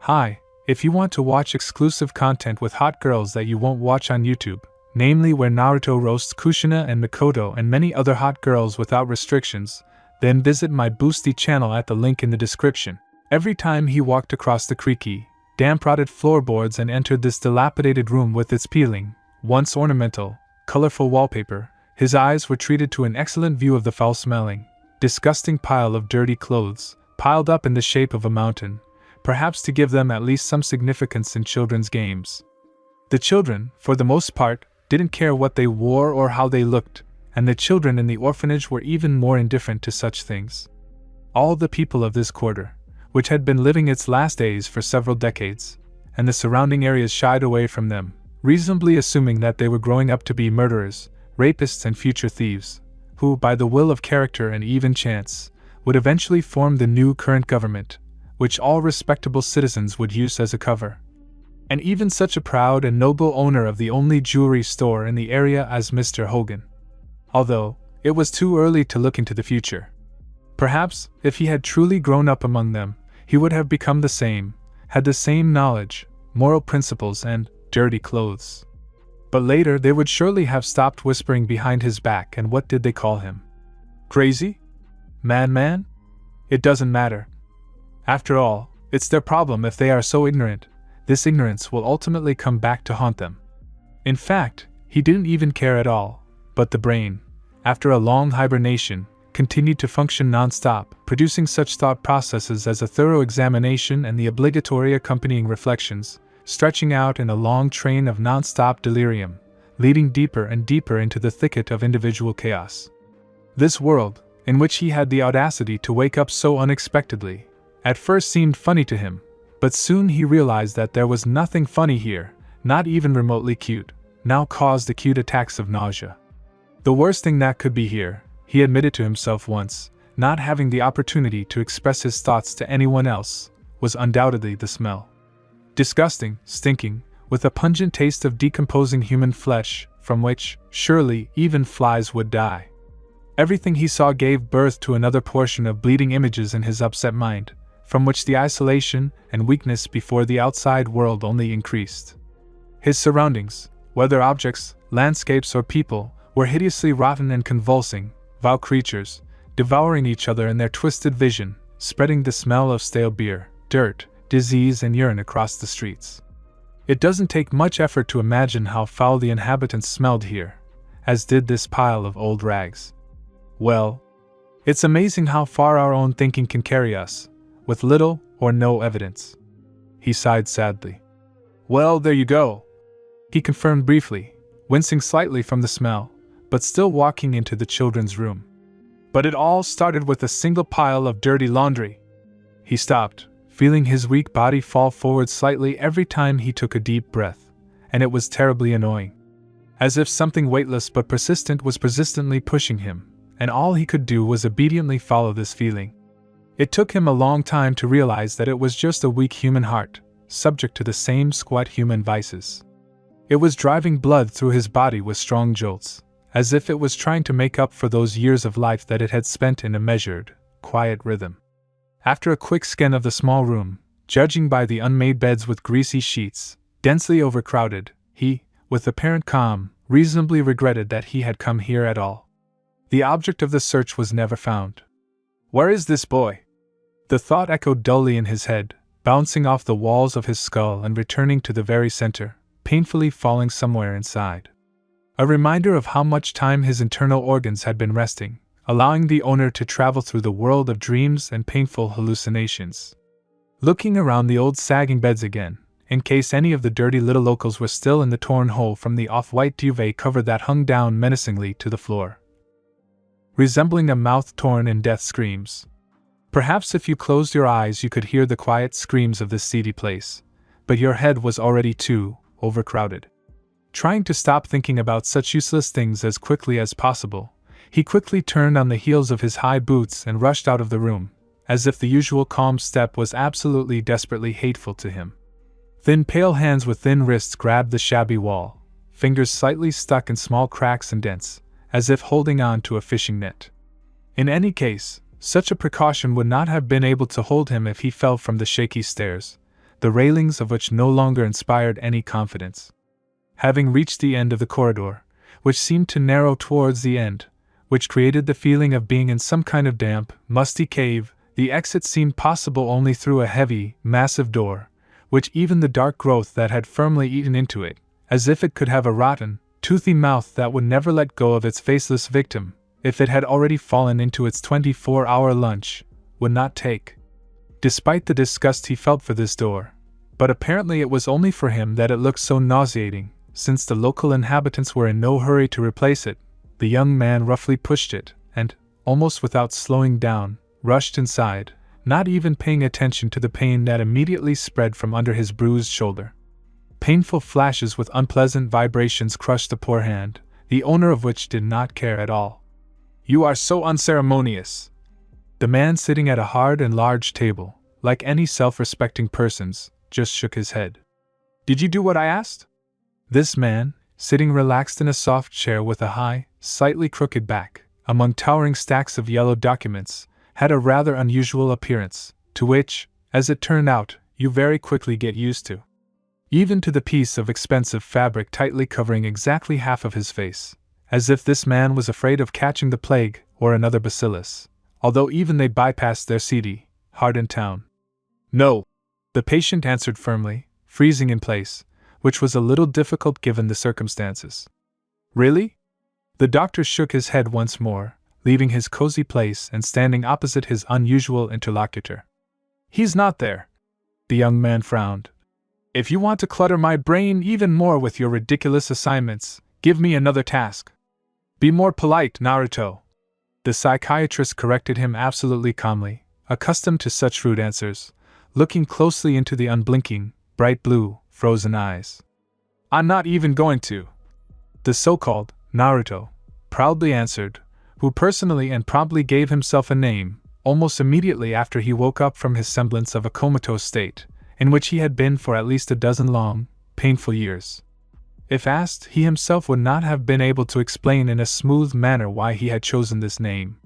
Hi, if you want to watch exclusive content with hot girls that you won't watch on YouTube, namely where Naruto roasts Kushina and Mikoto and many other hot girls without restrictions, then visit my Boosty channel at the link in the description. Every time he walked across the creaky, damp-rotted floorboards and entered this dilapidated room with its peeling, once ornamental, colorful wallpaper, his eyes were treated to an excellent view of the foul-smelling, disgusting pile of dirty clothes, piled up in the shape of a mountain, perhaps to give them at least some significance in children's games. The children, for the most part, didn't care what they wore or how they looked, and the children in the orphanage were even more indifferent to such things. All the people of this quarter, which had been living its last days for several decades, and the surrounding areas shied away from them, reasonably assuming that they were growing up to be murderers, rapists and future thieves, who, by the will of character and even chance, would eventually form the new current government, which all respectable citizens would use as a cover. And even such a proud and noble owner of the only jewelry store in the area as Mr. Hogan. Although, it was too early to look into the future. Perhaps, if he had truly grown up among them, he would have become the same, had the same knowledge, moral principles and dirty clothes. But later they would surely have stopped whispering behind his back, and what did they call him? Crazy? Madman? It doesn't matter. After all, it's their problem if they are so ignorant. This ignorance will ultimately come back to haunt them. In fact, he didn't even care at all, but the brain, after a long hibernation, continued to function non-stop, producing such thought processes as a thorough examination and the obligatory accompanying reflections, stretching out in a long train of non-stop delirium, leading deeper and deeper into the thicket of individual chaos. This world, in which he had the audacity to wake up so unexpectedly, at first seemed funny to him, but soon he realized that there was nothing funny here, not even remotely cute, now caused acute attacks of nausea. The worst thing that could be here, he admitted to himself once, not having the opportunity to express his thoughts to anyone else, was undoubtedly the smell. Disgusting, stinking, with a pungent taste of decomposing human flesh, from which, surely, even flies would die. Everything he saw gave birth to another portion of bleeding images in his upset mind, from which the isolation and weakness before the outside world only increased. His surroundings, whether objects, landscapes or people, were hideously rotten and convulsing, vile creatures, devouring each other in their twisted vision, spreading the smell of stale beer, dirt, disease and urine across the streets. It doesn't take much effort to imagine how foul the inhabitants smelled here, as did this pile of old rags. Well, it's amazing how far our own thinking can carry us, with little or no evidence. He sighed sadly. Well, there you go, he confirmed briefly, wincing slightly from the smell, but still walking into the children's room. But it all started with a single pile of dirty laundry. He stopped, feeling his weak body fall forward slightly every time he took a deep breath, and it was terribly annoying. As if something weightless but persistent was persistently pushing him, and all he could do was obediently follow this feeling. It took him a long time to realize that it was just a weak human heart, subject to the same squat human vices. It was driving blood through his body with strong jolts, as if it was trying to make up for those years of life that it had spent in a measured, quiet rhythm. After a quick scan of the small room, judging by the unmade beds with greasy sheets, densely overcrowded, he, with apparent calm, reasonably regretted that he had come here at all. The object of the search was never found. Where is this boy? The thought echoed dully in his head, bouncing off the walls of his skull and returning to the very center, painfully falling somewhere inside. A reminder of how much time his internal organs had been resting, allowing the owner to travel through the world of dreams and painful hallucinations. Looking around the old sagging beds again, in case any of the dirty little locals were still in the torn hole from the off-white duvet cover that hung down menacingly to the floor, resembling a mouth torn in death screams. Perhaps if you closed your eyes you could hear the quiet screams of this seedy place, but your head was already too overcrowded. Trying to stop thinking about such useless things as quickly as possible, he quickly turned on the heels of his high boots and rushed out of the room, as if the usual calm step was absolutely desperately hateful to him. Thin pale hands with thin wrists grabbed the shabby wall, fingers slightly stuck in small cracks and dents, as if holding on to a fishing net. In any case, such a precaution would not have been able to hold him if he fell from the shaky stairs, the railings of which no longer inspired any confidence. Having reached the end of the corridor, which seemed to narrow towards the end, which created the feeling of being in some kind of damp, musty cave, the exit seemed possible only through a heavy, massive door, which even the dark growth that had firmly eaten into it, as if it could have a rotten, toothy mouth that would never let go of its faceless victim, if it had already fallen into its 24-hour lunch, would not take. Despite the disgust he felt for this door, but apparently it was only for him that it looked so nauseating, since the local inhabitants were in no hurry to replace it, the young man roughly pushed it, and, almost without slowing down, rushed inside, not even paying attention to the pain that immediately spread from under his bruised shoulder. Painful flashes with unpleasant vibrations crushed the poor hand, the owner of which did not care at all. "You are so unceremonious!" The man sitting at a hard and large table, like any self-respecting persons, just shook his head. "Did you do what I asked?" This man, sitting relaxed in a soft chair with a high, slightly crooked back, among towering stacks of yellow documents, had a rather unusual appearance, to which, as it turned out, you very quickly get used to. Even to the piece of expensive fabric tightly covering exactly half of his face, as if this man was afraid of catching the plague or another bacillus, although even they bypassed their seedy, hardened town. "No," the patient answered firmly, freezing in place, which was a little difficult given the circumstances. "Really?" The doctor shook his head once more, leaving his cozy place and standing opposite his unusual interlocutor. "He's not there." The young man frowned. "If you want to clutter my brain even more with your ridiculous assignments, give me another task. Be more polite, Naruto." The psychiatrist corrected him absolutely calmly, accustomed to such rude answers, looking closely into the unblinking, bright blue, frozen eyes. "I'm not even going to," the so-called Naruto proudly answered, who personally and promptly gave himself a name, almost immediately after he woke up from his semblance of a comatose state, in which he had been for at least a dozen long, painful years. If asked, he himself would not have been able to explain in a smooth manner why he had chosen this name.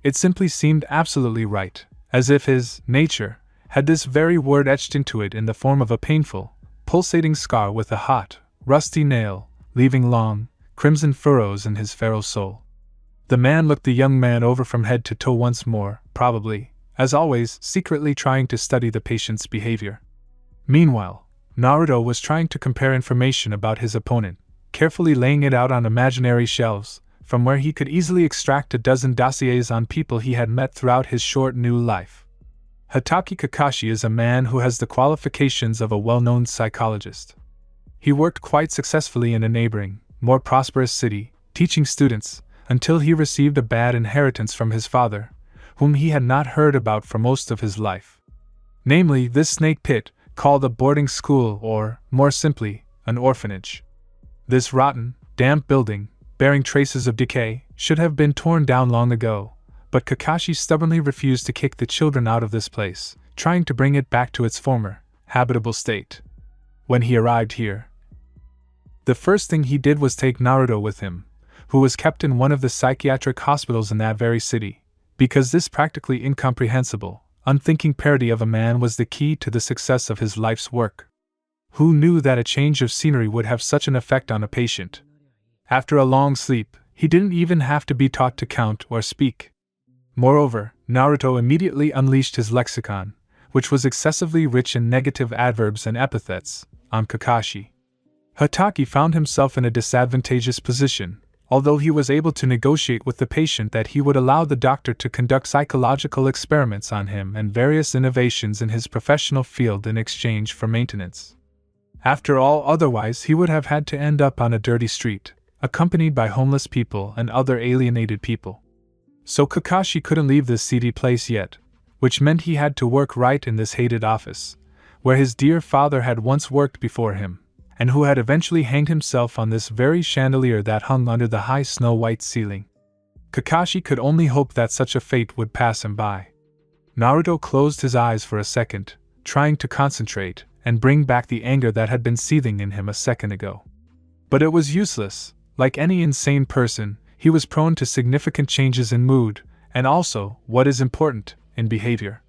It simply seemed absolutely right, as if his nature had this very word etched into it in the form of a painful, pulsating scar with a hot, rusty nail, leaving long, crimson furrows in his feral soul. The man looked the young man over from head to toe once more, probably, as always, secretly trying to study the patient's behavior. Meanwhile, Naruto was trying to compare information about his opponent, carefully laying it out on imaginary shelves, from where he could easily extract a dozen dossiers on people he had met throughout his short new life. Hatake Kakashi is a man who has the qualifications of a well-known psychologist. He worked quite successfully in a neighboring, more prosperous city, teaching students, until he received a bad inheritance from his father, whom he had not heard about for most of his life. Namely, this snake pit, called a boarding school or, more simply, an orphanage. This rotten, damp building, bearing traces of decay, should have been torn down long ago, but Kakashi stubbornly refused to kick the children out of this place, trying to bring it back to its former, habitable state. When he arrived here, the first thing he did was take Naruto with him, who was kept in one of the psychiatric hospitals in that very city, because this practically incomprehensible, unthinking parody of a man was the key to the success of his life's work. Who knew that a change of scenery would have such an effect on a patient? After a long sleep, he didn't even have to be taught to count or speak. Moreover, Naruto immediately unleashed his lexicon, which was excessively rich in negative adverbs and epithets, on Kakashi. Hatake found himself in a disadvantageous position, although he was able to negotiate with the patient that he would allow the doctor to conduct psychological experiments on him and various innovations in his professional field in exchange for maintenance. After all, otherwise he would have had to end up on a dirty street, accompanied by homeless people and other alienated people. So Kakashi couldn't leave this seedy place yet, which meant he had to work right in this hated office, where his dear father had once worked before him, and who had eventually hanged himself on this very chandelier that hung under the high snow-white ceiling. Kakashi could only hope that such a fate would pass him by. Naruto closed his eyes for a second, trying to concentrate and bring back the anger that had been seething in him a second ago. But it was useless. Like any insane person, he was prone to significant changes in mood, and also, what is important, in behavior.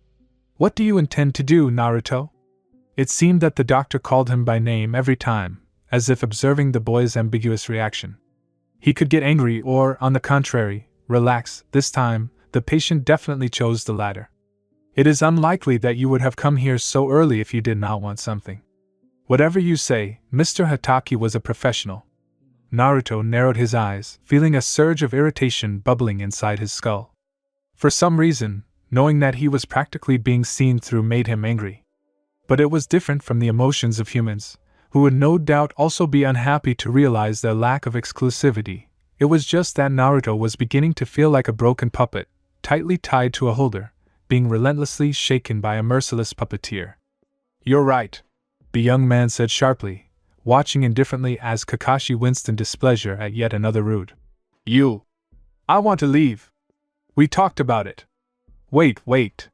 "What do you intend to do, Naruto?" It seemed that the doctor called him by name every time, as if observing the boy's ambiguous reaction. He could get angry or, on the contrary, relax. This time, the patient definitely chose the latter. It is unlikely that you would have come here so early if you did not want something. Whatever you say, Mr. Hataki was a professional. Naruto narrowed his eyes, feeling a surge of irritation bubbling inside his skull. For some reason, knowing that he was practically being seen through made him angry. But it was different from the emotions of humans, who would no doubt also be unhappy to realize their lack of exclusivity. It was just that Naruto was beginning to feel like a broken puppet, tightly tied to a holder, being relentlessly shaken by a merciless puppeteer. "You're right," the young man said sharply, watching indifferently as Kakashi winced in displeasure at yet another rude. I want to leave. We talked about it." Wait.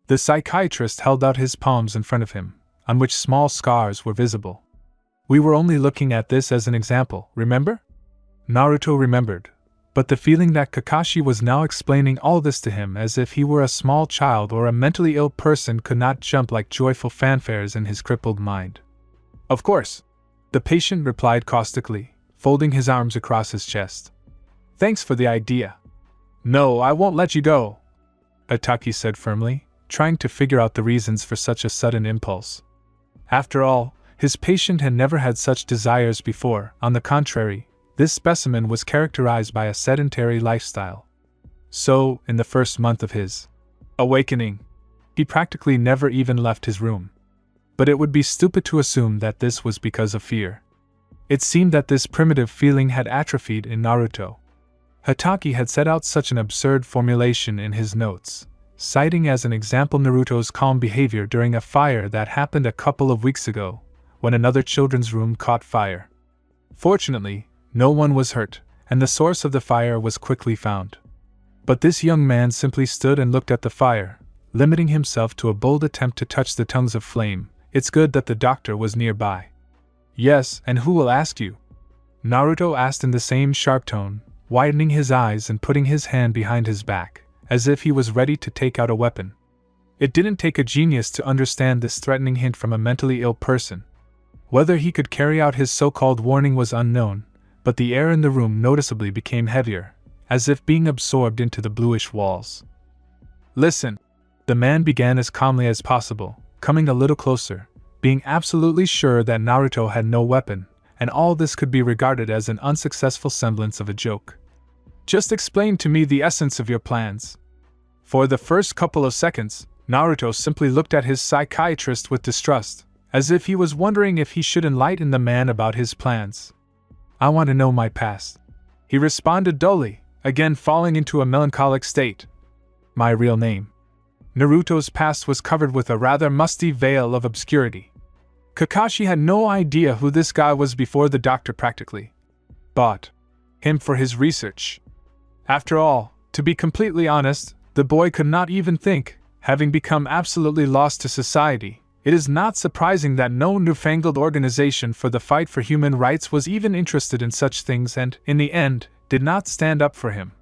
The psychiatrist held out his palms in front of him, on which small scars were visible. "We were only looking at this as an example, remember?" Naruto remembered, but the feeling that Kakashi was now explaining all this to him as if he were a small child or a mentally ill person could not jump like joyful fanfares in his crippled mind. "Of course," the patient replied caustically, folding his arms across his chest. "Thanks for the idea." "No, I won't let you go," Hataki said firmly, trying to figure out the reasons for such a sudden impulse. After all, his patient had never had such desires before. On the contrary, this specimen was characterized by a sedentary lifestyle. So, in the first month of his awakening, he practically never even left his room. But it would be stupid to assume that this was because of fear. It seemed that this primitive feeling had atrophied in Naruto. Hataki had set out such an absurd formulation in his notes, citing as an example Naruto's calm behavior during a fire that happened a couple of weeks ago, when another children's room caught fire. Fortunately, no one was hurt, and the source of the fire was quickly found. But this young man simply stood and looked at the fire, limiting himself to a bold attempt to touch the tongues of flame. It's good that the doctor was nearby. "Yes, and who will ask you?" Naruto asked in the same sharp tone, widening his eyes and putting his hand behind his back, as if he was ready to take out a weapon. It didn't take a genius to understand this threatening hint from a mentally ill person. Whether he could carry out his so-called warning was unknown, but the air in the room noticeably became heavier, as if being absorbed into the bluish walls. "Listen," the man began as calmly as possible, coming a little closer, being absolutely sure that Naruto had no weapon, and all this could be regarded as an unsuccessful semblance of a joke. "Just explain to me the essence of your plans." For the first couple of seconds, Naruto simply looked at his psychiatrist with distrust, as if he was wondering if he should enlighten the man about his plans. "I want to know my past," he responded dully, again falling into a melancholic state. "My real name." Naruto's past was covered with a rather musty veil of obscurity. Kakashi had no idea who this guy was before the doctor practically bought him for his research. After all, to be completely honest, the boy could not even think, having become absolutely lost to society. It is not surprising that no newfangled organization for the fight for human rights was even interested in such things and, in the end, did not stand up for him.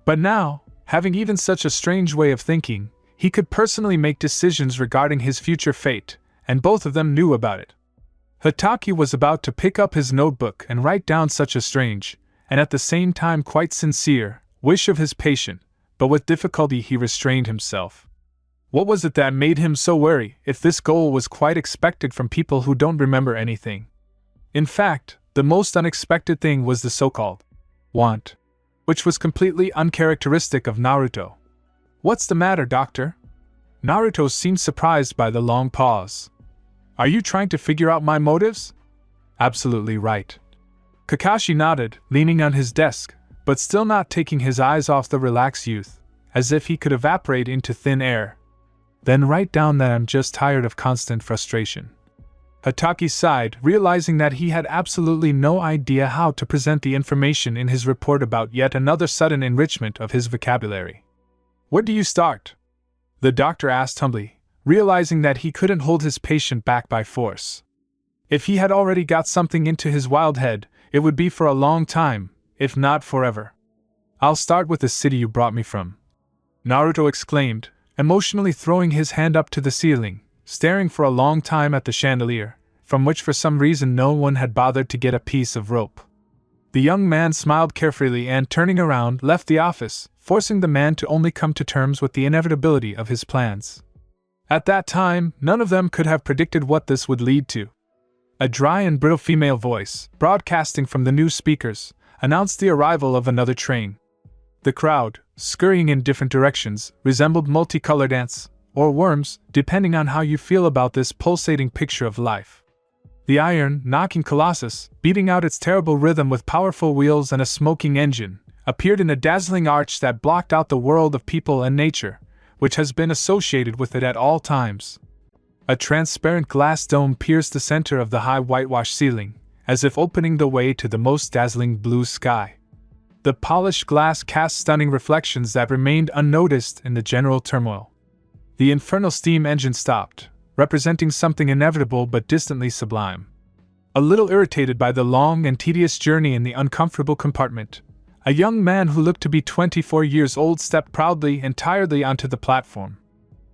But now, having even such a strange way of thinking, he could personally make decisions regarding his future fate, and both of them knew about it. Hataki was about to pick up his notebook and write down such a strange, and at the same time quite sincere, wish of his patient, but with difficulty he restrained himself. What was it that made him so wary if this goal was quite expected from people who don't remember anything? In fact, the most unexpected thing was the so-called want, which was completely uncharacteristic of Naruto. "What's the matter, doctor?" Naruto seemed surprised by the long pause. "Are you trying to figure out my motives?" "Absolutely right." Kakashi nodded, leaning on his desk, but still not taking his eyes off the relaxed youth, as if he could evaporate into thin air. "Then write down that I'm just tired of constant frustration." Hataki sighed, realizing that he had absolutely no idea how to present the information in his report about yet another sudden enrichment of his vocabulary. "Where do you start?" the doctor asked humbly, realizing that he couldn't hold his patient back by force. If he had already got something into his wild head, it would be for a long time, if not forever. "I'll start with the city you brought me from," Naruto exclaimed, emotionally throwing his hand up to the ceiling, staring for a long time at the chandelier, from which for some reason no one had bothered to get a piece of rope. The young man smiled carefree and, turning around, left the office, forcing the man to only come to terms with the inevitability of his plans. At that time, none of them could have predicted what this would lead to. A dry and brittle female voice, broadcasting from the new speakers, announced the arrival of another train. The crowd, scurrying in different directions, resembled multicolored ants, or worms, depending on how you feel about this pulsating picture of life. The iron, knocking colossus, beating out its terrible rhythm with powerful wheels and a smoking engine, appeared in a dazzling arch that blocked out the world of people and nature, which has been associated with it at all times. A transparent glass dome pierced the center of the high whitewashed ceiling, as if opening the way to the most dazzling blue sky. The polished glass cast stunning reflections that remained unnoticed in the general turmoil. The infernal steam engine stopped, representing something inevitable but distantly sublime. A little irritated by the long and tedious journey in the uncomfortable compartment, a young man who looked to be 24 years old stepped proudly and tiredly onto the platform.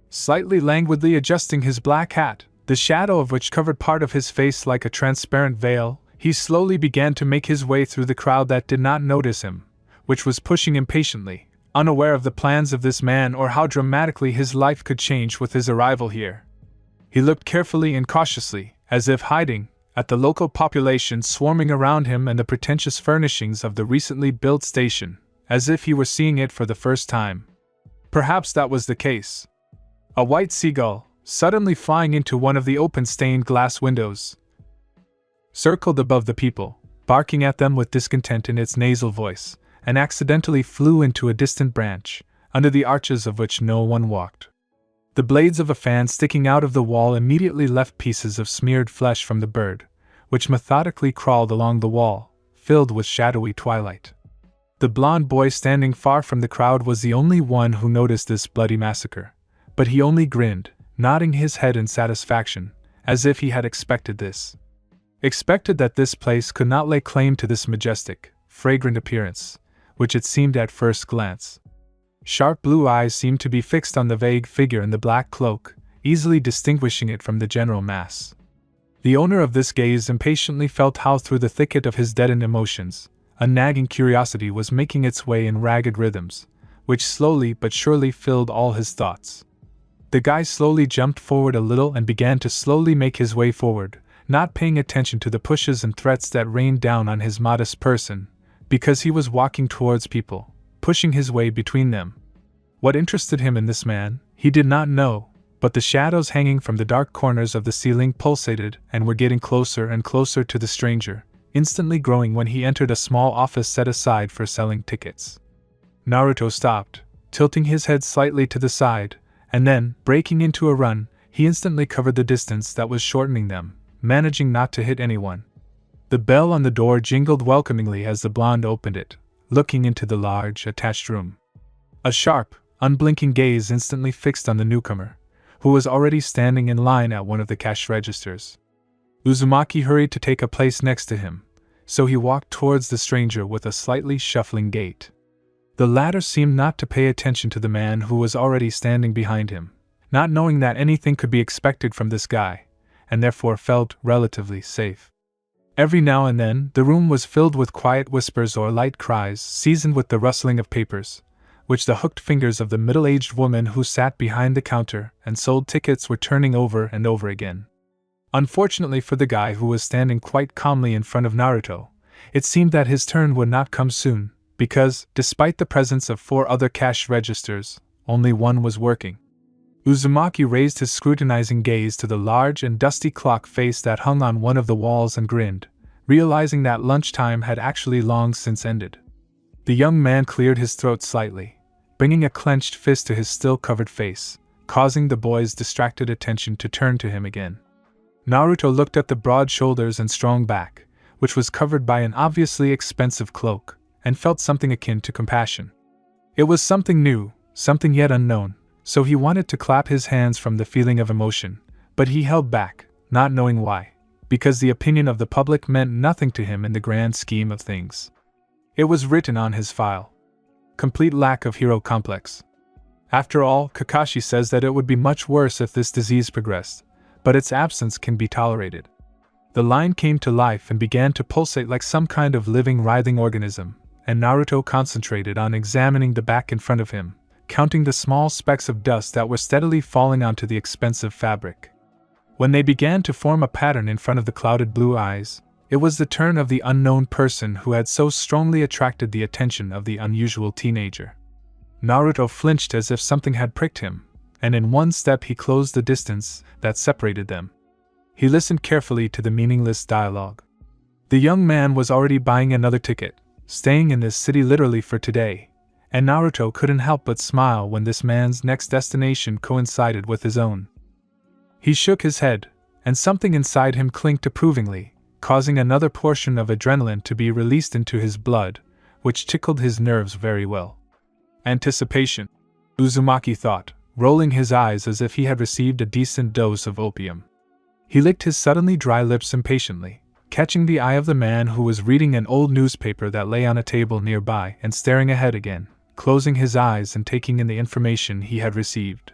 Slightly languidly adjusting his black hat, the shadow of which covered part of his face like a transparent veil, he slowly began to make his way through the crowd that did not notice him, which was pushing impatiently, unaware of the plans of this man or how dramatically his life could change with his arrival here. He looked carefully and cautiously, as if hiding, at the local population swarming around him and the pretentious furnishings of the recently built station, as if he were seeing it for the first time. Perhaps that was the case. A white seagull, suddenly flying into one of the open stained glass windows, circled above the people, barking at them with discontent in its nasal voice, and accidentally flew into a distant branch, under the arches of which no one walked. The blades of a fan sticking out of the wall immediately left pieces of smeared flesh from the bird, which methodically crawled along the wall, filled with shadowy twilight. The blond boy standing far from the crowd was the only one who noticed this bloody massacre, but he only grinned, nodding his head in satisfaction, as if he had expected this. Expected that this place could not lay claim to this majestic, fragrant appearance, which it seemed at first glance. Sharp blue eyes seemed to be fixed on the vague figure in the black cloak, easily distinguishing it from the general mass. The owner of this gaze impatiently felt how through the thicket of his deadened emotions, a nagging curiosity was making its way in ragged rhythms, which slowly but surely filled all his thoughts. The guy slowly jumped forward a little and began to slowly make his way forward, not paying attention to the pushes and threats that rained down on his modest person, because he was walking towards people, pushing his way between them. What interested him in this man, he did not know, but the shadows hanging from the dark corners of the ceiling pulsated and were getting closer and closer to the stranger, instantly growing when he entered a small office set aside for selling tickets. Naruto stopped, tilting his head slightly to the side, and then, breaking into a run, he instantly covered the distance that was shortening them, managing not to hit anyone. The bell on the door jingled welcomingly as the blonde opened it, looking into the large, attached room. A sharp, unblinking gaze instantly fixed on the newcomer, who was already standing in line at one of the cash registers. Uzumaki hurried to take a place next to him, so he walked towards the stranger with a slightly shuffling gait. The latter seemed not to pay attention to the man who was already standing behind him, not knowing that anything could be expected from this guy, and therefore felt relatively safe. Every now and then, the room was filled with quiet whispers or light cries, seasoned with the rustling of papers, which the hooked fingers of the middle-aged woman who sat behind the counter and sold tickets were turning over and over again. Unfortunately for the guy who was standing quite calmly in front of Naruto, it seemed that his turn would not come soon, because, despite the presence of 4 other cash registers, only one was working. Uzumaki raised his scrutinizing gaze to the large and dusty clock face that hung on one of the walls and grinned, realizing that lunchtime had actually long since ended. The young man cleared his throat slightly, bringing a clenched fist to his still-covered face, causing the boy's distracted attention to turn to him again. Naruto looked at the broad shoulders and strong back, which was covered by an obviously expensive cloak, and felt something akin to compassion. It was something new, something yet unknown, so he wanted to clap his hands from the feeling of emotion, but he held back, not knowing why, because the opinion of the public meant nothing to him in the grand scheme of things. It was written on his file. Complete lack of hero complex. After all, Kakashi says that it would be much worse if this disease progressed, but its absence can be tolerated. The line came to life and began to pulsate like some kind of living, writhing organism, and Naruto concentrated on examining the back in front of him, counting the small specks of dust that were steadily falling onto the expensive fabric. When they began to form a pattern in front of the clouded blue eyes, it was the turn of the unknown person who had so strongly attracted the attention of the unusual teenager. Naruto flinched as if something had pricked him, and in one step he closed the distance that separated them. He listened carefully to the meaningless dialogue. The young man was already buying another ticket, staying in this city literally for today, and Naruto couldn't help but smile when this man's next destination coincided with his own. He shook his head, and something inside him clinked approvingly, causing another portion of adrenaline to be released into his blood, which tickled his nerves very well. Anticipation, Uzumaki thought, rolling his eyes as if he had received a decent dose of opium. He licked his suddenly dry lips impatiently, catching the eye of the man who was reading an old newspaper that lay on a table nearby and staring ahead again, closing his eyes and taking in the information he had received.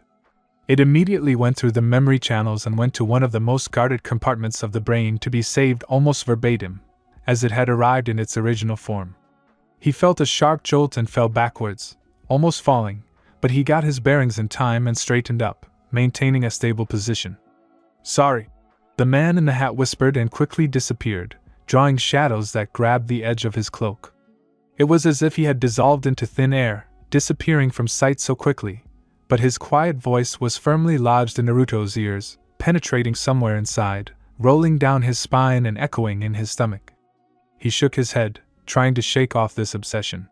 It immediately went through the memory channels and went to one of the most guarded compartments of the brain to be saved almost verbatim, as it had arrived in its original form. He felt a sharp jolt and fell backwards, almost falling, but he got his bearings in time and straightened up, maintaining a stable position. "Sorry," the man in the hat whispered and quickly disappeared, drawing shadows that grabbed the edge of his cloak. It was as if he had dissolved into thin air, disappearing from sight so quickly, but his quiet voice was firmly lodged in Naruto's ears, penetrating somewhere inside, rolling down his spine and echoing in his stomach. He shook his head, trying to shake off this obsession.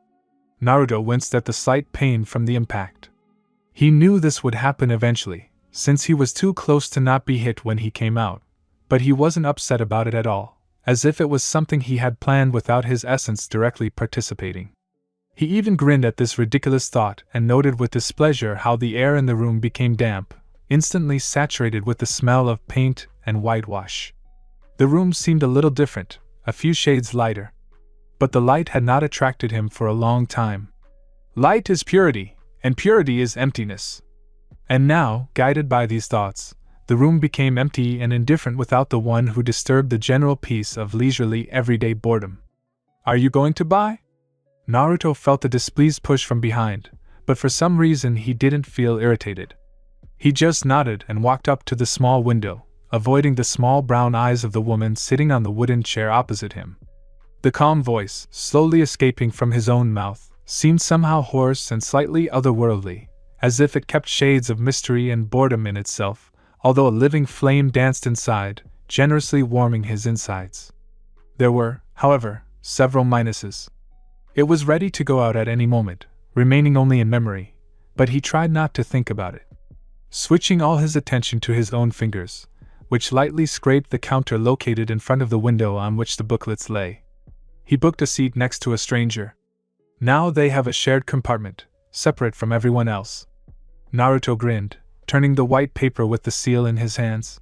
Naruto winced at the slight pain from the impact. He knew this would happen eventually, since he was too close to not be hit when he came out, but he wasn't upset about it at all, as if it was something he had planned without his essence directly participating. He even grinned at this ridiculous thought and noted with displeasure how the air in the room became damp, instantly saturated with the smell of paint and whitewash. The room seemed a little different, a few shades lighter. But the light had not attracted him for a long time. Light is purity, and purity is emptiness. And now, guided by these thoughts, the room became empty and indifferent without the one who disturbed the general peace of leisurely everyday boredom. "Are you going to buy?" Naruto felt a displeased push from behind, but for some reason he didn't feel irritated. He just nodded and walked up to the small window, avoiding the small brown eyes of the woman sitting on the wooden chair opposite him. The calm voice, slowly escaping from his own mouth, seemed somehow hoarse and slightly otherworldly, as if it kept shades of mystery and boredom in itself, although a living flame danced inside, generously warming his insides. There were, however, several minuses. It was ready to go out at any moment, remaining only in memory, but he tried not to think about it. Switching all his attention to his own fingers, which lightly scraped the counter located in front of the window on which the booklets lay, he booked a seat next to a stranger. Now they have a shared compartment, separate from everyone else. Naruto grinned, turning the white paper with the seal in his hands.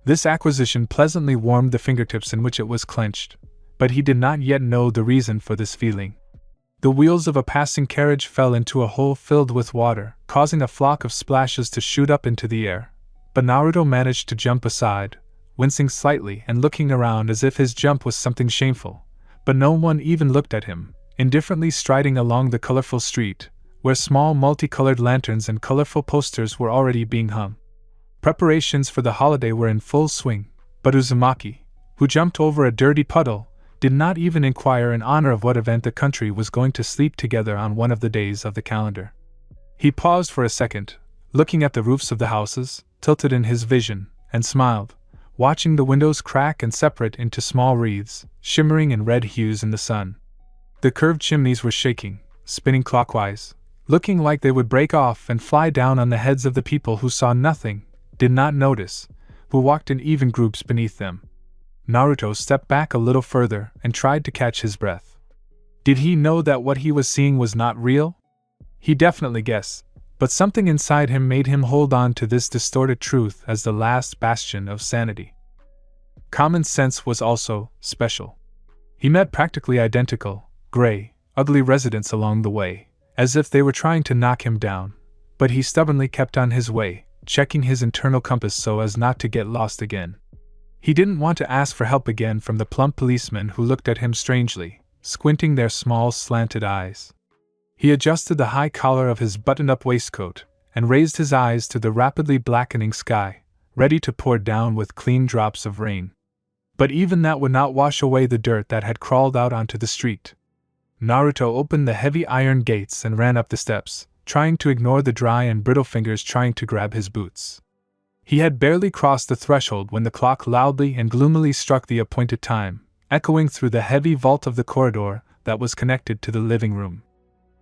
This acquisition pleasantly warmed the fingertips in which it was clenched, but he did not yet know the reason for this feeling. The wheels of a passing carriage fell into a hole filled with water, causing a flock of splashes to shoot up into the air, but Naruto managed to jump aside, wincing slightly and looking around as if his jump was something shameful, but no one even looked at him, indifferently striding along the colorful street, where small multicolored lanterns and colorful posters were already being hung. Preparations for the holiday were in full swing, but Uzumaki, who jumped over a dirty puddle, did not even inquire in honor of what event the country was going to sleep together on one of the days of the calendar. He paused for a second, looking at the roofs of the houses, tilted in his vision, and smiled, watching the windows crack and separate into small wreaths, shimmering in red hues in the sun. The curved chimneys were shaking, spinning clockwise, looking like they would break off and fly down on the heads of the people who saw nothing, did not notice, who walked in even groups beneath them. Naruto stepped back a little further and tried to catch his breath. Did he know that what he was seeing was not real? He definitely guessed, but something inside him made him hold on to this distorted truth as the last bastion of sanity. Common sense was also special. He met practically identical, gray, ugly residents along the way, as if they were trying to knock him down, but he stubbornly kept on his way, checking his internal compass so as not to get lost again. He didn't want to ask for help again from the plump policemen who looked at him strangely, squinting their small slanted eyes. He adjusted the high collar of his buttoned-up waistcoat and raised his eyes to the rapidly blackening sky, ready to pour down with clean drops of rain. But even that would not wash away the dirt that had crawled out onto the street. Naruto opened the heavy iron gates and ran up the steps, trying to ignore the dry and brittle fingers trying to grab his boots. He had barely crossed the threshold when the clock loudly and gloomily struck the appointed time, echoing through the heavy vault of the corridor that was connected to the living room.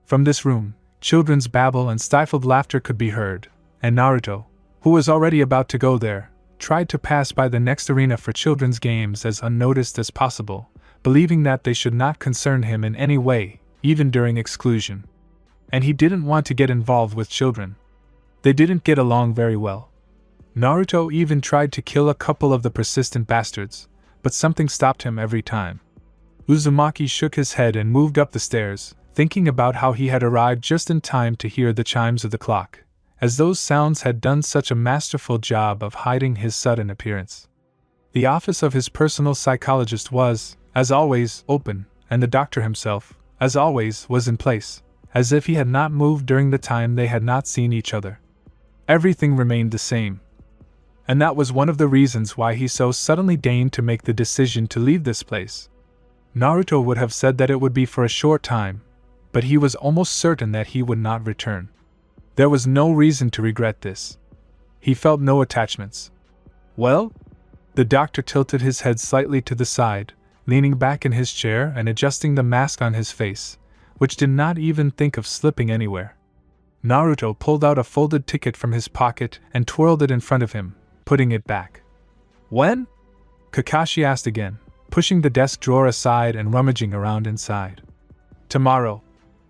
From this room, children's babble and stifled laughter could be heard, and Naruto, who was already about to go there, tried to pass by the next arena for children's games as unnoticed as possible, believing that they should not concern him in any way, even during exclusion. And he didn't want to get involved with children. They didn't get along very well. Naruto even tried to kill a couple of the persistent bastards, but something stopped him every time. Uzumaki shook his head and moved up the stairs, thinking about how he had arrived just in time to hear the chimes of the clock, as those sounds had done such a masterful job of hiding his sudden appearance. The office of his personal psychologist was, as always, open, and the doctor himself, as always, was in place, as if he had not moved during the time they had not seen each other. Everything remained the same. And that was one of the reasons why he so suddenly deigned to make the decision to leave this place. Naruto would have said that it would be for a short time, but he was almost certain that he would not return. There was no reason to regret this. He felt no attachments. Well? The doctor tilted his head slightly to the side, leaning back in his chair and adjusting the mask on his face, which did not even think of slipping anywhere. Naruto pulled out a folded ticket from his pocket and twirled it in front of him, putting it back. When? Kakashi asked again, pushing the desk drawer aside and rummaging around inside. Tomorrow,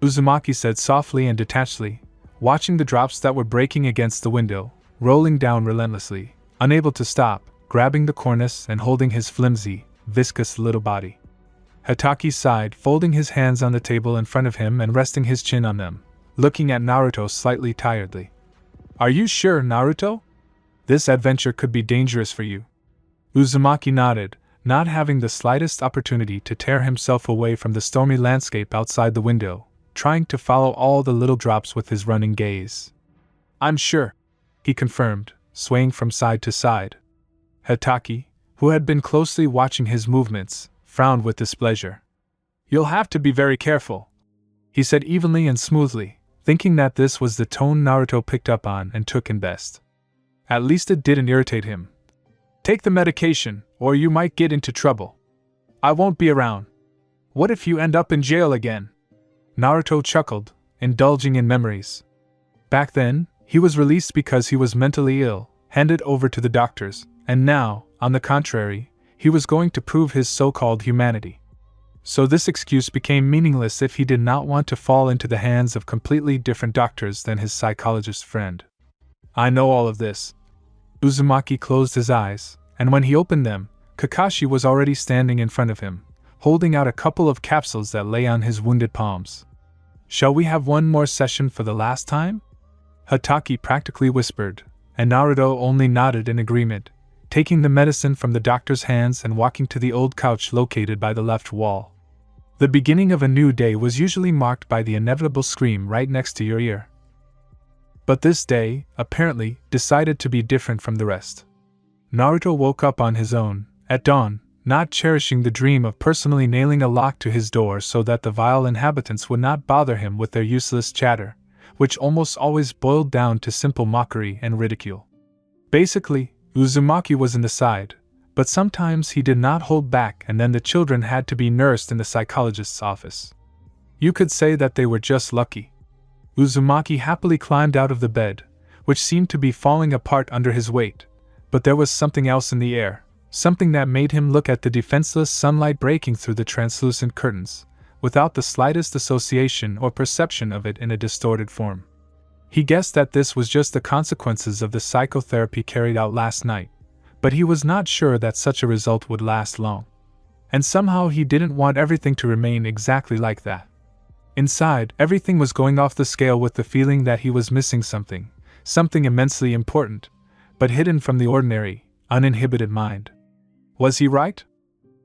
Uzumaki said softly and detachedly, watching the drops that were breaking against the window, rolling down relentlessly, unable to stop, grabbing the cornice and holding his flimsy, viscous little body. Hatake sighed, folding his hands on the table in front of him and resting his chin on them, looking at Naruto slightly tiredly. Are you sure, Naruto? This adventure could be dangerous for you. Uzumaki nodded, not having the slightest opportunity to tear himself away from the stormy landscape outside the window, trying to follow all the little drops with his running gaze. I'm sure, he confirmed, swaying from side to side. Hatake, who had been closely watching his movements, frowned with displeasure. You'll have to be very careful, he said evenly and smoothly, thinking that this was the tone Naruto picked up on and took in best. At least it didn't irritate him. Take the medication, or you might get into trouble. I won't be around. What if you end up in jail again? Naruto chuckled, indulging in memories. Back then, he was released because he was mentally ill, handed over to the doctors, and now, on the contrary, he was going to prove his so-called humanity. So this excuse became meaningless if he did not want to fall into the hands of completely different doctors than his psychologist friend. I know all of this. Uzumaki closed his eyes, and when he opened them, Kakashi was already standing in front of him, holding out a couple of capsules that lay on his wounded palms. Shall we have one more session for the last time? Hatake practically whispered, and Naruto only nodded in agreement, taking the medicine from the doctor's hands and walking to the old couch located by the left wall. The beginning of a new day was usually marked by the inevitable scream right next to your ear. But this day, apparently, decided to be different from the rest. Naruto woke up on his own, at dawn, not cherishing the dream of personally nailing a lock to his door so that the vile inhabitants would not bother him with their useless chatter, which almost always boiled down to simple mockery and ridicule. Basically, Uzumaki was in the side, but sometimes he did not hold back and then the children had to be nursed in the psychologist's office. You could say that they were just lucky. Uzumaki happily climbed out of the bed, which seemed to be falling apart under his weight, but there was something else in the air, something that made him look at the defenseless sunlight breaking through the translucent curtains, without the slightest association or perception of it in a distorted form. He guessed that this was just the consequences of the psychotherapy carried out last night, but he was not sure that such a result would last long. And somehow he didn't want everything to remain exactly like that. Inside, everything was going off the scale with the feeling that he was missing something, something immensely important, but hidden from the ordinary, uninhibited mind. Was he right?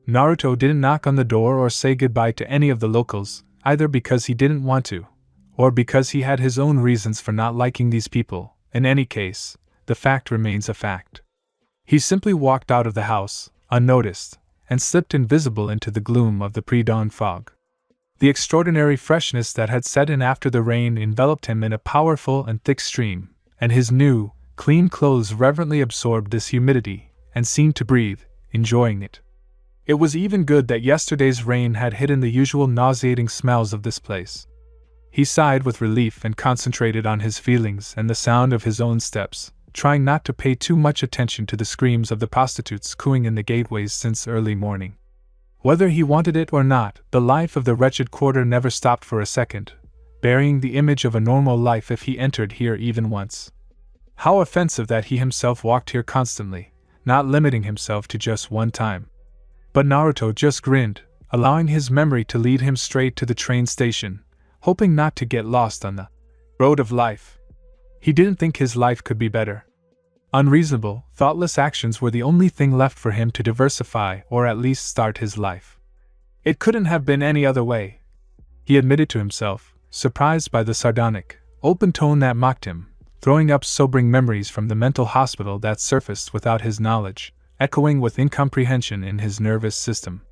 Naruto didn't knock on the door or say goodbye to any of the locals, either because he didn't want to, or because he had his own reasons for not liking these people. In any case, the fact remains a fact. He simply walked out of the house, unnoticed, and slipped invisible into the gloom of the pre-dawn fog. The extraordinary freshness that had set in after the rain enveloped him in a powerful and thick stream, and his new, clean clothes reverently absorbed this humidity, and seemed to breathe, enjoying it. It was even good that yesterday's rain had hidden the usual nauseating smells of this place. He sighed with relief and concentrated on his feelings and the sound of his own steps, trying not to pay too much attention to the screams of the prostitutes cooing in the gateways since early morning. Whether he wanted it or not, the life of the wretched quarter never stopped for a second, burying the image of a normal life if he entered here even once. How offensive that he himself walked here constantly, not limiting himself to just one time. But Naruto just grinned, allowing his memory to lead him straight to the train station, hoping not to get lost on the road of life. He didn't think his life could be better. Unreasonable, thoughtless actions were the only thing left for him to diversify or at least start his life. It couldn't have been any other way, he admitted to himself, surprised by the sardonic, open tone that mocked him, throwing up sobering memories from the mental hospital that surfaced without his knowledge, echoing with incomprehension in his nervous system.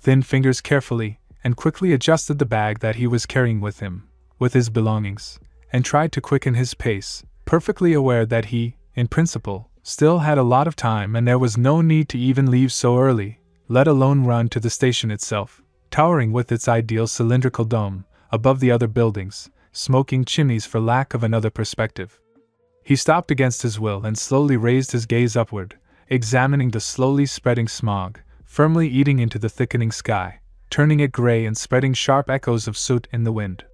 Thin fingers carefully and quickly adjusted the bag that he was carrying with him, with his belongings, and tried to quicken his pace, perfectly aware that he, in principle, still had a lot of time and there was no need to even leave so early, let alone run to the station itself, towering with its ideal cylindrical dome, above the other buildings, smoking chimneys for lack of another perspective. He stopped against his will and slowly raised his gaze upward, examining the slowly spreading smog, firmly eating into the thickening sky, turning it gray and spreading sharp echoes of soot in the wind.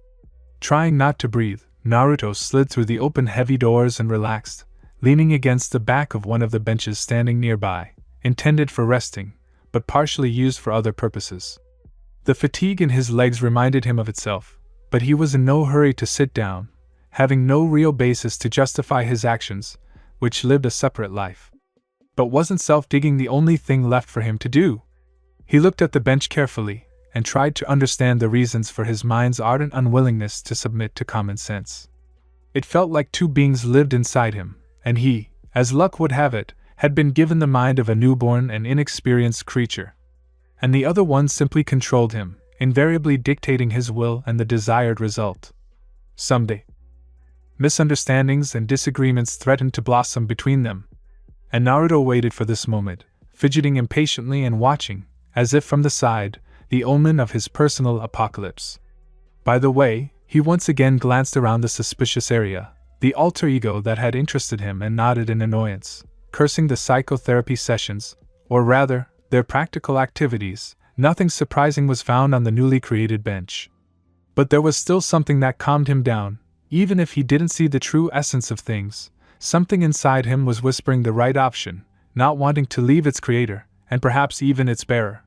Trying not to breathe, Naruto slid through the open heavy doors and relaxed, leaning against the back of one of the benches standing nearby, intended for resting, but partially used for other purposes. The fatigue in his legs reminded him of itself, but he was in no hurry to sit down, having no real basis to justify his actions, which lived a separate life. But wasn't self-digging the only thing left for him to do? He looked at the bench carefully, and tried to understand the reasons for his mind's ardent unwillingness to submit to common sense. It felt like two beings lived inside him, and he, as luck would have it, had been given the mind of a newborn and inexperienced creature. And the other one simply controlled him, invariably dictating his will and the desired result. Someday, misunderstandings and disagreements threatened to blossom between them, and Naruto waited for this moment, fidgeting impatiently and watching, as if from the side, the omen of his personal apocalypse. By the way, he once again glanced around the suspicious area, the alter ego that had interested him, and nodded in annoyance, cursing the psychotherapy sessions, or rather, their practical activities. Nothing surprising was found on the newly created bench. But there was still something that calmed him down, even if he didn't see the true essence of things. Something inside him was whispering the right option, not wanting to leave its creator, and perhaps even its bearer.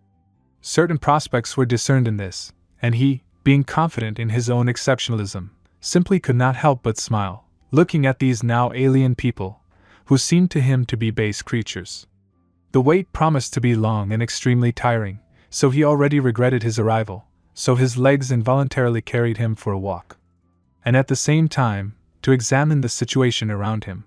Certain prospects were discerned in this, and he, being confident in his own exceptionalism, simply could not help but smile, looking at these now alien people, who seemed to him to be base creatures. The wait promised to be long and extremely tiring, so he already regretted his arrival, so his legs involuntarily carried him for a walk. And at the same time, to examine the situation around him.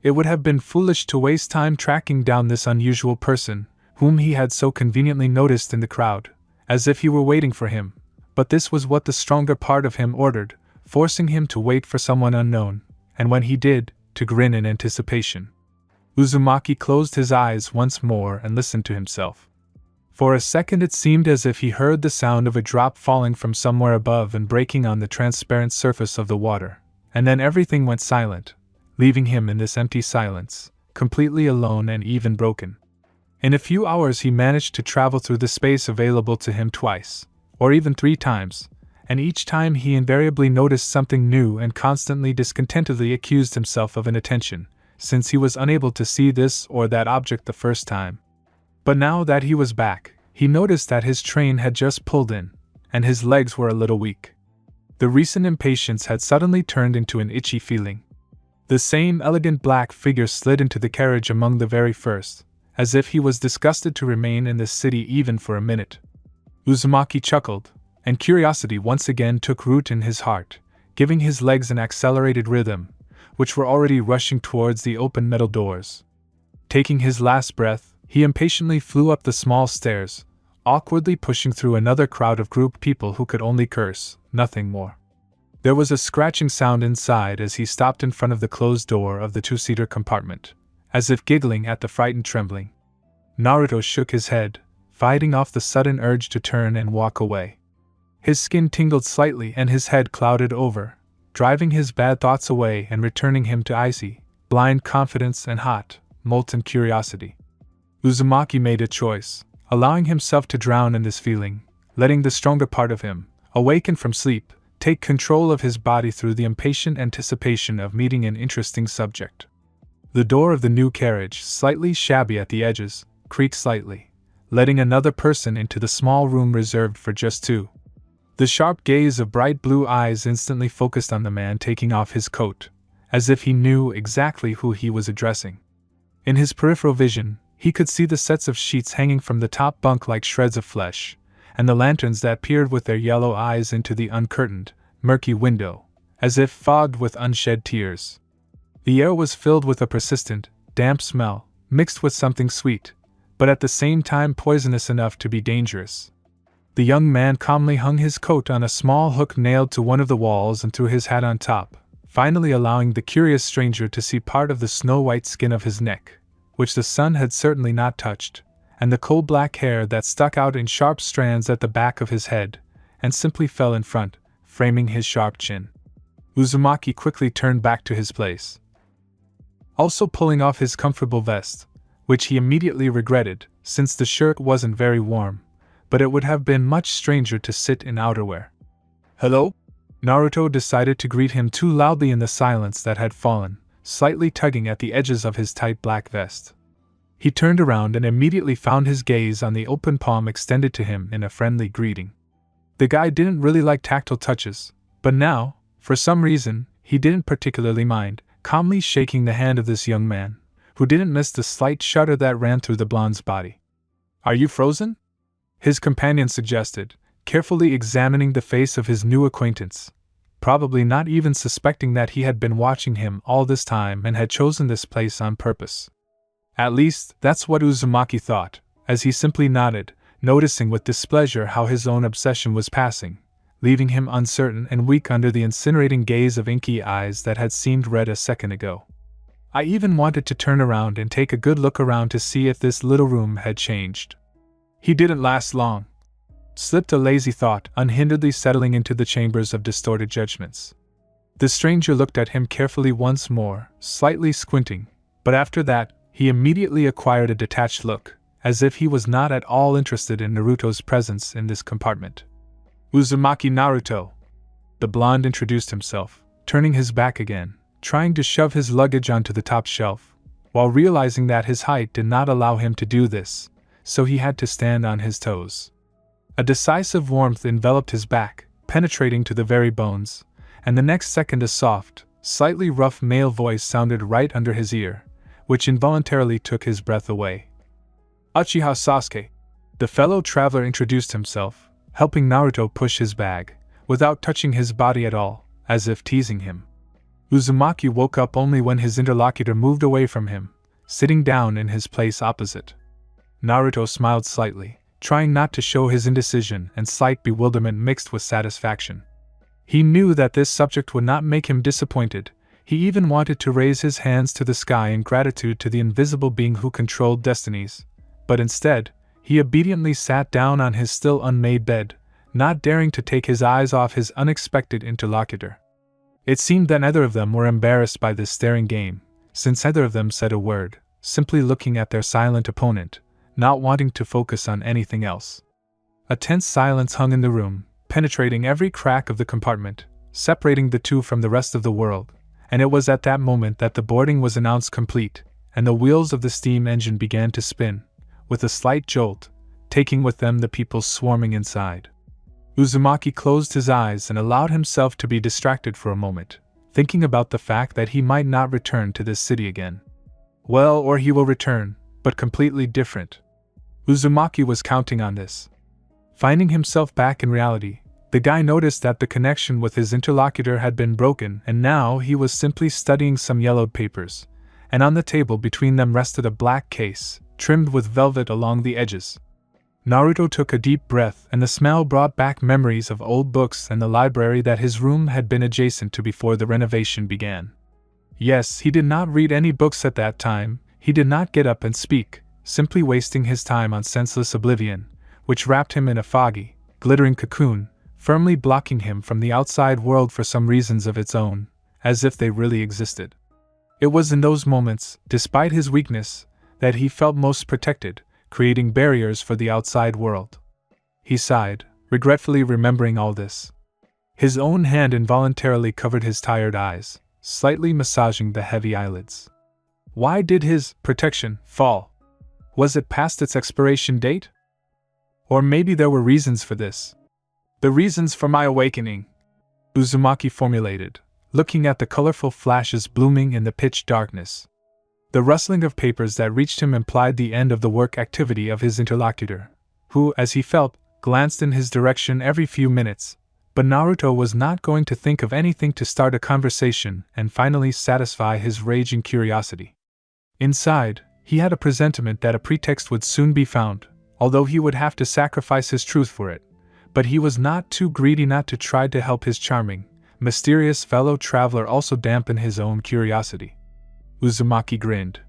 It would have been foolish to waste time tracking down this unusual person, whom he had so conveniently noticed in the crowd, as if he were waiting for him, but this was what the stronger part of him ordered, forcing him to wait for someone unknown, and when he did, to grin in anticipation. Uzumaki closed his eyes once more and listened to himself. For a second it seemed as if he heard the sound of a drop falling from somewhere above and breaking on the transparent surface of the water, and then everything went silent, leaving him in this empty silence, completely alone and even broken. In a few hours he managed to travel through the space available to him twice, or even 3 times, and each time he invariably noticed something new and constantly discontentedly accused himself of inattention, since he was unable to see this or that object the first time. But now that he was back, he noticed that his train had just pulled in, and his legs were a little weak. The recent impatience had suddenly turned into an itchy feeling. The same elegant black figure slid into the carriage among the very first, as if he was disgusted to remain in this city even for a minute. Uzumaki chuckled, and curiosity once again took root in his heart, giving his legs an accelerated rhythm, which were already rushing towards the open metal doors. Taking his last breath, he impatiently flew up the small stairs, awkwardly pushing through another crowd of grouped people who could only curse, nothing more. There was a scratching sound inside as he stopped in front of the closed door of the two-seater compartment, as if giggling at the frightened trembling. Naruto shook his head, fighting off the sudden urge to turn and walk away. His skin tingled slightly and his head clouded over, driving his bad thoughts away and returning him to icy, blind confidence and hot, molten curiosity. Uzumaki made a choice, allowing himself to drown in this feeling, letting the stronger part of him, awakened from sleep, take control of his body through the impatient anticipation of meeting an interesting subject. The door of the new carriage, slightly shabby at the edges, creaked slightly, letting another person into the small room reserved for just two. The sharp gaze of bright blue eyes instantly focused on the man taking off his coat, as if he knew exactly who he was addressing. In his peripheral vision, he could see the sets of sheets hanging from the top bunk like shreds of flesh, and the lanterns that peered with their yellow eyes into the uncurtained, murky window, as if fogged with unshed tears. The air was filled with a persistent, damp smell, mixed with something sweet, but at the same time poisonous enough to be dangerous. The young man calmly hung his coat on a small hook nailed to one of the walls and threw his hat on top, finally allowing the curious stranger to see part of the snow-white skin of his neck, which the sun had certainly not touched, and the coal-black hair that stuck out in sharp strands at the back of his head, and simply fell in front, framing his sharp chin. Uzumaki quickly turned back to his place, also pulling off his comfortable vest, which he immediately regretted, since the shirt wasn't very warm, but it would have been much stranger to sit in outerwear. "Hello?" Naruto decided to greet him too loudly in the silence that had fallen, slightly tugging at the edges of his tight black vest. He turned around and immediately found his gaze on the open palm extended to him in a friendly greeting. The guy didn't really like tactile touches, but now, for some reason, he didn't particularly mind, calmly shaking the hand of this young man, who didn't miss the slight shudder that ran through the blonde's body. "Are you frozen?" his companion suggested, carefully examining the face of his new acquaintance, probably not even suspecting that he had been watching him all this time and had chosen this place on purpose. At least, that's what Uzumaki thought, as he simply nodded, noticing with displeasure how his own obsession was passing, leaving him uncertain and weak under the incinerating gaze of inky eyes that had seemed red a second ago. I even wanted to turn around and take a good look around to see if this little room had changed. He didn't last long. Slipped a lazy thought, unhinderedly settling into the chambers of distorted judgments. The stranger looked at him carefully once more, slightly squinting, but after that, he immediately acquired a detached look, as if he was not at all interested in Naruto's presence in this compartment. "Uzumaki Naruto," the blonde introduced himself, turning his back again, trying to shove his luggage onto the top shelf, while realizing that his height did not allow him to do this, so he had to stand on his toes. A decisive warmth enveloped his back, penetrating to the very bones, and the next second a soft, slightly rough male voice sounded right under his ear, which involuntarily took his breath away. "Uchiha Sasuke," the fellow traveler introduced himself, helping Naruto push his bag, without touching his body at all, as if teasing him. Uzumaki woke up only when his interlocutor moved away from him, sitting down in his place opposite. Naruto smiled slightly, trying not to show his indecision and slight bewilderment mixed with satisfaction. He knew that this subject would not make him disappointed. He even wanted to raise his hands to the sky in gratitude to the invisible being who controlled destinies, but instead, he obediently sat down on his still unmade bed, not daring to take his eyes off his unexpected interlocutor. It seemed that neither of them were embarrassed by this staring game, since neither of them said a word, simply looking at their silent opponent, not wanting to focus on anything else. A tense silence hung in the room, penetrating every crack of the compartment, separating the two from the rest of the world, and it was at that moment that the boarding was announced complete, and the wheels of the steam engine began to spin, with a slight jolt, taking with them the people swarming inside. Uzumaki closed his eyes and allowed himself to be distracted for a moment, thinking about the fact that he might not return to this city again. Well, or he will return, but completely different. Uzumaki was counting on this. Finding himself back in reality, the guy noticed that the connection with his interlocutor had been broken, and now he was simply studying some yellowed papers, and on the table between them rested a black case, trimmed with velvet along the edges. Naruto took a deep breath, and the smell brought back memories of old books and the library that his room had been adjacent to before the renovation began. Yes, he did not read any books at that time, he did not get up and speak, simply wasting his time on senseless oblivion, which wrapped him in a foggy, glittering cocoon, firmly blocking him from the outside world for some reasons of its own, as if they really existed. It was in those moments, despite his weakness, that he felt most protected, creating barriers for the outside world. He sighed, regretfully remembering all this. His own hand involuntarily covered his tired eyes, slightly massaging the heavy eyelids. Why did his protection fall? Was it past its expiration date? Or maybe there were reasons for this. The reasons for my awakening, Uzumaki formulated, looking at the colorful flashes blooming in the pitch darkness. The rustling of papers that reached him implied the end of the work activity of his interlocutor, who, as he felt, glanced in his direction every few minutes, but Naruto was not going to think of anything to start a conversation and finally satisfy his raging curiosity. Inside, he had a presentiment that a pretext would soon be found, although he would have to sacrifice his truth for it, but he was not too greedy not to try to help his charming, mysterious fellow traveler also dampen his own curiosity. Uzumaki grinned.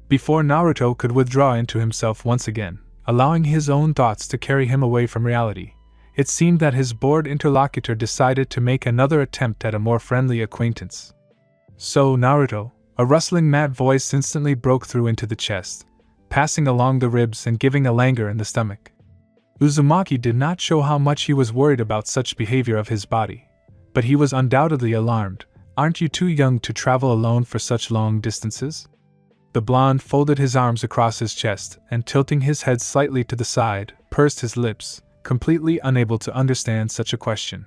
Before Naruto could withdraw into himself once again, allowing his own thoughts to carry him away from reality, it seemed that his bored interlocutor decided to make another attempt at a more friendly acquaintance. So, Naruto, a rustling mad voice instantly broke through into the chest, passing along the ribs and giving a languor in the stomach. Uzumaki did not show how much he was worried about such behavior of his body, but he was undoubtedly alarmed. Aren't you too young to travel alone for such long distances? The blonde folded his arms across his chest and, tilting his head slightly to the side, pursed his lips, completely unable to understand such a question.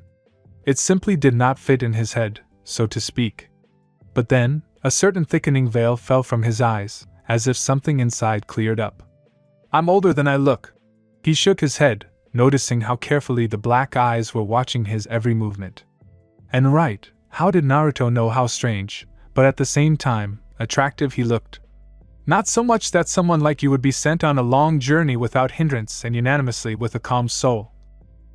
It simply did not fit in his head, so to speak. But then, a certain thickening veil fell from his eyes, as if something inside cleared up. I'm older than I look. He shook his head, noticing how carefully the black eyes were watching his every movement. And right, how did Naruto know how strange, but at the same time, attractive he looked? Not so much that someone like you would be sent on a long journey without hindrance and unanimously with a calm soul.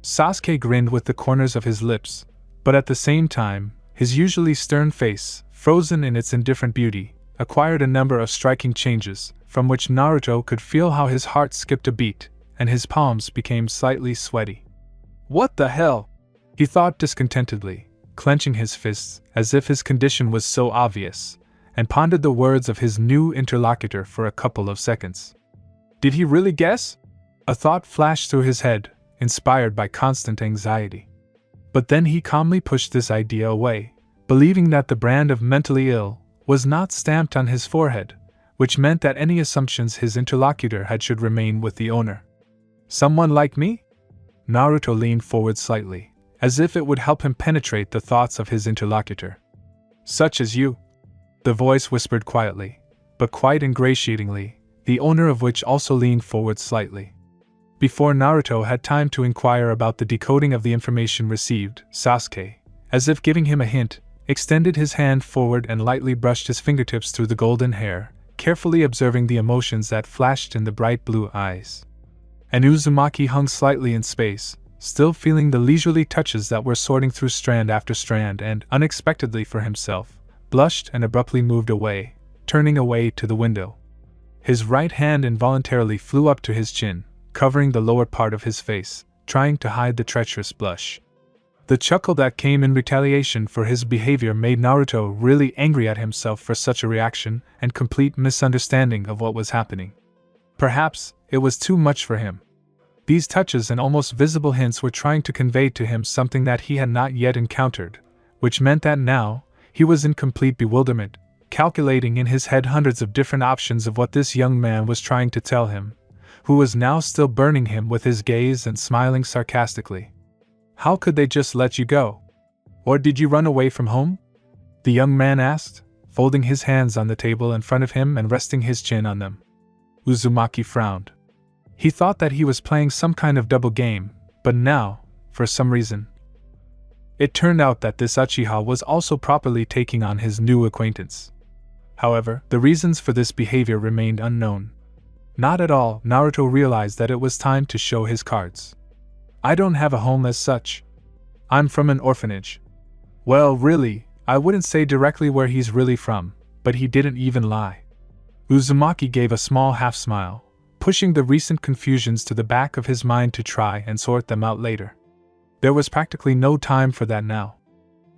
Sasuke grinned with the corners of his lips, but at the same time, his usually stern face, frozen in its indifferent beauty, acquired a number of striking changes, from which Naruto could feel how his heart skipped a beat, and his palms became slightly sweaty. What the hell? He thought discontentedly, clenching his fists as if his condition was so obvious, and pondered the words of his new interlocutor for a couple of seconds. Did he really guess? A thought flashed through his head, inspired by constant anxiety. But then he calmly pushed this idea away, believing that the brand of mentally ill was not stamped on his forehead, which meant that any assumptions his interlocutor had should remain with the owner. Someone like me? Naruto leaned forward slightly, as if it would help him penetrate the thoughts of his interlocutor. Such as you, the voice whispered quietly, but quite ingratiatingly, the owner of which also leaned forward slightly. Before Naruto had time to inquire about the decoding of the information received, Sasuke, as if giving him a hint, extended his hand forward and lightly brushed his fingertips through the golden hair, carefully observing the emotions that flashed in the bright blue eyes. And Uzumaki hung slightly in space, still feeling the leisurely touches that were sorting through strand after strand and, unexpectedly for himself, blushed and abruptly moved away, turning away to the window. His right hand involuntarily flew up to his chin, covering the lower part of his face, trying to hide the treacherous blush. The chuckle that came in retaliation for his behavior made Naruto really angry at himself for such a reaction and complete misunderstanding of what was happening. Perhaps it was too much for him. These touches and almost visible hints were trying to convey to him something that he had not yet encountered, which meant that now, he was in complete bewilderment, calculating in his head hundreds of different options of what this young man was trying to tell him, who was now still burning him with his gaze and smiling sarcastically. How could they just let you go? Or did you run away from home? the young man asked, folding his hands on the table in front of him and resting his chin on them. Uzumaki frowned. He thought that he was playing some kind of double game, but now, for some reason, it turned out that this Uchiha was also properly taking on his new acquaintance. However, the reasons for this behavior remained unknown. Not at all, Naruto realized that it was time to show his cards. I don't have a home as such. I'm from an orphanage. Well, really, I wouldn't say directly where he's really from, but he didn't even lie. Uzumaki gave a small half-smile, pushing the recent confusions to the back of his mind to try and sort them out later. There was practically no time for that now.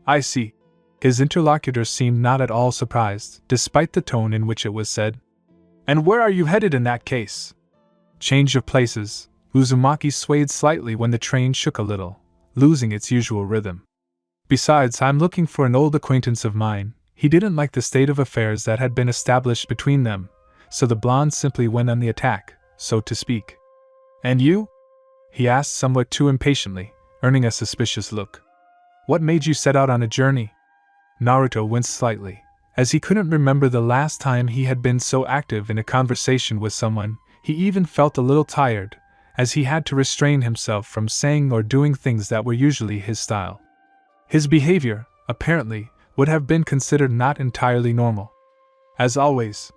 I see. His interlocutor seemed not at all surprised, despite the tone in which it was said. And where are you headed in that case? Change of places. Uzumaki swayed slightly when the train shook a little, losing its usual rhythm. Besides, I'm looking for an old acquaintance of mine. He didn't like the state of affairs that had been established between them, so the blonde simply went on the attack, so to speak. And you? He asked somewhat too impatiently, earning a suspicious look. What made you set out on a journey? Naruto winced slightly, as he couldn't remember the last time he had been so active in a conversation with someone. He even felt a little tired, as he had to restrain himself from saying or doing things that were usually his style. His behavior, apparently, would have been considered not entirely normal. As always,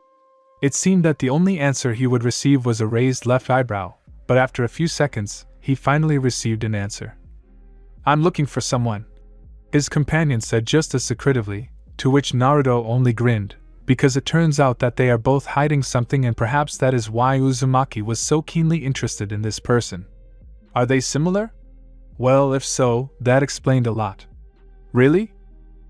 it seemed that the only answer he would receive was a raised left eyebrow, but after a few seconds, he finally received an answer. I'm looking for someone, his companion said just as secretively, to which Naruto only grinned, because it turns out that they are both hiding something, and perhaps that is why Uzumaki was so keenly interested in this person. Are they similar? Well, if so, that explained a lot. Really?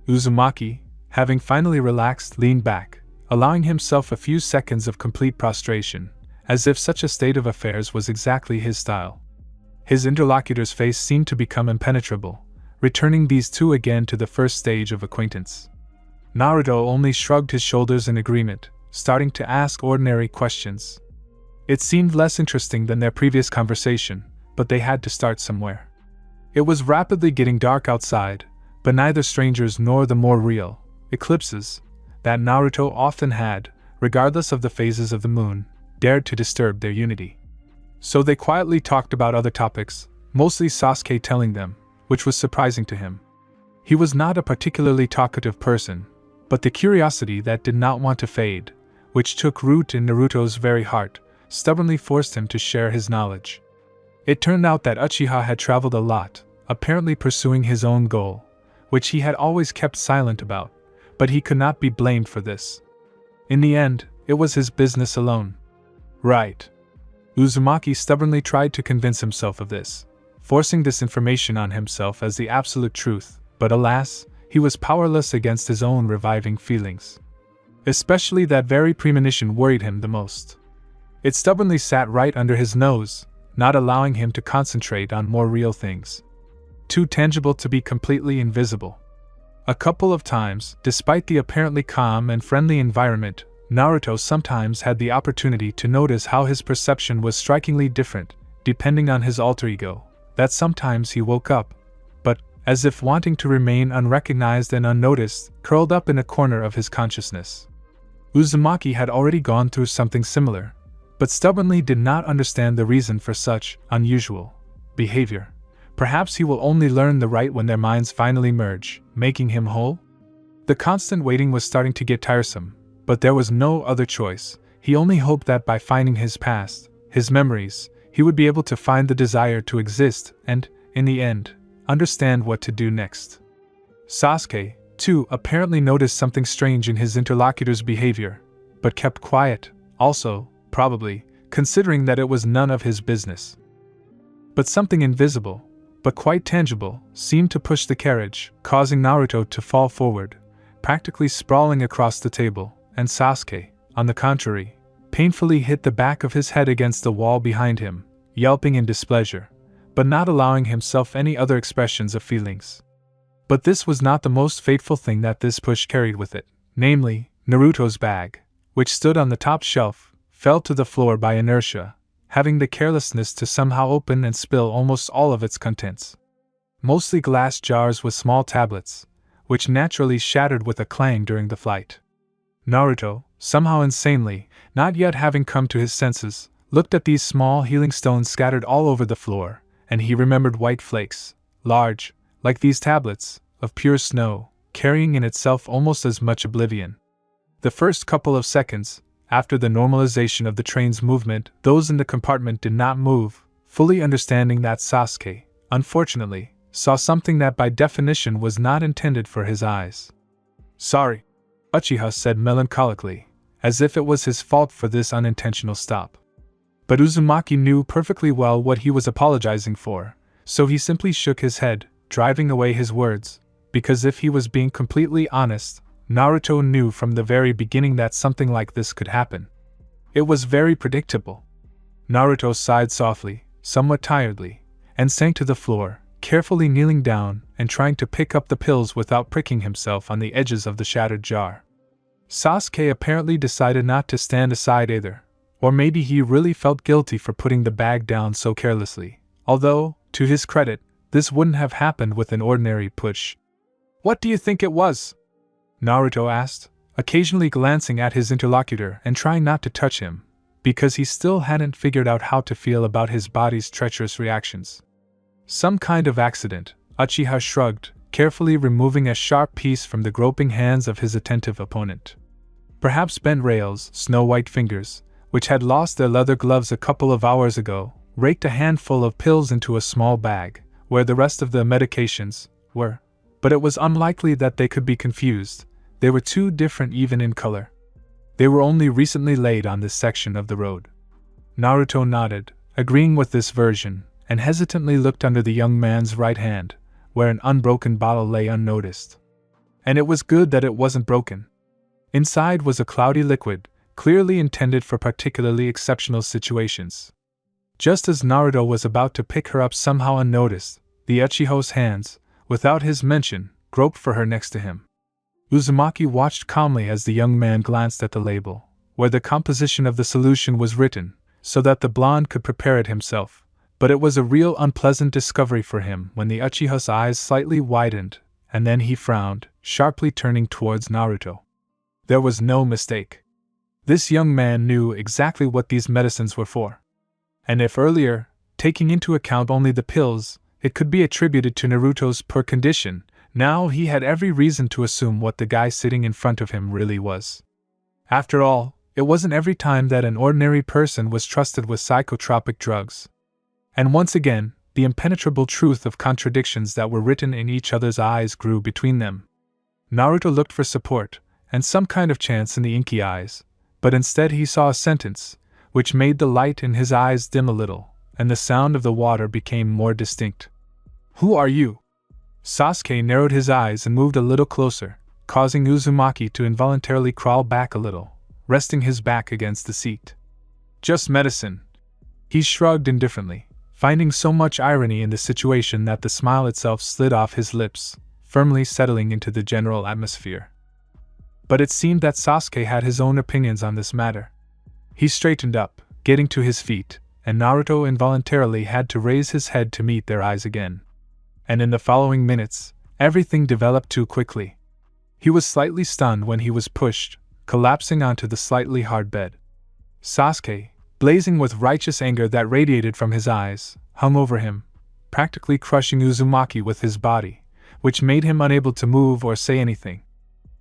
Uzumaki, having finally relaxed, leaned back, allowing himself a few seconds of complete prostration, as if such a state of affairs was exactly his style. His interlocutor's face seemed to become impenetrable, returning these two again to the first stage of acquaintance. Naruto only shrugged his shoulders in agreement, starting to ask ordinary questions. It seemed less interesting than their previous conversation, but they had to start somewhere. It was rapidly getting dark outside, but neither strangers nor the more real eclipses that Naruto often had, regardless of the phases of the moon, dared to disturb their unity. So they quietly talked about other topics, mostly Sasuke telling them, which was surprising to him. He was not a particularly talkative person, but the curiosity that did not want to fade, which took root in Naruto's very heart, stubbornly forced him to share his knowledge. It turned out that Uchiha had traveled a lot, apparently pursuing his own goal, which he had always kept silent about, but he could not be blamed for this. In the end, it was his business alone. Right. Uzumaki stubbornly tried to convince himself of this, forcing this information on himself as the absolute truth, but alas, he was powerless against his own reviving feelings. Especially that very premonition worried him the most. It stubbornly sat right under his nose, not allowing him to concentrate on more real things. Too tangible to be completely invisible. A couple of times, despite the apparently calm and friendly environment, Naruto sometimes had the opportunity to notice how his perception was strikingly different, depending on his alter ego, that sometimes he woke up, but, as if wanting to remain unrecognized and unnoticed, curled up in a corner of his consciousness. Uzumaki had already gone through something similar, but stubbornly did not understand the reason for such unusual behavior. Perhaps he will only learn the right when their minds finally merge, making him whole? The constant waiting was starting to get tiresome, but there was no other choice. He only hoped that by finding his past, his memories, he would be able to find the desire to exist and, in the end, understand what to do next. Sasuke, too, apparently noticed something strange in his interlocutor's behavior, but kept quiet, also, probably, considering that it was none of his business. But something invisible, but quite tangible, seemed to push the carriage, causing Naruto to fall forward, practically sprawling across the table, and Sasuke, on the contrary, painfully hit the back of his head against the wall behind him, yelping in displeasure, but not allowing himself any other expressions of feelings. But this was not the most fateful thing that this push carried with it, namely, Naruto's bag, which stood on the top shelf, fell to the floor by inertia, having the carelessness to somehow open and spill almost all of its contents. Mostly glass jars with small tablets, which naturally shattered with a clang during the flight. Naruto, somehow insanely, not yet having come to his senses, looked at these small healing stones scattered all over the floor, and he remembered white flakes, large, like these tablets, of pure snow, carrying in itself almost as much oblivion. The first couple of seconds, after the normalization of the train's movement, those in the compartment did not move, fully understanding that Sasuke, unfortunately, saw something that by definition was not intended for his eyes. "Sorry," Uchiha said melancholically, as if it was his fault for this unintentional stop. But Uzumaki knew perfectly well what he was apologizing for, so he simply shook his head, driving away his words, because if he was being completely honest, Naruto knew from the very beginning that something like this could happen. It was very predictable. Naruto sighed softly, somewhat tiredly, and sank to the floor, carefully kneeling down and trying to pick up the pills without pricking himself on the edges of the shattered jar. Sasuke apparently decided not to stand aside either, or maybe he really felt guilty for putting the bag down so carelessly, although, to his credit, this wouldn't have happened with an ordinary push. "What do you think it was?" Naruto asked, occasionally glancing at his interlocutor and trying not to touch him, because he still hadn't figured out how to feel about his body's treacherous reactions. "Some kind of accident," Uchiha shrugged, carefully removing a sharp piece from the groping hands of his attentive opponent. Perhaps bent rails, snow-white fingers, which had lost their leather gloves a couple of hours ago, raked a handful of pills into a small bag, where the rest of the medications were. But it was unlikely that they could be confused. They were too different even in color. They were only recently laid on this section of the road. Naruto nodded, agreeing with this version, and hesitantly looked under the young man's right hand, where an unbroken bottle lay unnoticed. And it was good that it wasn't broken. Inside was a cloudy liquid, clearly intended for particularly exceptional situations. Just as Naruto was about to pick her up somehow unnoticed, the Uchiha's hands, without his mention, groped for her next to him. Uzumaki watched calmly as the young man glanced at the label, where the composition of the solution was written, so that the blonde could prepare it himself, but it was a real unpleasant discovery for him when the Uchiha's eyes slightly widened, and then he frowned, sharply turning towards Naruto. There was no mistake. This young man knew exactly what these medicines were for. And if earlier, taking into account only the pills, it could be attributed to Naruto's poor condition, now he had every reason to assume what the guy sitting in front of him really was. After all, it wasn't every time that an ordinary person was trusted with psychotropic drugs. And once again, the impenetrable truth of contradictions that were written in each other's eyes grew between them. Naruto looked for support, and some kind of chance in the inky eyes, but instead he saw a sentence, which made the light in his eyes dim a little, and the sound of the water became more distinct. "Who are you?" Sasuke narrowed his eyes and moved a little closer, causing Uzumaki to involuntarily crawl back a little, resting his back against the seat. "Just medicine." He shrugged indifferently, finding so much irony in the situation that the smile itself slid off his lips, firmly settling into the general atmosphere. But it seemed that Sasuke had his own opinions on this matter. He straightened up, getting to his feet, and Naruto involuntarily had to raise his head to meet their eyes again. And in the following minutes, everything developed too quickly. He was slightly stunned when he was pushed, collapsing onto the slightly hard bed. Sasuke, blazing with righteous anger that radiated from his eyes, hung over him, practically crushing Uzumaki with his body, which made him unable to move or say anything.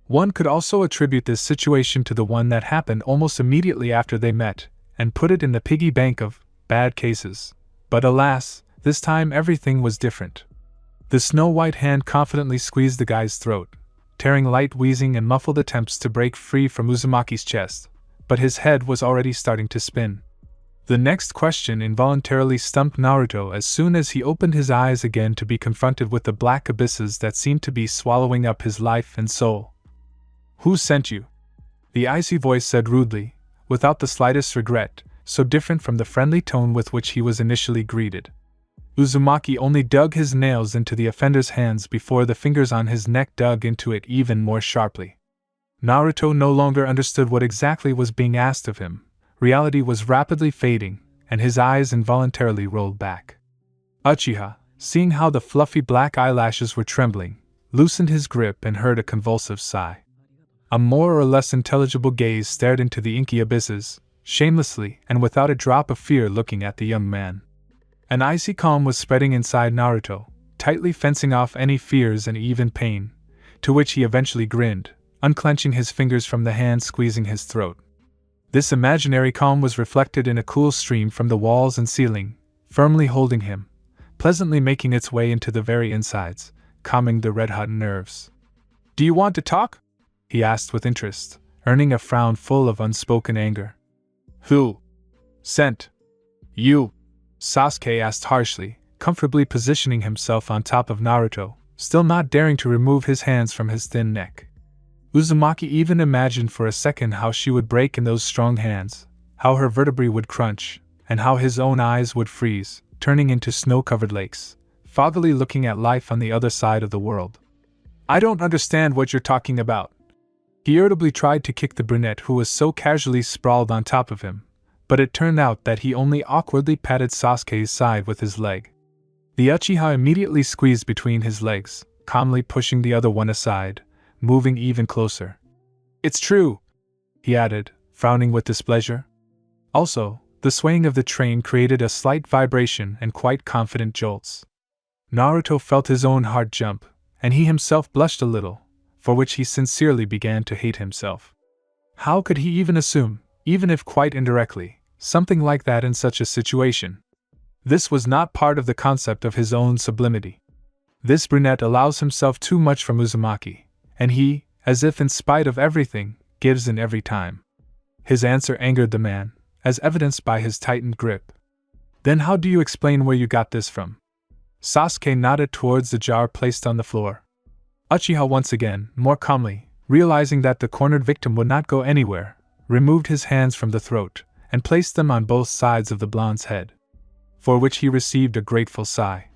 One could also attribute this situation to the one that happened almost immediately after they met, and put it in the piggy bank of bad cases. But alas, this time everything was different. The snow-white hand confidently squeezed the guy's throat, tearing light wheezing and muffled attempts to break free from Uzumaki's chest, but his head was already starting to spin. The next question involuntarily stumped Naruto as soon as he opened his eyes again to be confronted with the black abysses that seemed to be swallowing up his life and soul. "Who sent you?" the icy voice said rudely, without the slightest regret, so different from the friendly tone with which he was initially greeted. Uzumaki only dug his nails into the offender's hands before the fingers on his neck dug into it even more sharply. Naruto no longer understood what exactly was being asked of him. Reality was rapidly fading, and his eyes involuntarily rolled back. Uchiha, seeing how the fluffy black eyelashes were trembling, loosened his grip and heard a convulsive sigh. A more or less intelligible gaze stared into the inky abysses, shamelessly and without a drop of fear looking at the young man. An icy calm was spreading inside Naruto, tightly fencing off any fears and even pain, to which he eventually grinned, unclenching his fingers from the hand squeezing his throat. This imaginary calm was reflected in a cool stream from the walls and ceiling, firmly holding him, pleasantly making its way into the very insides, calming the red-hot nerves. "Do you want to talk?" he asked with interest, earning a frown full of unspoken anger. "Who sent you?" Sasuke asked harshly, comfortably positioning himself on top of Naruto, still not daring to remove his hands from his thin neck. Uzumaki even imagined for a second how she would break in those strong hands, how her vertebrae would crunch, and how his own eyes would freeze, turning into snow-covered lakes, foggily looking at life on the other side of the world. "I don't understand what you're talking about." He irritably tried to kick the brunette who was so casually sprawled on top of him, but it turned out that he only awkwardly patted Sasuke's side with his leg. The Uchiha immediately squeezed between his legs, calmly pushing the other one aside, moving even closer. "It's true," he added, frowning with displeasure. Also, the swaying of the train created a slight vibration and quite confident jolts. Naruto felt his own heart jump, and he himself blushed a little, for which he sincerely began to hate himself. How could he even assume, even if quite indirectly, something like that in such a situation? This was not part of the concept of his own sublimity. This brunette allows himself too much from Uzumaki, and he, as if in spite of everything, gives in every time. His answer angered the man, as evidenced by his tightened grip. "Then how do you explain where you got this from?" Sasuke nodded towards the jar placed on the floor. Uchiha once again, more calmly, realizing that the cornered victim would not go anywhere, removed his hands from the throat, and placed them on both sides of the blonde's head, for which he received a grateful sigh.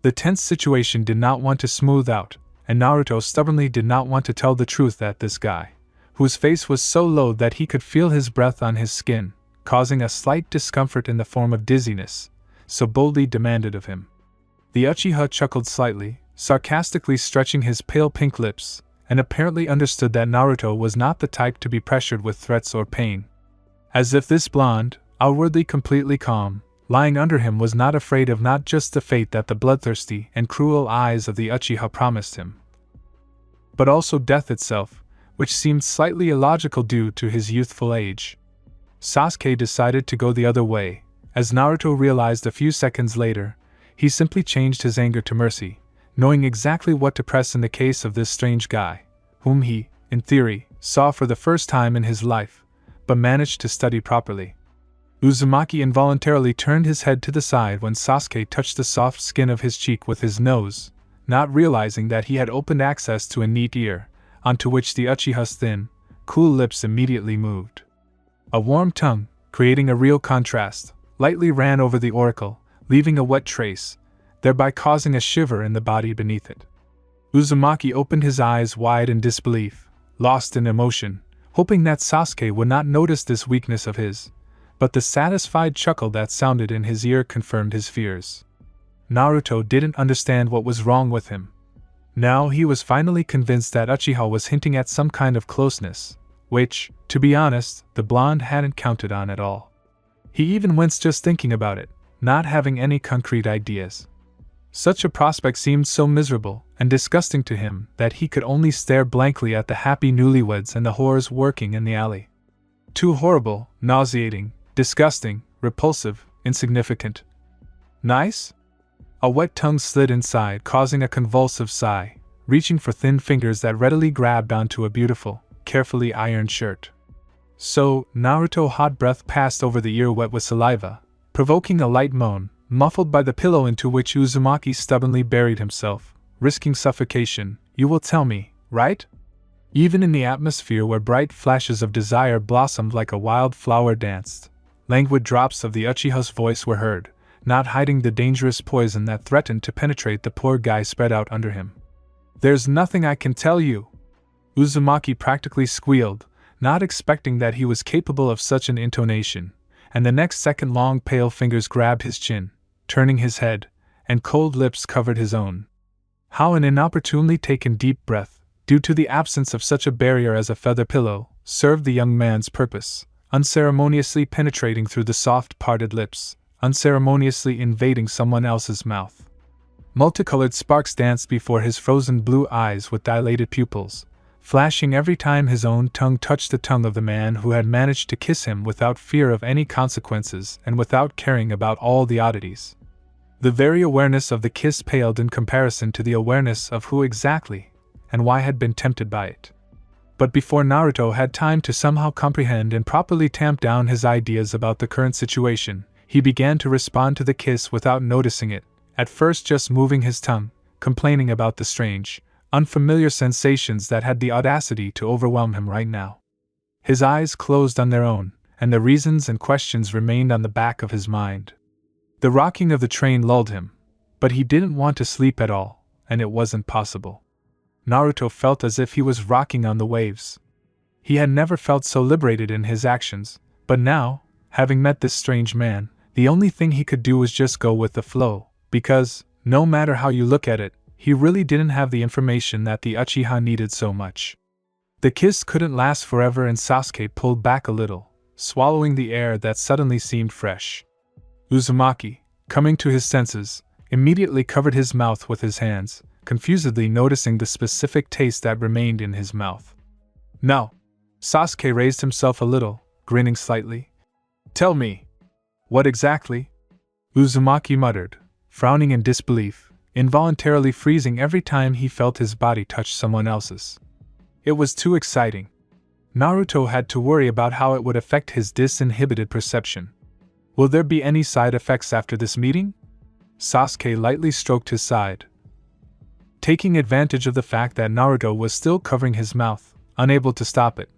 The tense situation did not want to smooth out, and Naruto stubbornly did not want to tell the truth that this guy, whose face was so low that he could feel his breath on his skin, causing a slight discomfort in the form of dizziness, so boldly demanded of him. The Uchiha chuckled slightly, sarcastically stretching his pale pink lips, and apparently understood that Naruto was not the type to be pressured with threats or pain. As if this blonde, outwardly completely calm, lying under him was not afraid of not just the fate that the bloodthirsty and cruel eyes of the Uchiha promised him, but also death itself, which seemed slightly illogical due to his youthful age. Sasuke decided to go the other way, as Naruto realized a few seconds later. He simply changed his anger to mercy, knowing exactly what to press in the case of this strange guy, whom he, in theory, saw for the first time in his life, but managed to study properly. Uzumaki involuntarily turned his head to the side when Sasuke touched the soft skin of his cheek with his nose, not realizing that he had opened access to a neat ear, onto which the Uchiha's thin, cool lips immediately moved. A warm tongue, creating a real contrast, lightly ran over the auricle, leaving a wet trace, thereby causing a shiver in the body beneath it. Uzumaki opened his eyes wide in disbelief, lost in emotion, hoping that Sasuke would not notice this weakness of his, but the satisfied chuckle that sounded in his ear confirmed his fears. Naruto didn't understand what was wrong with him. Now he was finally convinced that Uchiha was hinting at some kind of closeness, which, to be honest, the blonde hadn't counted on at all. He even winced just thinking about it, not having any concrete ideas. Such a prospect seemed so miserable and disgusting to him that he could only stare blankly at the happy newlyweds and the whores working in the alley. Too horrible, nauseating, disgusting, repulsive, insignificant. Nice? A wet tongue slid inside, causing a convulsive sigh, reaching for thin fingers that readily grabbed onto a beautiful, carefully ironed shirt. So, Naruto's hot breath passed over the ear wet with saliva, provoking a light moan, muffled by the pillow into which Uzumaki stubbornly buried himself, risking suffocation. "You will tell me, right?" Even in the atmosphere where bright flashes of desire blossomed like a wild flower danced, languid drops of the Uchiha's voice were heard, not hiding the dangerous poison that threatened to penetrate the poor guy spread out under him. "There's nothing I can tell you," Uzumaki practically squealed, not expecting that he was capable of such an intonation, and the next second long pale fingers grabbed his chin, turning his head, and cold lips covered his own. How an inopportunely taken deep breath, due to the absence of such a barrier as a feather pillow, served the young man's purpose, unceremoniously penetrating through the soft parted lips, unceremoniously invading someone else's mouth. Multicolored sparks danced before his frozen blue eyes with dilated pupils, flashing every time his own tongue touched the tongue of the man who had managed to kiss him without fear of any consequences and without caring about all the oddities. The very awareness of the kiss paled in comparison to the awareness of who exactly and why had been tempted by it. But before Naruto had time to somehow comprehend and properly tamp down his ideas about the current situation, he began to respond to the kiss without noticing it, at first just moving his tongue, complaining about the strange, unfamiliar sensations that had the audacity to overwhelm him right now. His eyes closed on their own, and the reasons and questions remained on the back of his mind. The rocking of the train lulled him, but he didn't want to sleep at all, and it wasn't possible. Naruto felt as if he was rocking on the waves. He had never felt so liberated in his actions, but now, having met this strange man, the only thing he could do was just go with the flow, because, no matter how you look at it, he really didn't have the information that the Uchiha needed so much. The kiss couldn't last forever and Sasuke pulled back a little, swallowing the air that suddenly seemed fresh. Uzumaki, coming to his senses, immediately covered his mouth with his hands, confusedly noticing the specific taste that remained in his mouth. "Now," Sasuke raised himself a little, grinning slightly. "Tell me. What exactly?" Uzumaki muttered, frowning in disbelief, involuntarily freezing every time he felt his body touch someone else's. It was too exciting. Naruto had to worry about how it would affect his disinhibited perception. "Will there be any side effects after this meeting?" Sasuke lightly stroked his side, taking advantage of the fact that Naruto was still covering his mouth, unable to stop it,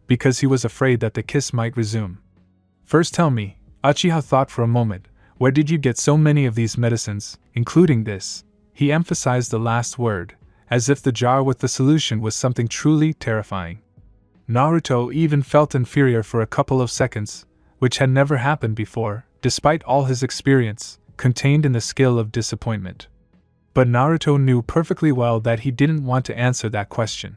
because he was afraid that the kiss might resume. "First tell me," Uchiha thought for a moment, "where did you get so many of these medicines, including this?" He emphasized the last word, as if the jar with the solution was something truly terrifying. Naruto even felt inferior for a couple of seconds, which had never happened before, despite all his experience, contained in the skill of disappointment. But Naruto knew perfectly well that he didn't want to answer that question.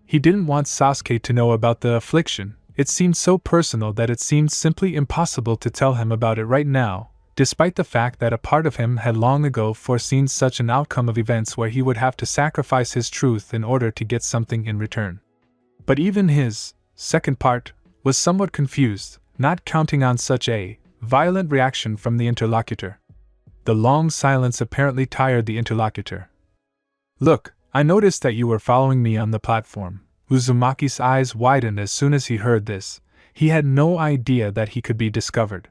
He didn't want Sasuke to know about the affliction. It seemed so personal that it seemed simply impossible to tell him about it right now, despite the fact that a part of him had long ago foreseen such an outcome of events where he would have to sacrifice his truth in order to get something in return. But even his second part was somewhat confused, not counting on such a violent reaction from the interlocutor. The long silence apparently tired the interlocutor. "Look, I noticed that you were following me on the platform." Uzumaki's eyes widened as soon as he heard this. He had no idea that he could be discovered.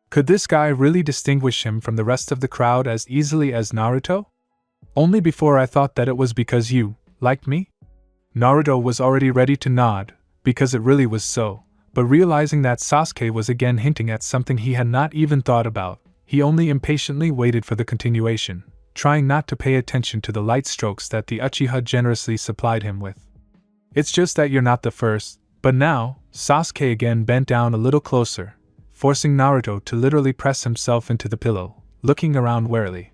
Could this guy really distinguish him from the rest of the crowd as easily as Naruto? "Only before I thought that it was because you liked me?" Naruto was already ready to nod, because it really was so, but realizing that Sasuke was again hinting at something he had not even thought about, he only impatiently waited for the continuation, trying not to pay attention to the light strokes that the Uchiha generously supplied him with. "It's just that you're not the first." But now, Sasuke again bent down a little closer, forcing Naruto to literally press himself into the pillow, looking around warily.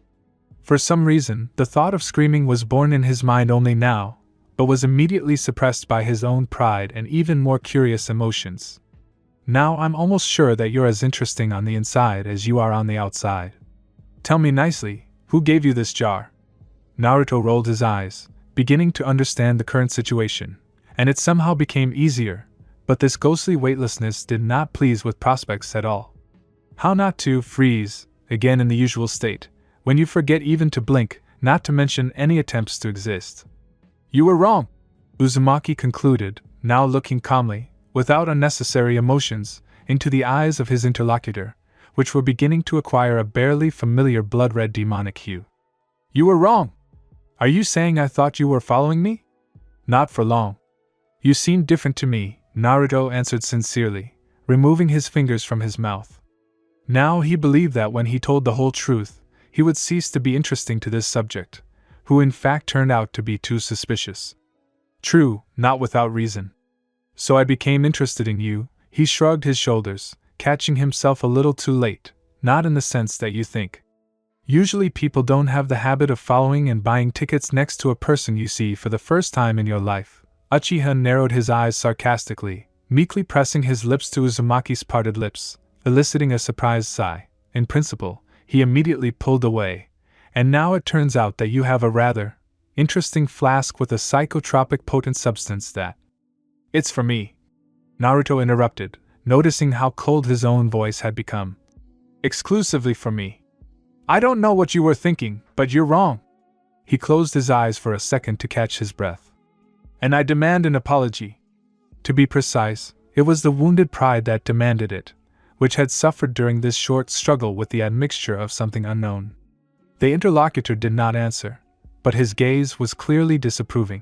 For some reason, the thought of screaming was born in his mind only now, but was immediately suppressed by his own pride and even more curious emotions. "Now I'm almost sure that you're as interesting on the inside as you are on the outside. Tell me nicely, who gave you this jar?" Naruto rolled his eyes, beginning to understand the current situation, and it somehow became easier, but this ghostly weightlessness did not please with prospects at all. How not to freeze, again in the usual state, when you forget even to blink, not to mention any attempts to exist. "You were wrong," Uzumaki concluded, now looking calmly, without unnecessary emotions, into the eyes of his interlocutor, which were beginning to acquire a barely familiar blood-red demonic hue. "You were wrong. Are you saying I thought you were following me?" "Not for long. You seemed different to me," Naruto answered sincerely, removing his fingers from his mouth. Now he believed that when he told the whole truth, he would cease to be interesting to this subject, who in fact turned out to be too suspicious. "True, not without reason. So I became interested in you." He shrugged his shoulders, catching himself a little too late. "Not in the sense that you think." Usually people don't have the habit of following and buying tickets next to a person you see for the first time in your life. Uchiha narrowed his eyes sarcastically, meekly pressing his lips to Uzumaki's parted lips, eliciting a surprised sigh. In principle, he immediately pulled away. And now it turns out that you have a rather interesting flask with a psychotropic potent substance that... It's for me, Naruto interrupted, noticing how cold his own voice had become. Exclusively for me. I don't know what you were thinking, but you're wrong. He closed his eyes for a second to catch his breath. And I demand an apology. To be precise, it was the wounded pride that demanded it, which had suffered during this short struggle with the admixture of something unknown. The interlocutor did not answer, but his gaze was clearly disapproving.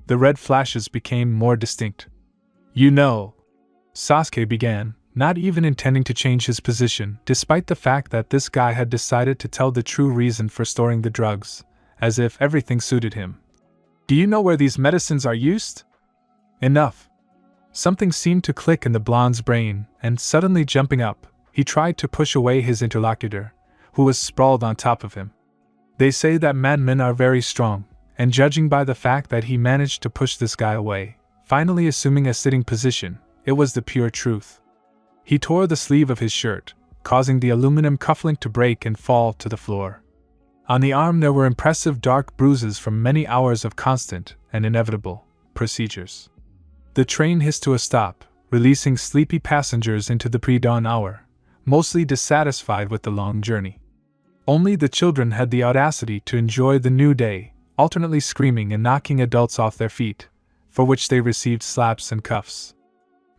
The red flashes became more distinct. You know, Sasuke began, not even intending to change his position, despite the fact that this guy had decided to tell the true reason for storing the drugs, as if everything suited him. Do you know where these medicines are used? Enough. Something seemed to click in the blonde's brain, and suddenly jumping up, he tried to push away his interlocutor, who was sprawled on top of him. They say that madmen are very strong, and judging by the fact that he managed to push this guy away, finally assuming a sitting position, it was the pure truth. He tore the sleeve of his shirt, causing the aluminum cufflink to break and fall to the floor. On the arm there were impressive dark bruises from many hours of constant and inevitable procedures. The train hissed to a stop, releasing sleepy passengers into the pre-dawn hour, mostly dissatisfied with the long journey. Only the children had the audacity to enjoy the new day, alternately screaming and knocking adults off their feet, for which they received slaps and cuffs.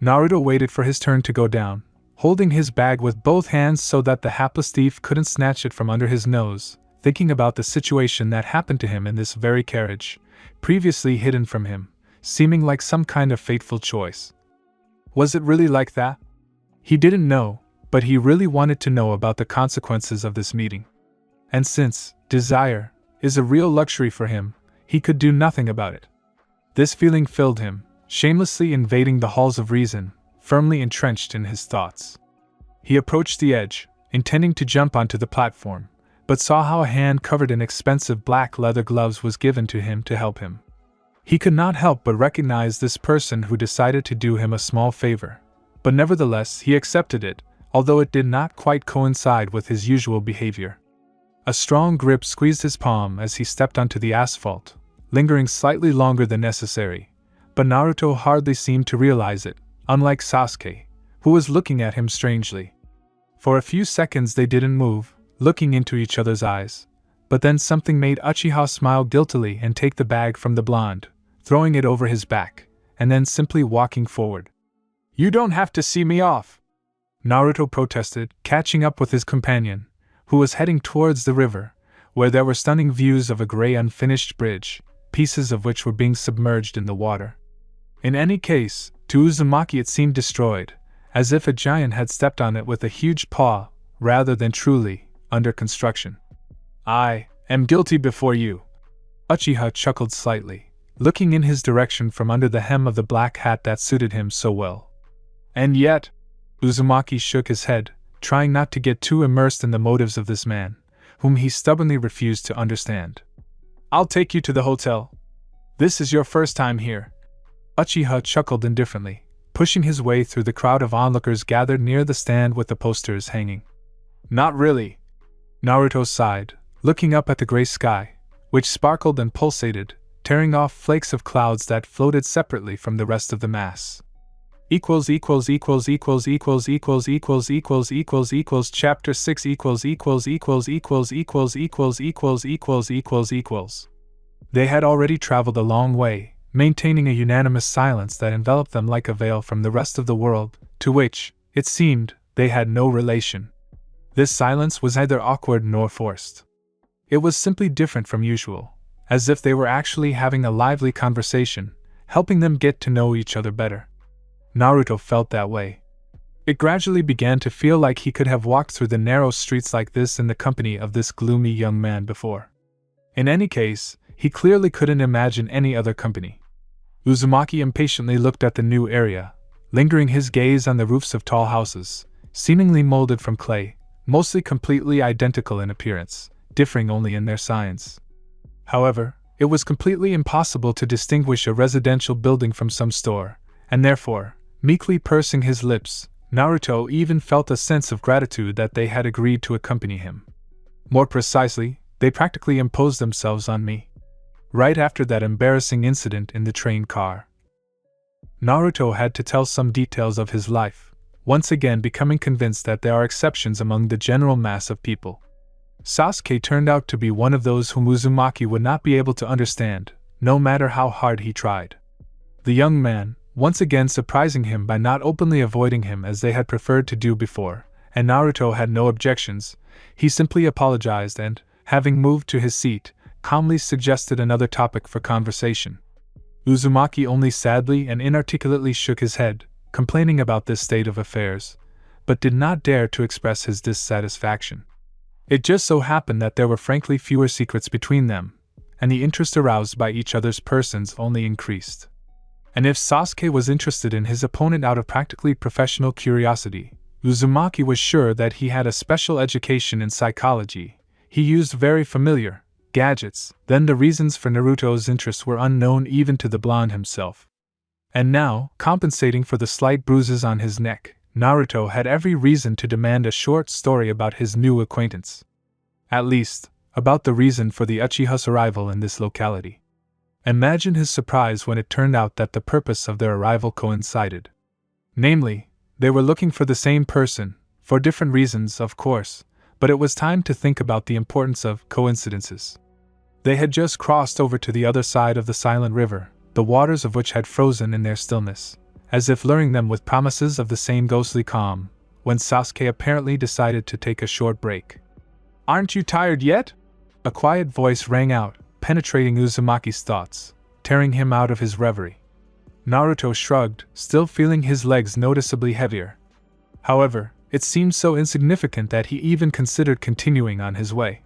Naruto waited for his turn to go down, holding his bag with both hands so that the hapless thief couldn't snatch it from under his nose, thinking about the situation that happened to him in this very carriage, previously hidden from him, seeming like some kind of fateful choice. Was it really like that? He didn't know, but he really wanted to know about the consequences of this meeting. And since desire is a real luxury for him, he could do nothing about it. This feeling filled him, shamelessly invading the halls of reason, firmly entrenched in his thoughts. He approached the edge, intending to jump onto the platform, but saw how a hand covered in expensive black leather gloves was given to him to help him. He could not help but recognize this person who decided to do him a small favor, but nevertheless he accepted it, although it did not quite coincide with his usual behavior. A strong grip squeezed his palm as he stepped onto the asphalt, lingering slightly longer than necessary, but Naruto hardly seemed to realize it, unlike Sasuke, who was looking at him strangely. For a few seconds they didn't move, looking into each other's eyes, but then something made Uchiha smile guiltily and take the bag from the blonde, throwing it over his back, and then simply walking forward. You don't have to see me off, Naruto protested, catching up with his companion, who was heading towards the river, where there were stunning views of a gray unfinished bridge, pieces of which were being submerged in the water. In any case, to Uzumaki it seemed destroyed, as if a giant had stepped on it with a huge paw, rather than truly under construction. I am guilty before you. Uchiha chuckled slightly, looking in his direction from under the hem of the black hat that suited him so well. And yet, Uzumaki shook his head, trying not to get too immersed in the motives of this man, whom he stubbornly refused to understand. I'll take you to the hotel. This is your first time here. Uchiha chuckled indifferently, pushing his way through the crowd of onlookers gathered near the stand with the posters hanging. Not really. Naruto sighed, looking up at the gray sky, which sparkled and pulsated, tearing off flakes of clouds that floated separately from the rest of the mass. Chapter 6 They had already traveled a long way, maintaining a unanimous silence that enveloped them like a veil from the rest of the world, to which, it seemed, they had no relation. This silence was neither awkward nor forced. It was simply different from usual, as if they were actually having a lively conversation, helping them get to know each other better. Naruto felt that way. It gradually began to feel like he could have walked through the narrow streets like this in the company of this gloomy young man before. In any case, he clearly couldn't imagine any other company. Uzumaki impatiently looked at the new area, lingering his gaze on the roofs of tall houses, seemingly molded from clay, mostly completely identical in appearance, differing only in their signs. However, it was completely impossible to distinguish a residential building from some store, and therefore, meekly pursing his lips, Naruto even felt a sense of gratitude that they had agreed to accompany him. More precisely, they practically imposed themselves on me. Right after that embarrassing incident in the train car, Naruto had to tell some details of his life, once again becoming convinced that there are exceptions among the general mass of people. Sasuke turned out to be one of those whom Uzumaki would not be able to understand, no matter how hard he tried. The young man, once again surprising him by not openly avoiding him as they had preferred to do before, and Naruto had no objections, he simply apologized and, having moved to his seat, calmly suggested another topic for conversation. Uzumaki only sadly and inarticulately shook his head, complaining about this state of affairs, but did not dare to express his dissatisfaction. It just so happened that there were frankly fewer secrets between them, and the interest aroused by each other's persons only increased. And if Sasuke was interested in his opponent out of practically professional curiosity, Uzumaki was sure that he had a special education in psychology. He used very familiar gadgets, then the reasons for Naruto's interests were unknown even to the blonde himself. And now, compensating for the slight bruises on his neck, Naruto had every reason to demand a short story about his new acquaintance. At least, about the reason for the Uchiha's arrival in this locality. Imagine his surprise when it turned out that the purpose of their arrival coincided. Namely, they were looking for the same person, for different reasons, of course, but it was time to think about the importance of coincidences. They had just crossed over to the other side of the silent river, the waters of which had frozen in their stillness, as if luring them with promises of the same ghostly calm, when Sasuke apparently decided to take a short break. "Aren't you tired yet?" A quiet voice rang out, penetrating Uzumaki's thoughts, tearing him out of his reverie. Naruto shrugged, still feeling his legs noticeably heavier. However, it seemed so insignificant that he even considered continuing on his way.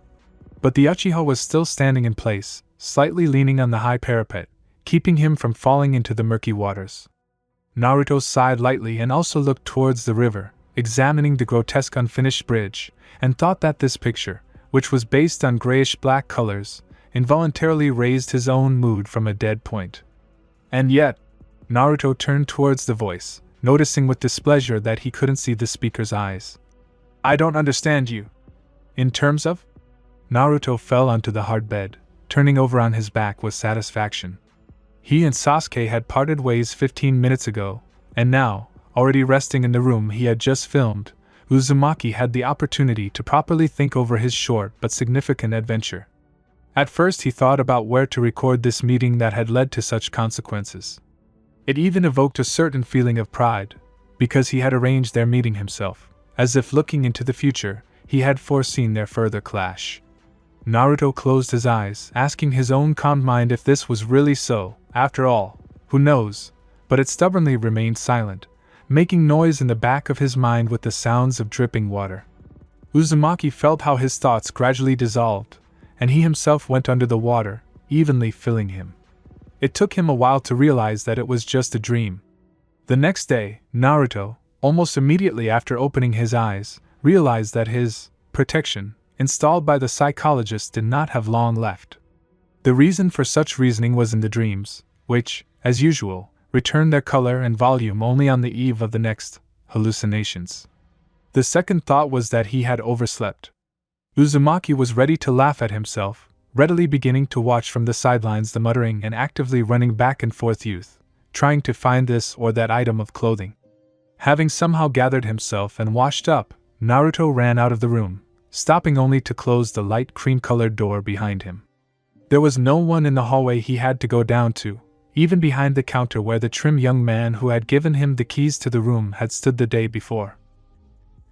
But the Uchiha was still standing in place, slightly leaning on the high parapet, keeping him from falling into the murky waters. Naruto sighed lightly and also looked towards the river, examining the grotesque unfinished bridge, and thought that this picture, which was based on grayish-black colors, involuntarily raised his own mood from a dead point. And yet, Naruto turned towards the voice, noticing with displeasure that he couldn't see the speaker's eyes. "I don't understand you. In terms of?" Naruto fell onto the hard bed, turning over on his back with satisfaction. He and Sasuke had parted ways 15 minutes ago, and now, already resting in the room he had just filmed, Uzumaki had the opportunity to properly think over his short but significant adventure. At first he thought about where to record this meeting that had led to such consequences. It even evoked a certain feeling of pride, because he had arranged their meeting himself, as if looking into the future, he had foreseen their further clash. Naruto closed his eyes, asking his own calm mind if this was really so. After all, who knows? But it stubbornly remained silent, making noise in the back of his mind with the sounds of dripping water. Uzumaki felt how his thoughts gradually dissolved, and he himself went under the water, evenly filling him. It took him a while to realize that it was just a dream. The next day, Naruto, almost immediately after opening his eyes, realized that his protection, installed by the psychologist, did not have long left. The reason for such reasoning was in the dreams, which, as usual, returned their color and volume only on the eve of the next hallucinations. The second thought was that he had overslept. Uzumaki was ready to laugh at himself, readily beginning to watch from the sidelines the muttering and actively running back and forth youth, trying to find this or that item of clothing. Having somehow gathered himself and washed up, Naruto ran out of the room, stopping only to close the light cream-colored door behind him. There was no one in the hallway he had to go down to, even behind the counter where the trim young man who had given him the keys to the room had stood the day before.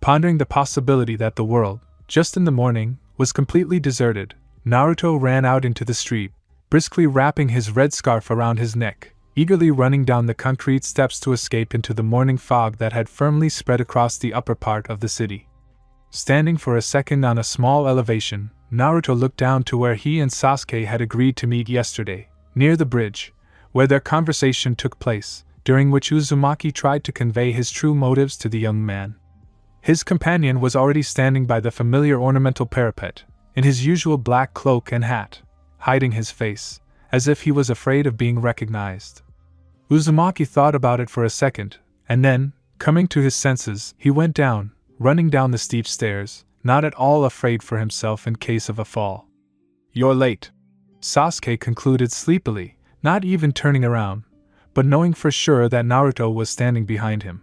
Pondering the possibility that the world, just in the morning, was completely deserted, Naruto ran out into the street, briskly wrapping his red scarf around his neck, eagerly running down the concrete steps to escape into the morning fog that had firmly spread across the upper part of the city. Standing for a second on a small elevation, Naruto looked down to where he and Sasuke had agreed to meet yesterday, near the bridge, where their conversation took place, during which Uzumaki tried to convey his true motives to the young man. His companion was already standing by the familiar ornamental parapet, in his usual black cloak and hat, hiding his face, as if he was afraid of being recognized. Uzumaki thought about it for a second, and then, coming to his senses, he went down, running down the steep stairs, not at all afraid for himself in case of a fall. "You're late," Sasuke concluded sleepily, not even turning around, but knowing for sure that Naruto was standing behind him.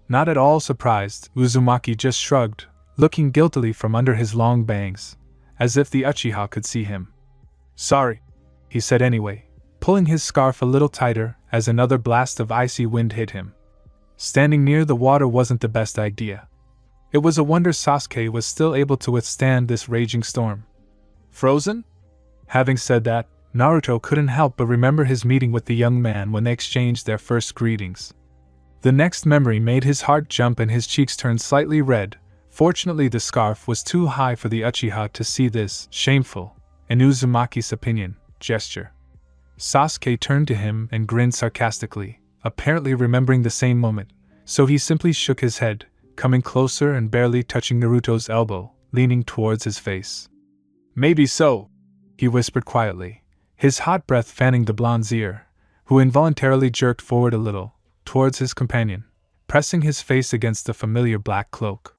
Not at all surprised, Uzumaki just shrugged, looking guiltily from under his long bangs, as if the Uchiha could see him. "Sorry," he said anyway, pulling his scarf a little tighter as another blast of icy wind hit him. Standing near the water wasn't the best idea. It was a wonder Sasuke was still able to withstand this raging storm. "Frozen?" Having said that, Naruto couldn't help but remember his meeting with the young man when they exchanged their first greetings. The next memory made his heart jump and his cheeks turn slightly red. Fortunately, the scarf was too high for the Uchiha to see this shameful, in Uzumaki's opinion, gesture. Sasuke turned to him and grinned sarcastically, apparently remembering the same moment, so he simply shook his head, coming closer and barely touching Naruto's elbow, leaning towards his face. "Maybe so," he whispered quietly, his hot breath fanning the blonde's ear, who involuntarily jerked forward a little, towards his companion, pressing his face against the familiar black cloak.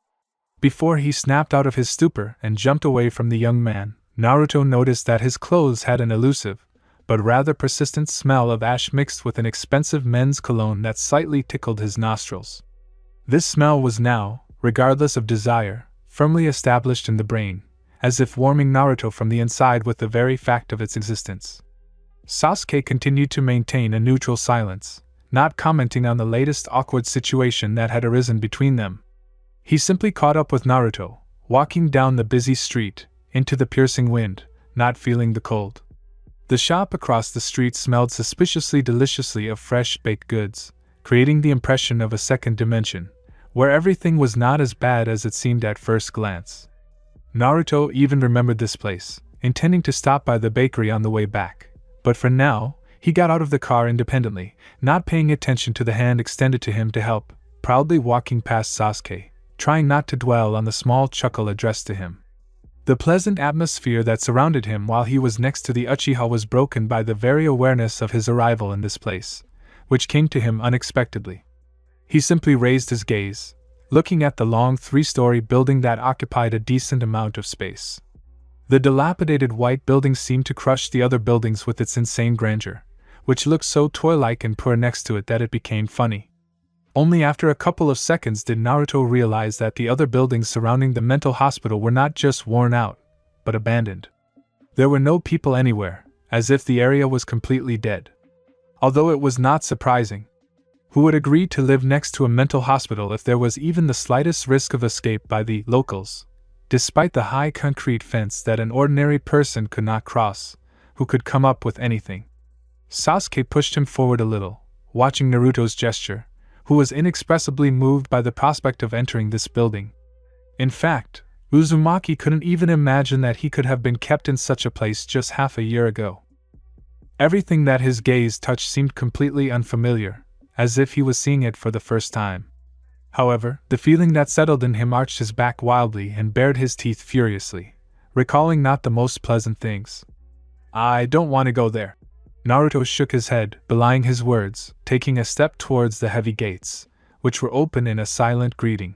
Before he snapped out of his stupor and jumped away from the young man, Naruto noticed that his clothes had an elusive, but rather persistent smell of ash mixed with an expensive men's cologne that slightly tickled his nostrils. This smell was now, regardless of desire, firmly established in the brain, as if warming Naruto from the inside with the very fact of its existence. Sasuke continued to maintain a neutral silence, not commenting on the latest awkward situation that had arisen between them. He simply caught up with Naruto, walking down the busy street, into the piercing wind, not feeling the cold. The shop across the street smelled suspiciously deliciously of fresh baked goods, creating the impression of a second dimension, where everything was not as bad as it seemed at first glance. Naruto even remembered this place, intending to stop by the bakery on the way back, but for now, he got out of the car independently, not paying attention to the hand extended to him to help, proudly walking past Sasuke, trying not to dwell on the small chuckle addressed to him. The pleasant atmosphere that surrounded him while he was next to the Uchiha was broken by the very awareness of his arrival in this place, which came to him unexpectedly. He simply raised his gaze, looking at the long 3-story building that occupied a decent amount of space. The dilapidated white building seemed to crush the other buildings with its insane grandeur, which looked so toy-like and poor next to it that it became funny. Only after a couple of seconds did Naruto realize that the other buildings surrounding the mental hospital were not just worn out, but abandoned. There were no people anywhere, as if the area was completely dead. Although it was not surprising. Who would agree to live next to a mental hospital if there was even the slightest risk of escape by the locals, despite the high concrete fence that an ordinary person could not cross, who could come up with anything? Sasuke pushed him forward a little, watching Naruto's gesture, who was inexpressibly moved by the prospect of entering this building. In fact, Uzumaki couldn't even imagine that he could have been kept in such a place just half a year ago. Everything that his gaze touched seemed completely unfamiliar, as if he was seeing it for the first time. However, the feeling that settled in him arched his back wildly and bared his teeth furiously, recalling not the most pleasant things. "I don't want to go there." Naruto shook his head, belying his words, taking a step towards the heavy gates, which were open in a silent greeting.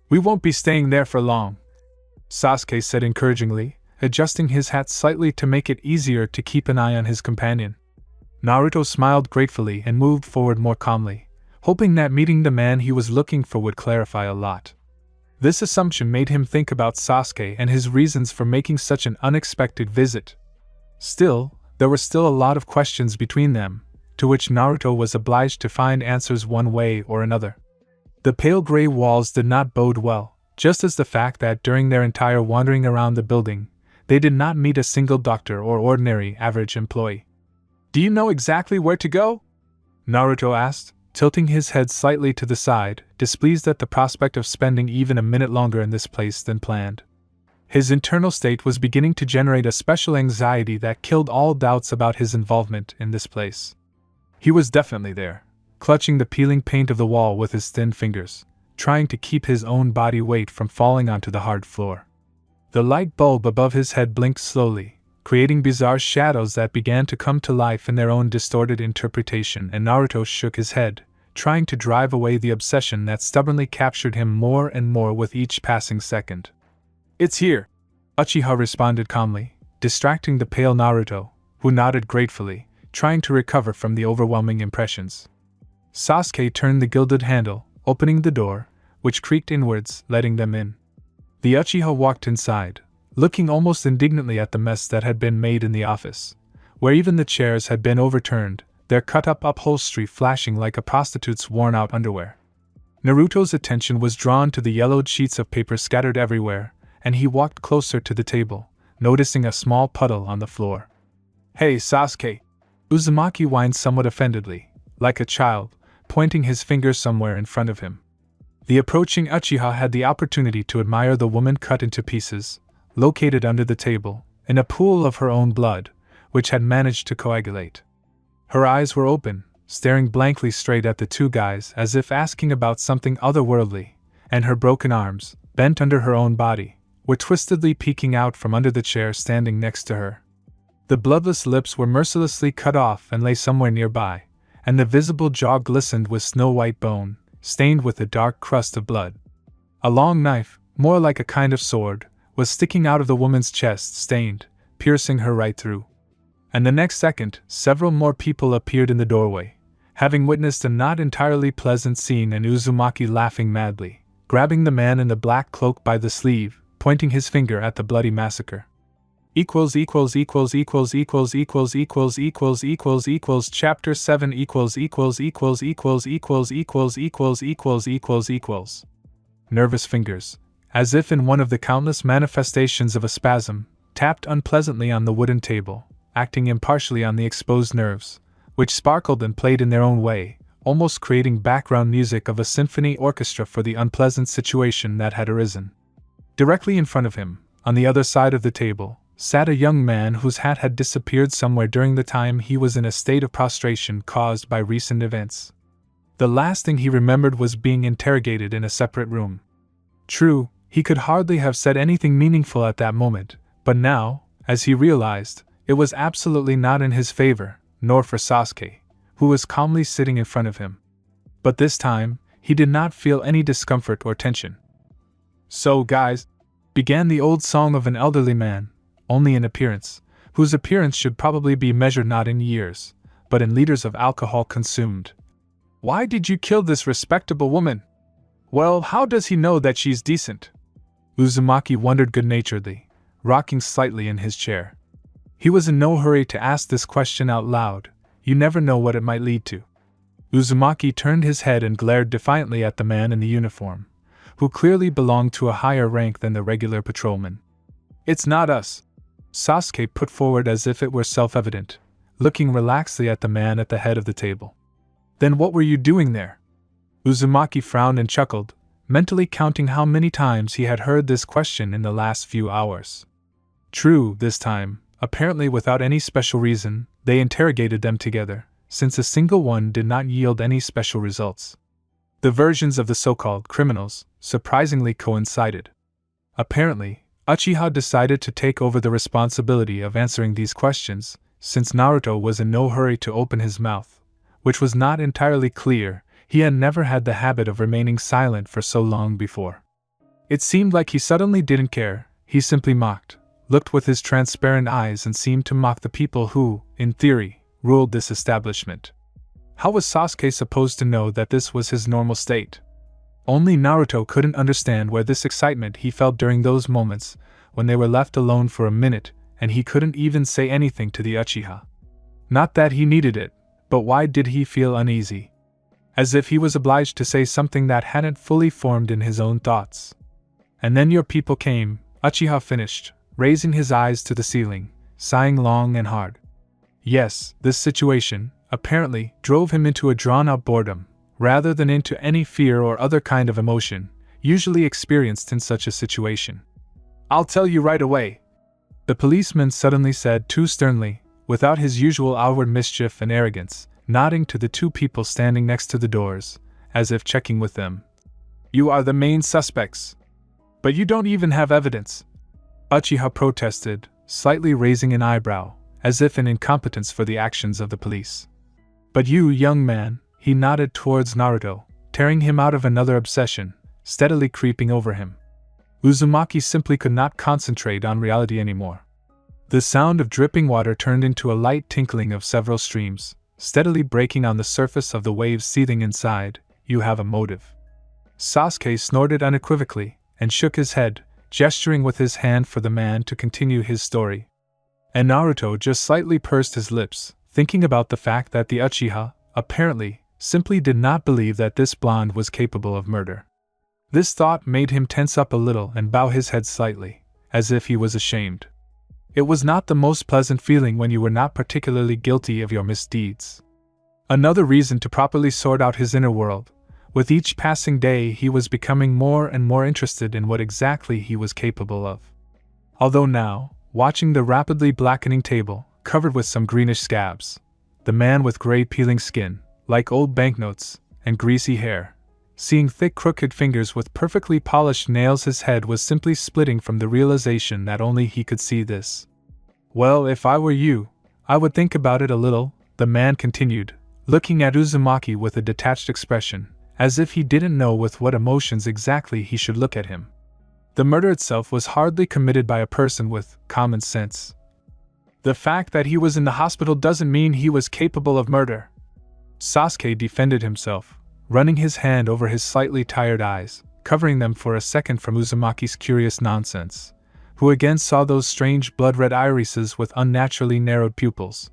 "We won't be staying there for long," Sasuke said encouragingly, adjusting his hat slightly to make it easier to keep an eye on his companion. Naruto smiled gratefully and moved forward more calmly, hoping that meeting the man he was looking for would clarify a lot. This assumption made him think about Sasuke and his reasons for making such an unexpected visit. Still, there were still a lot of questions between them, to which Naruto was obliged to find answers one way or another. The pale gray walls did not bode well, just as the fact that during their entire wandering around the building, they did not meet a single doctor or ordinary average employee. "Do you know exactly where to go?" Naruto asked, tilting his head slightly to the side, displeased at the prospect of spending even a minute longer in this place than planned. His internal state was beginning to generate a special anxiety that killed all doubts about his involvement in this place. He was definitely there, clutching the peeling paint of the wall with his thin fingers, trying to keep his own body weight from falling onto the hard floor. The light bulb above his head blinked slowly, creating bizarre shadows that began to come to life in their own distorted interpretation, and Naruto shook his head, trying to drive away the obsession that stubbornly captured him more and more with each passing second. "It's here," Uchiha responded calmly, distracting the pale Naruto, who nodded gratefully, trying to recover from the overwhelming impressions. Sasuke turned the gilded handle, opening the door, which creaked inwards, letting them in. The Uchiha walked inside, looking almost indignantly at the mess that had been made in the office, where even the chairs had been overturned, their cut-up upholstery flashing like a prostitute's worn-out underwear. Naruto's attention was drawn to the yellowed sheets of paper scattered everywhere, and he walked closer to the table, noticing a small puddle on the floor. "Hey, Sasuke!" Uzumaki whined somewhat offendedly, like a child, pointing his finger somewhere in front of him. The approaching Uchiha had the opportunity to admire the woman cut into pieces, located under the table, in a pool of her own blood, which had managed to coagulate. Her eyes were open, staring blankly straight at the two guys as if asking about something otherworldly, and her broken arms, bent under her own body, were twistedly peeking out from under the chair standing next to her. The bloodless lips were mercilessly cut off and lay somewhere nearby, and the visible jaw glistened with snow-white bone, stained with a dark crust of blood. A long knife, more like a kind of sword, was sticking out of the woman's chest, stained, piercing her right through. And the next second, several more people appeared in the doorway, having witnessed a not entirely pleasant scene, and Uzumaki laughing madly, grabbing the man in the black cloak by the sleeve, pointing his finger at the bloody massacre. Chapter 7 Nervous fingers, as if in one of the countless manifestations of a spasm, tapped unpleasantly on the wooden table, acting impartially on the exposed nerves, which sparkled and played in their own way, almost creating background music of a symphony orchestra for the unpleasant situation that had arisen. Directly in front of him, on the other side of the table, sat a young man whose hat had disappeared somewhere during the time he was in a state of prostration caused by recent events. The last thing he remembered was being interrogated in a separate room. True, he could hardly have said anything meaningful at that moment, but now, as he realized, it was absolutely not in his favor, nor for Sasuke, who was calmly sitting in front of him. But this time, he did not feel any discomfort or tension. "So, guys," began the old song of an elderly man, only in appearance, whose appearance should probably be measured not in years, but in liters of alcohol consumed. "Why did you kill this respectable woman?" "Well, how does he know that she's decent?" Uzumaki wondered good-naturedly, rocking slightly in his chair. He was in no hurry to ask this question out loud. You never know what it might lead to. Uzumaki turned his head and glared defiantly at the man in the uniform, who clearly belonged to a higher rank than the regular patrolman. "It's not us," Sasuke put forward as if it were self-evident, looking relaxedly at the man at the head of the table. "Then what were you doing there?" Uzumaki frowned and chuckled, mentally counting how many times he had heard this question in the last few hours. True, this time, apparently without any special reason, they interrogated them together, since a single one did not yield any special results. The versions of the so-called criminals surprisingly coincided. Apparently, Uchiha decided to take over the responsibility of answering these questions, since Naruto was in no hurry to open his mouth, which was not entirely clear. He had never had the habit of remaining silent for so long before. It seemed like he suddenly didn't care. He simply mocked, looked with his transparent eyes, and seemed to mock the people who, in theory, ruled this establishment. How was Sasuke supposed to know that this was his normal state? Only Naruto couldn't understand where this excitement he felt during those moments when they were left alone for a minute, and he couldn't even say anything to the Uchiha. Not that he needed it, but why did he feel uneasy? As if he was obliged to say something that hadn't fully formed in his own thoughts. "And then your people came," Uchiha finished, raising his eyes to the ceiling, sighing long and hard. Yes, this situation, apparently, drove him into a drawn-out boredom, rather than into any fear or other kind of emotion, usually experienced in such a situation. "I'll tell you right away," the policeman suddenly said too sternly, without his usual outward mischief and arrogance, nodding to the two people standing next to the doors, as if checking with them. You are the main suspects. But you don't even have evidence. Uchiha protested, slightly raising an eyebrow, as if in incompetence for the actions of the police. But you, young man, he nodded towards Naruto, tearing him out of another obsession, steadily creeping over him. Uzumaki simply could not concentrate on reality anymore. The sound of dripping water turned into a light tinkling of several streams, steadily breaking on the surface of the waves seething inside. You have a motive. Sasuke snorted unequivocally, and shook his head, gesturing with his hand for the man to continue his story. And Naruto just slightly pursed his lips, thinking about the fact that the Uchiha, apparently, simply did not believe that this blonde was capable of murder. This thought made him tense up a little and bow his head slightly, as if he was ashamed. It was not the most pleasant feeling when you were not particularly guilty of your misdeeds. Another reason to properly sort out his inner world. With each passing day he was becoming more and more interested in what exactly he was capable of. Although now, watching the rapidly blackening table, covered with some greenish scabs, the man with gray peeling skin, like old banknotes, and greasy hair, seeing thick crooked fingers with perfectly polished nails, his head was simply splitting from the realization that only he could see this. Well, if I were you, I would think about it a little, the man continued, looking at Uzumaki with a detached expression, as if he didn't know with what emotions exactly he should look at him. The murder itself was hardly committed by a person with common sense. The fact that he was in the hospital doesn't mean he was capable of murder. Sasuke defended himself, running his hand over his slightly tired eyes, covering them for a second from Uzumaki's curious nonsense, who again saw those strange blood-red irises with unnaturally narrowed pupils.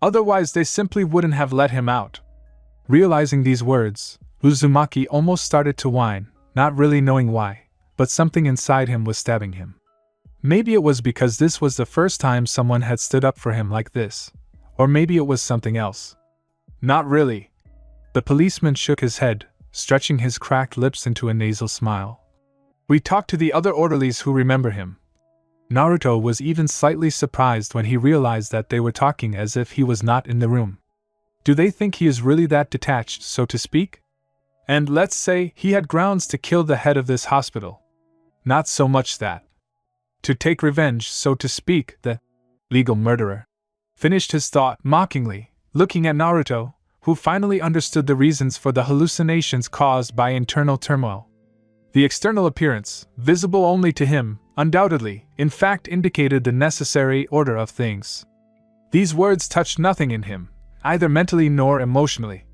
Otherwise they simply wouldn't have let him out. Realizing these words, Uzumaki almost started to whine, not really knowing why, but something inside him was stabbing him. Maybe it was because this was the first time someone had stood up for him like this, or maybe it was something else. Not really. The policeman shook his head, stretching his cracked lips into a nasal smile. We talked to the other orderlies who remember him. Naruto was even slightly surprised when he realized that they were talking as if he was not in the room. Do they think he is really that detached, so to speak? And let's say he had grounds to kill the head of this hospital. Not so much that. To take revenge, so to speak, the legal murderer finished his thought mockingly, looking at Naruto, who finally understood the reasons for the hallucinations caused by internal turmoil. The external appearance, visible only to him, undoubtedly, in fact indicated the necessary order of things. These words touched nothing in him, either mentally nor emotionally.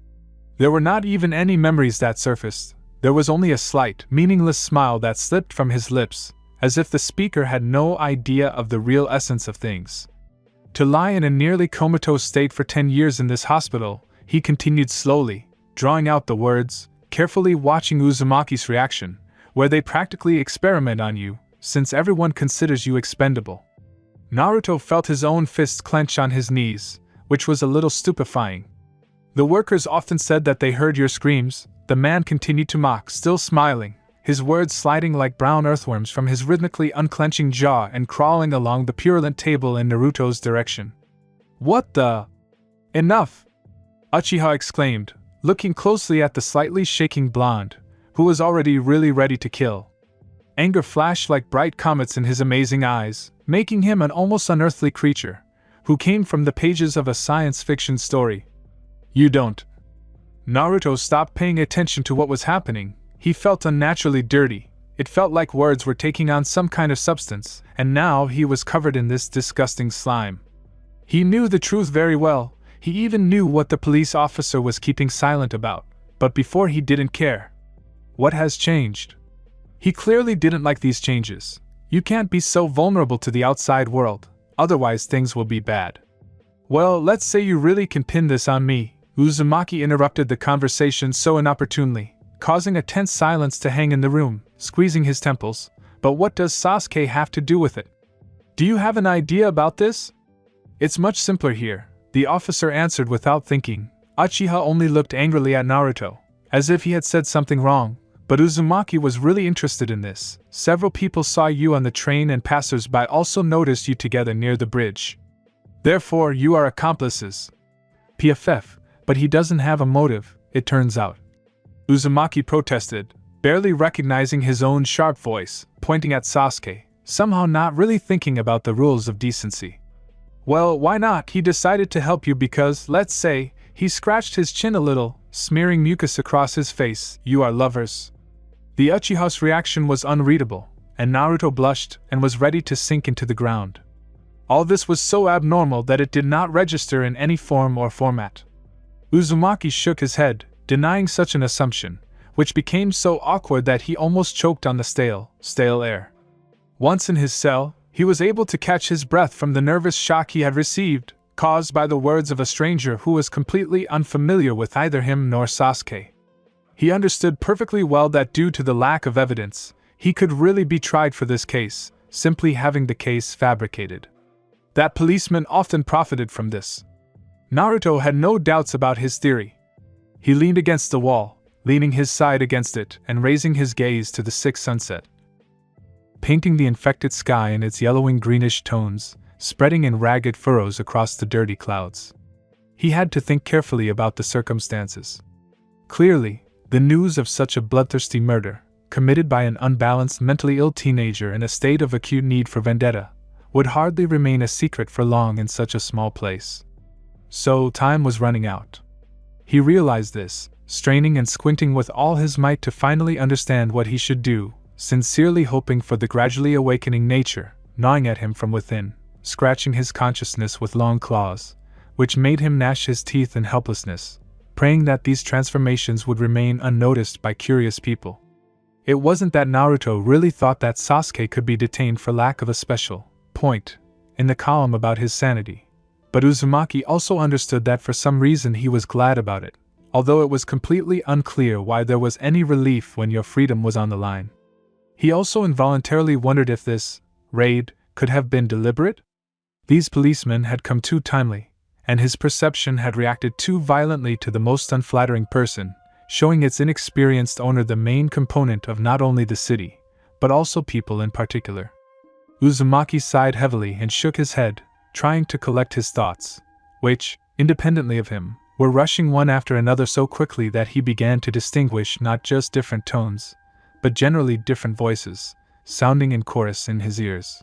There were not even any memories that surfaced. There was only a slight, meaningless smile that slipped from his lips, as if the speaker had no idea of the real essence of things. To lie in a nearly comatose state for 10 years in this hospital, he continued slowly, drawing out the words, carefully watching Uzumaki's reaction, where they practically experiment on you, since everyone considers you expendable. Naruto felt his own fists clench on his knees, which was a little stupefying. The workers often said that they heard your screams, the man continued to mock, still smiling, his words sliding like brown earthworms from his rhythmically unclenching jaw and crawling along the purulent table in Naruto's direction. What the? Enough! Uchiha exclaimed, looking closely at the slightly shaking blonde, who was already really ready to kill. Anger flashed like bright comets in his amazing eyes, making him an almost unearthly creature, who came from the pages of a science fiction story. You don't. Naruto stopped paying attention to what was happening. He felt unnaturally dirty. It felt like words were taking on some kind of substance, and now he was covered in this disgusting slime. He knew the truth very well. He even knew what the police officer was keeping silent about, but before he didn't care. What has changed? He clearly didn't like these changes. You can't be so vulnerable to the outside world, otherwise things will be bad. Well, let's say you really can pin this on me. Uzumaki interrupted the conversation so inopportunely, causing a tense silence to hang in the room, squeezing his temples. But what does Sasuke have to do with it? Do you have an idea about this? It's much simpler here, the officer answered without thinking. Uchiha only looked angrily at Naruto, as if he had said something wrong, but Uzumaki was really interested in this. Several people saw you on the train and passers-by also noticed you together near the bridge. Therefore, you are accomplices. PFF, but he doesn't have a motive, it turns out. Uzumaki protested, barely recognizing his own sharp voice, pointing at Sasuke, somehow not really thinking about the rules of decency. Well, why not? He decided to help you because, let's say, he scratched his chin a little, smearing mucus across his face. You are lovers. The Uchiha's reaction was unreadable, and Naruto blushed and was ready to sink into the ground. All this was so abnormal that it did not register in any form or format. Uzumaki shook his head, denying such an assumption, which became so awkward that he almost choked on the stale air. Once in his cell, he was able to catch his breath from the nervous shock he had received, caused by the words of a stranger who was completely unfamiliar with either him nor Sasuke. He understood perfectly well that due to the lack of evidence, he could really be tried for this case, simply having the case fabricated. That policeman often profited from this. Naruto had no doubts about his theory. He leaned against the wall, leaning his side against it and raising his gaze to the sixth sunset, painting the infected sky in its yellowing-greenish tones, spreading in ragged furrows across the dirty clouds. He had to think carefully about the circumstances. Clearly, the news of such a bloodthirsty murder, committed by an unbalanced, mentally ill teenager in a state of acute need for vendetta, would hardly remain a secret for long in such a small place. So, time was running out. He realized this, straining and squinting with all his might to finally understand what he should do, sincerely hoping for the gradually awakening nature, gnawing at him from within, scratching his consciousness with long claws, which made him gnash his teeth in helplessness, praying that these transformations would remain unnoticed by curious people. It wasn't that Naruto really thought that Sasuke could be detained for lack of a special point in the column about his sanity, but Uzumaki also understood that for some reason he was glad about it, although it was completely unclear why there was any relief when your freedom was on the line. He also involuntarily wondered if this raid could have been deliberate. These policemen had come too timely, and his perception had reacted too violently to the most unflattering person, showing its inexperienced owner the main component of not only the city, but also people in particular. Uzumaki sighed heavily and shook his head, trying to collect his thoughts, which, independently of him, were rushing one after another so quickly that he began to distinguish not just different tones, but generally different voices, sounding in chorus in his ears.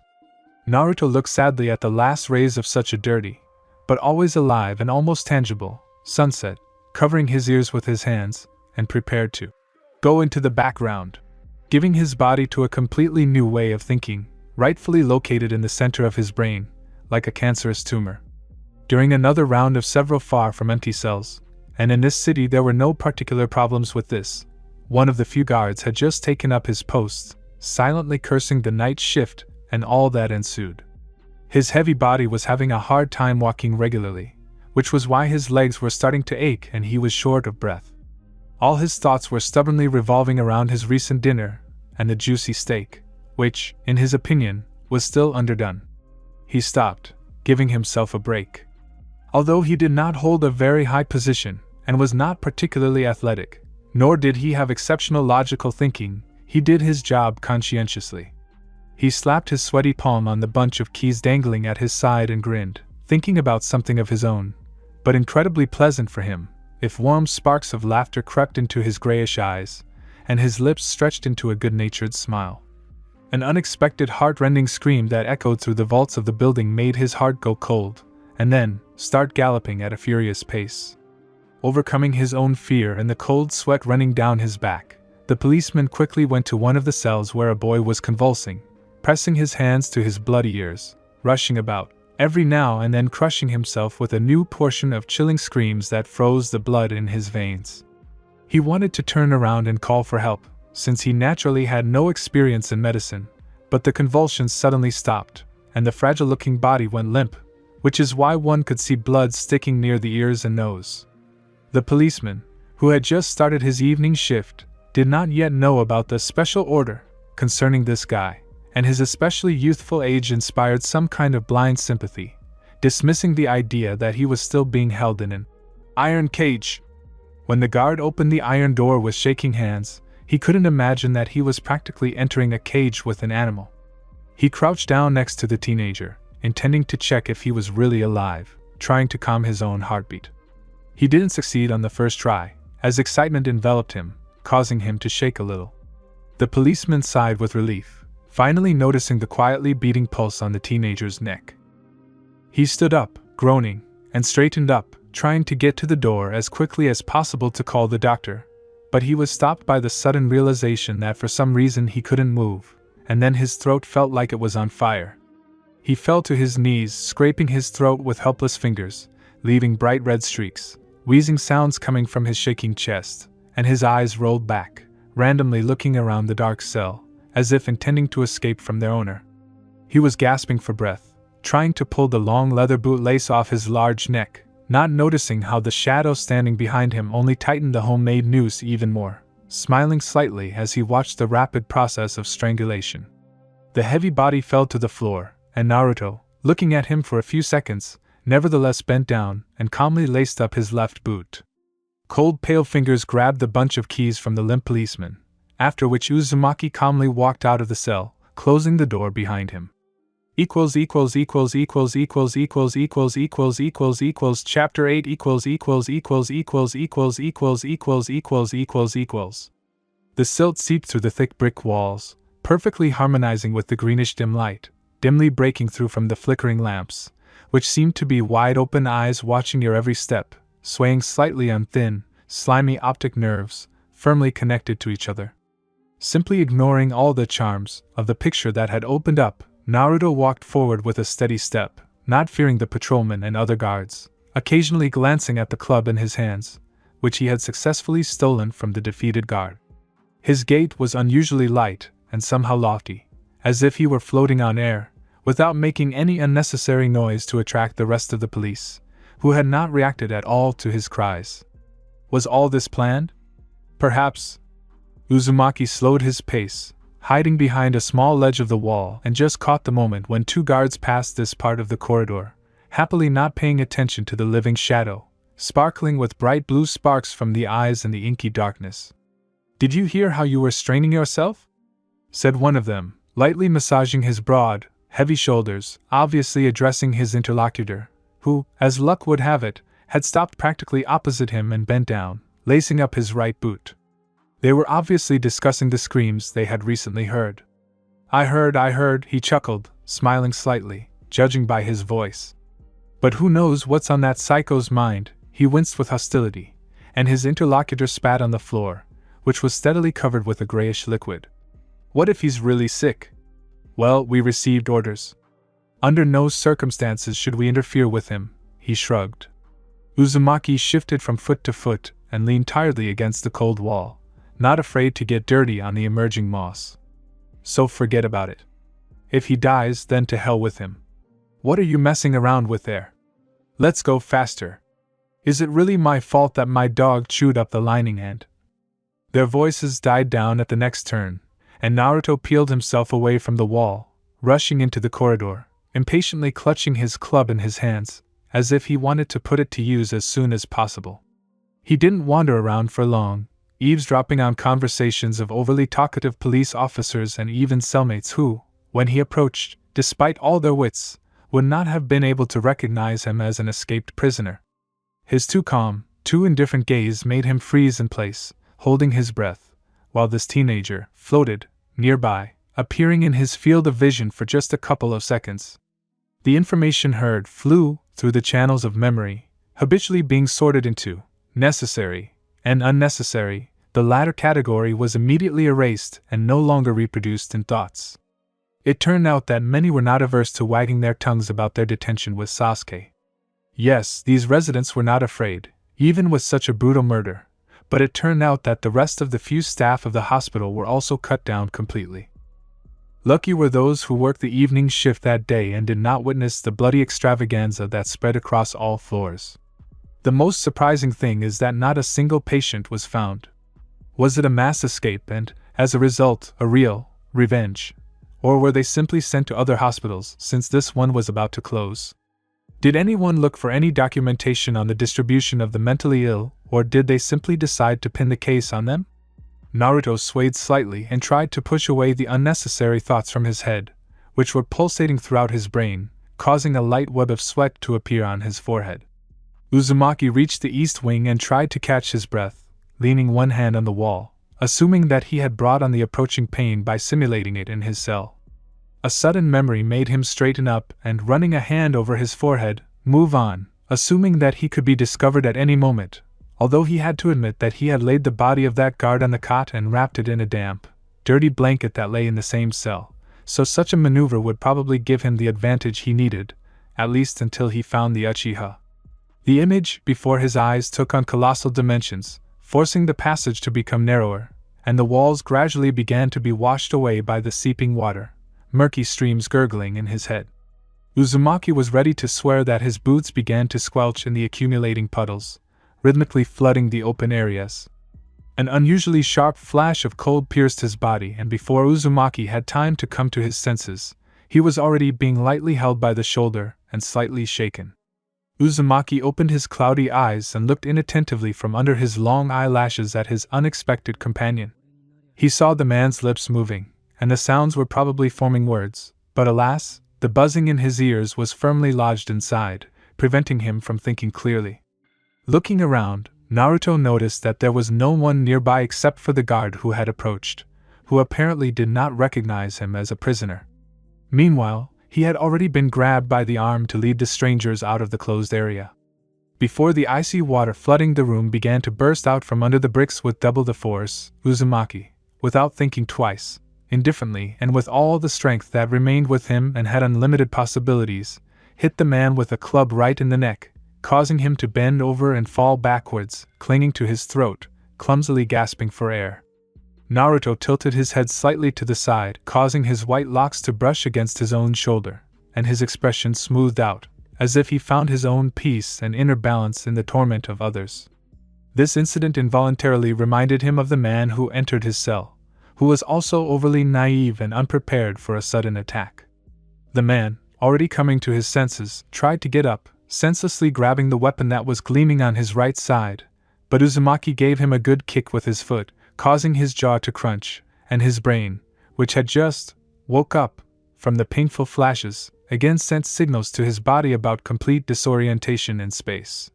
Naruto looked sadly at the last rays of such a dirty, but always alive and almost tangible, sunset, covering his ears with his hands, and prepared to go into the background, giving his body to a completely new way of thinking, rightfully located in the center of his brain, like a cancerous tumor. During another round of several far from empty cells, and in this city there were no particular problems with this, one of the few guards had just taken up his post, silently cursing the night shift and all that ensued. His heavy body was having a hard time walking regularly, which was why his legs were starting to ache and he was short of breath. All his thoughts were stubbornly revolving around his recent dinner and the juicy steak, which, in his opinion, was still underdone. He stopped, giving himself a break. Although he did not hold a very high position and was not particularly athletic, nor did he have exceptional logical thinking, he did his job conscientiously. He slapped his sweaty palm on the bunch of keys dangling at his side and grinned, thinking about something of his own, but incredibly pleasant for him, if warm sparks of laughter crept into his grayish eyes, and his lips stretched into a good-natured smile. An unexpected heart-rending scream that echoed through the vaults of the building made his heart go cold, and then start galloping at a furious pace. Overcoming his own fear and the cold sweat running down his back, the policeman quickly went to one of the cells where a boy was convulsing, pressing his hands to his bloody ears, rushing about, every now and then crushing himself with a new portion of chilling screams that froze the blood in his veins. He wanted to turn around and call for help, since he naturally had no experience in medicine, but the convulsions suddenly stopped, and the fragile-looking body went limp, which is why one could see blood sticking near the ears and nose. The policeman, who had just started his evening shift, did not yet know about the special order concerning this guy, and his especially youthful age inspired some kind of blind sympathy, dismissing the idea that he was still being held in an iron cage. When the guard opened the iron door with shaking hands, he couldn't imagine that he was practically entering a cage with an animal. He crouched down next to the teenager, intending to check if he was really alive, trying to calm his own heartbeat. He didn't succeed on the first try, as excitement enveloped him, causing him to shake a little. The policeman sighed with relief, finally noticing the quietly beating pulse on the teenager's neck. He stood up, groaning, and straightened up, trying to get to the door as quickly as possible to call the doctor. But he was stopped by the sudden realization that for some reason he couldn't move, and then his throat felt like it was on fire. He fell to his knees, scraping his throat with helpless fingers, leaving bright red streaks, wheezing sounds coming from his shaking chest, and his eyes rolled back, randomly looking around the dark cell, as if intending to escape from their owner. He was gasping for breath, trying to pull the long leather bootlace off his large neck, not noticing how the shadow standing behind him only tightened the homemade noose even more, smiling slightly as he watched the rapid process of strangulation. The heavy body fell to the floor, and Naruto, looking at him for a few seconds, nevertheless bent down and calmly laced up his left boot. Cold, pale fingers grabbed the bunch of keys from the limp policeman, after which Uzumaki calmly walked out of the cell, closing the door behind him. Chapter 8 The silt seeped through the thick brick walls, perfectly harmonizing with the greenish dim light, dimly breaking through from the flickering lamps, which seemed to be wide-open eyes watching your every step, swaying slightly on thin, slimy optic nerves, firmly connected to each other. Simply ignoring all the charms of the picture that had opened up, Naruto walked forward with a steady step, not fearing the patrolmen and other guards, occasionally glancing at the club in his hands, which he had successfully stolen from the defeated guard. His gait was unusually light and somehow lofty, as if he were floating on air, without making any unnecessary noise to attract the rest of the police, who had not reacted at all to his cries. Was all this planned? Perhaps. Uzumaki slowed his pace, hiding behind a small ledge of the wall, and just caught the moment when two guards passed this part of the corridor, happily not paying attention to the living shadow, sparkling with bright blue sparks from the eyes in the inky darkness. "Did you hear how you were straining yourself?" said one of them, lightly massaging his broad, heavy shoulders, obviously addressing his interlocutor, who, as luck would have it, had stopped practically opposite him and bent down, lacing up his right boot. They were obviously discussing the screams they had recently heard. I heard, he chuckled, smiling slightly, judging by his voice. But who knows what's on that psycho's mind? He winced with hostility, and his interlocutor spat on the floor, which was steadily covered with a grayish liquid. What if he's really sick? Well, we received orders. Under no circumstances should we interfere with him, he shrugged. Uzumaki shifted from foot to foot and leaned tiredly against the cold wall, not afraid to get dirty on the emerging moss. So forget about it. If he dies, then to hell with him. What are you messing around with there? Let's go faster. Is it really my fault that my dog chewed up the lining end? Their voices died down at the next turn, and Naruto peeled himself away from the wall, rushing into the corridor, impatiently clutching his club in his hands, as if he wanted to put it to use as soon as possible. He didn't wander around for long, eavesdropping on conversations of overly talkative police officers and even cellmates who, when he approached, despite all their wits, would not have been able to recognize him as an escaped prisoner. His too calm, too indifferent gaze made him freeze in place, holding his breath, while this teenager floated nearby, appearing in his field of vision for just a couple of seconds. The information heard flew through the channels of memory, habitually being sorted into necessary and unnecessary. The latter category was immediately erased and no longer reproduced in thoughts. It turned out that many were not averse to wagging their tongues about their detention with Sasuke. Yes, these residents were not afraid, even with such a brutal murder, but it turned out that the rest of the few staff of the hospital were also cut down completely. Lucky were those who worked the evening shift that day and did not witness the bloody extravaganza that spread across all floors. The most surprising thing is that not a single patient was found. Was it a mass escape and, as a result, a real revenge? Or were they simply sent to other hospitals since this one was about to close? Did anyone look for any documentation on the distribution of the mentally ill, or did they simply decide to pin the case on them? Naruto swayed slightly and tried to push away the unnecessary thoughts from his head, which were pulsating throughout his brain, causing a light web of sweat to appear on his forehead. Uzumaki reached the east wing and tried to catch his breath, leaning one hand on the wall, assuming that he had brought on the approaching pain by simulating it in his cell. A sudden memory made him straighten up and, running a hand over his forehead, move on, assuming that he could be discovered at any moment, although he had to admit that he had laid the body of that guard on the cot and wrapped it in a damp, dirty blanket that lay in the same cell, so such a maneuver would probably give him the advantage he needed, at least until he found the Uchiha. The image before his eyes took on colossal dimensions, forcing the passage to become narrower, and the walls gradually began to be washed away by the seeping water, murky streams gurgling in his head. Uzumaki was ready to swear that his boots began to squelch in the accumulating puddles, rhythmically flooding the open areas. An unusually sharp flash of cold pierced his body, and before Uzumaki had time to come to his senses, he was already being lightly held by the shoulder and slightly shaken. Uzumaki opened his cloudy eyes and looked inattentively from under his long eyelashes at his unexpected companion. He saw the man's lips moving, and the sounds were probably forming words, but alas, the buzzing in his ears was firmly lodged inside, preventing him from thinking clearly. Looking around, Naruto noticed that there was no one nearby except for the guard who had approached, who apparently did not recognize him as a prisoner. Meanwhile, he had already been grabbed by the arm to lead the strangers out of the closed area. Before the icy water flooding the room began to burst out from under the bricks with double the force, Uzumaki, without thinking twice, indifferently and with all the strength that remained with him and had unlimited possibilities, hit the man with a club right in the neck, causing him to bend over and fall backwards, clinging to his throat, clumsily gasping for air. Naruto tilted his head slightly to the side, causing his white locks to brush against his own shoulder, and his expression smoothed out, as if he found his own peace and inner balance in the torment of others. This incident involuntarily reminded him of the man who entered his cell, who was also overly naive and unprepared for a sudden attack. The man, already coming to his senses, tried to get up, senselessly grabbing the weapon that was gleaming on his right side, but Uzumaki gave him a good kick with his foot, causing his jaw to crunch, and his brain, which had just woke up from the painful flashes, again sent signals to his body about complete disorientation in space.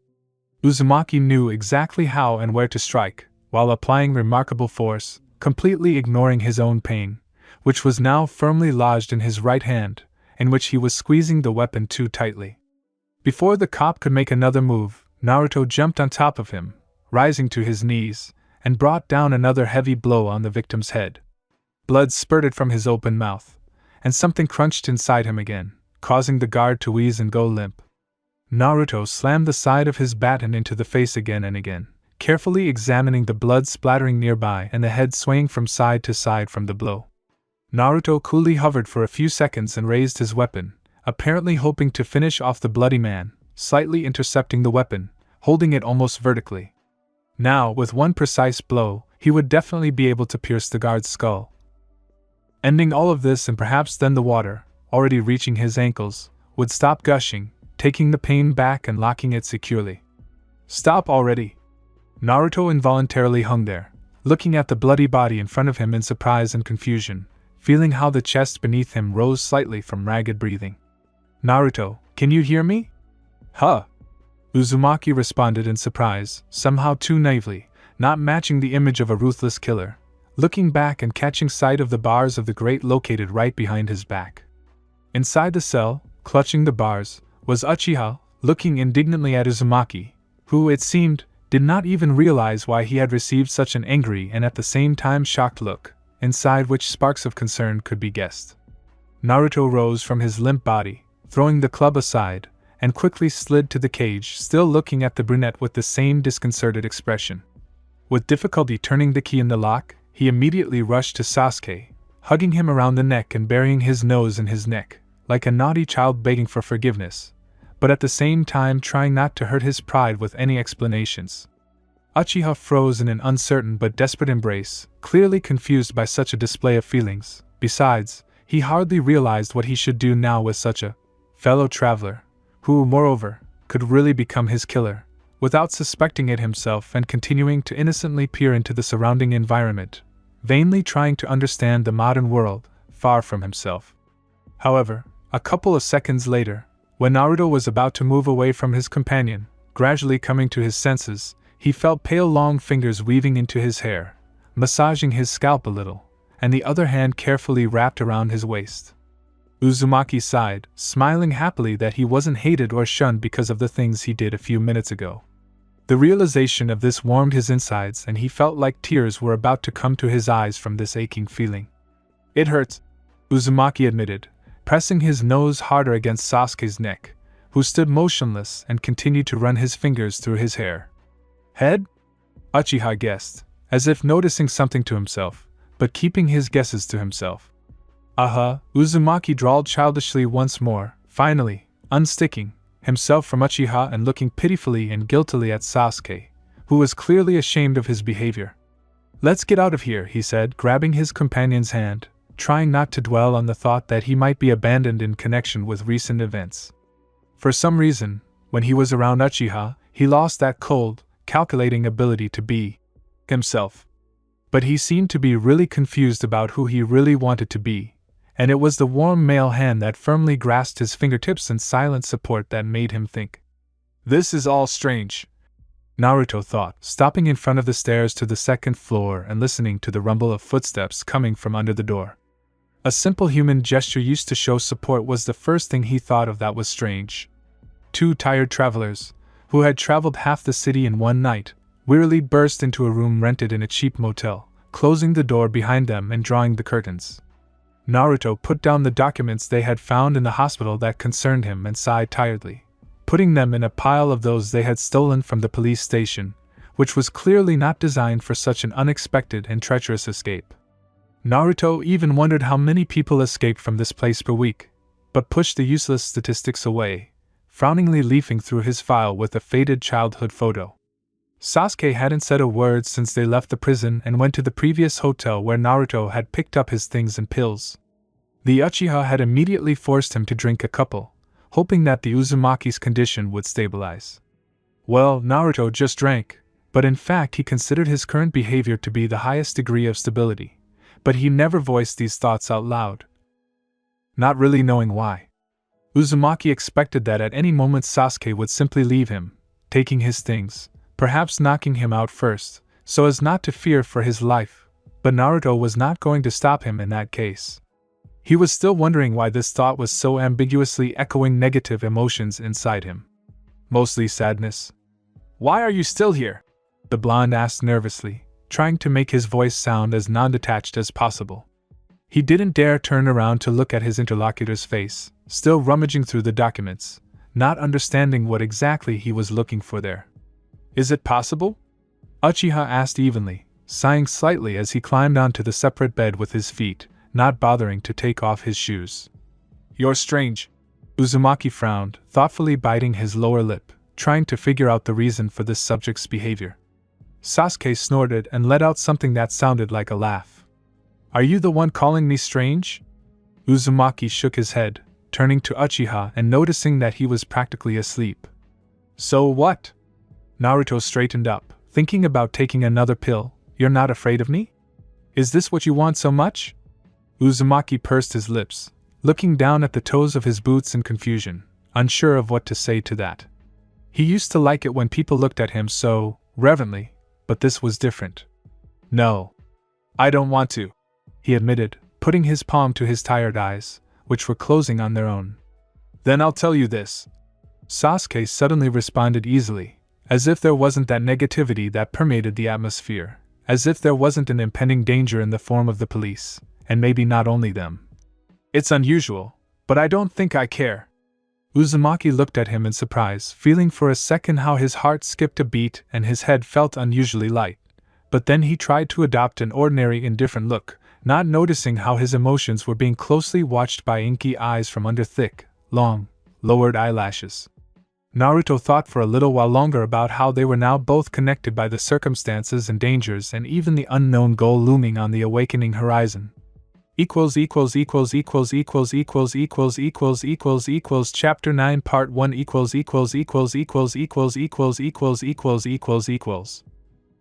Uzumaki knew exactly how and where to strike, while applying remarkable force, completely ignoring his own pain, which was now firmly lodged in his right hand, in which he was squeezing the weapon too tightly. Before the cop could make another move, Naruto jumped on top of him, rising to his knees, and brought down another heavy blow on the victim's head. Blood spurted from his open mouth, and something crunched inside him again, causing the guard to wheeze and go limp. Naruto slammed the side of his baton into the face again and again, carefully examining the blood splattering nearby and the head swaying from side to side from the blow. Naruto coolly hovered for a few seconds and raised his weapon, apparently hoping to finish off the bloody man, slightly intercepting the weapon, holding it almost vertically. Now, with one precise blow, he would definitely be able to pierce the guard's skull. Ending all of this, and perhaps then the water, already reaching his ankles, would stop gushing, taking the pain back and locking it securely. Stop already! Naruto involuntarily hung there, looking at the bloody body in front of him in surprise and confusion, feeling how the chest beneath him rose slightly from ragged breathing. Naruto, can you hear me? Huh! Uzumaki responded in surprise, somehow too naively, not matching the image of a ruthless killer, looking back and catching sight of the bars of the grate located right behind his back. Inside the cell, clutching the bars, was Uchiha, looking indignantly at Uzumaki, who, it seemed, did not even realize why he had received such an angry and at the same time shocked look, inside which sparks of concern could be guessed. Naruto rose from his limp body, throwing the club aside, and quickly slid to the cage, still looking at the brunette with the same disconcerted expression. With difficulty turning the key in the lock, he immediately rushed to Sasuke, hugging him around the neck and burying his nose in his neck, like a naughty child begging for forgiveness, but at the same time trying not to hurt his pride with any explanations. Uchiha froze in an uncertain but desperate embrace, clearly confused by such a display of feelings. Besides, he hardly realized what he should do now with such a fellow traveler, who, moreover, could really become his killer, without suspecting it himself, and continuing to innocently peer into the surrounding environment, vainly trying to understand the modern world, far from himself. However, a couple of seconds later, when Naruto was about to move away from his companion, gradually coming to his senses, he felt pale long fingers weaving into his hair, massaging his scalp a little, and the other hand carefully wrapped around his waist. Uzumaki sighed, smiling happily that he wasn't hated or shunned because of the things he did a few minutes ago. The realization of this warmed his insides, and he felt like tears were about to come to his eyes from this aching feeling. "It hurts," Uzumaki admitted, pressing his nose harder against Sasuke's neck, who stood motionless and continued to run his fingers through his hair. "Head?" Uchiha guessed, as if noticing something to himself, but keeping his guesses to himself. Uzumaki drawled childishly once more, finally, unsticking himself from Uchiha and looking pitifully and guiltily at Sasuke, who was clearly ashamed of his behavior. "Let's get out of here," he said, grabbing his companion's hand, trying not to dwell on the thought that he might be abandoned in connection with recent events. For some reason, when he was around Uchiha, he lost that cold, calculating ability to be himself. But he seemed to be really confused about who he really wanted to be, and it was the warm male hand that firmly grasped his fingertips in silent support that made him think. "This is all strange," Naruto thought, stopping in front of the stairs to the second floor and listening to the rumble of footsteps coming from under the door. A simple human gesture used to show support was the first thing he thought of that was strange. Two tired travelers, who had traveled half the city in one night, wearily burst into a room rented in a cheap motel, closing the door behind them and drawing the curtains. Naruto put down the documents they had found in the hospital that concerned him and sighed tiredly, putting them in a pile of those they had stolen from the police station, which was clearly not designed for such an unexpected and treacherous escape. Naruto even wondered how many people escaped from this place per week, but pushed the useless statistics away, frowningly leafing through his file with a faded childhood photo. Sasuke hadn't said a word since they left the prison and went to the previous hotel where Naruto had picked up his things and pills. The Uchiha had immediately forced him to drink a couple, hoping that the Uzumaki's condition would stabilize. Well, Naruto just drank, but in fact he considered his current behavior to be the highest degree of stability, but he never voiced these thoughts out loud. Not really knowing why. Uzumaki expected that at any moment Sasuke would simply leave him, taking his things, perhaps knocking him out first, so as not to fear for his life, but Naruto was not going to stop him in that case. He was still wondering why this thought was so ambiguously echoing negative emotions inside him. Mostly sadness. "Why are you still here?" the blonde asked nervously, trying to make his voice sound as non-detached as possible. He didn't dare turn around to look at his interlocutor's face, still rummaging through the documents, not understanding what exactly he was looking for there. "Is it possible?" Uchiha asked evenly, sighing slightly as he climbed onto the separate bed with his feet, not bothering to take off his shoes. "You're strange." Uzumaki frowned, thoughtfully biting his lower lip, trying to figure out the reason for this subject's behavior. Sasuke snorted and let out something that sounded like a laugh. "Are you the one calling me strange?" Uzumaki shook his head, turning to Uchiha and noticing that he was practically asleep. "So what?" Naruto straightened up, thinking about taking another pill. "You're not afraid of me? Is this what you want so much?" Uzumaki pursed his lips, looking down at the toes of his boots in confusion, unsure of what to say to that. He used to like it when people looked at him so reverently, but this was different. "No. I don't want to," he admitted, putting his palm to his tired eyes, which were closing on their own. "Then I'll tell you this." Sasuke suddenly responded easily, as if there wasn't that negativity that permeated the atmosphere, as if there wasn't an impending danger in the form of the police, and maybe not only them. "It's unusual, but I don't think I care." Uzumaki looked at him in surprise, feeling for a second how his heart skipped a beat and his head felt unusually light, but then he tried to adopt an ordinary indifferent look, not noticing how his emotions were being closely watched by inky eyes from under thick, long, lowered eyelashes. Naruto thought for a little while longer about how they were now both connected by the circumstances and dangers and even the unknown goal looming on the awakening horizon. Chapter 9 Part 1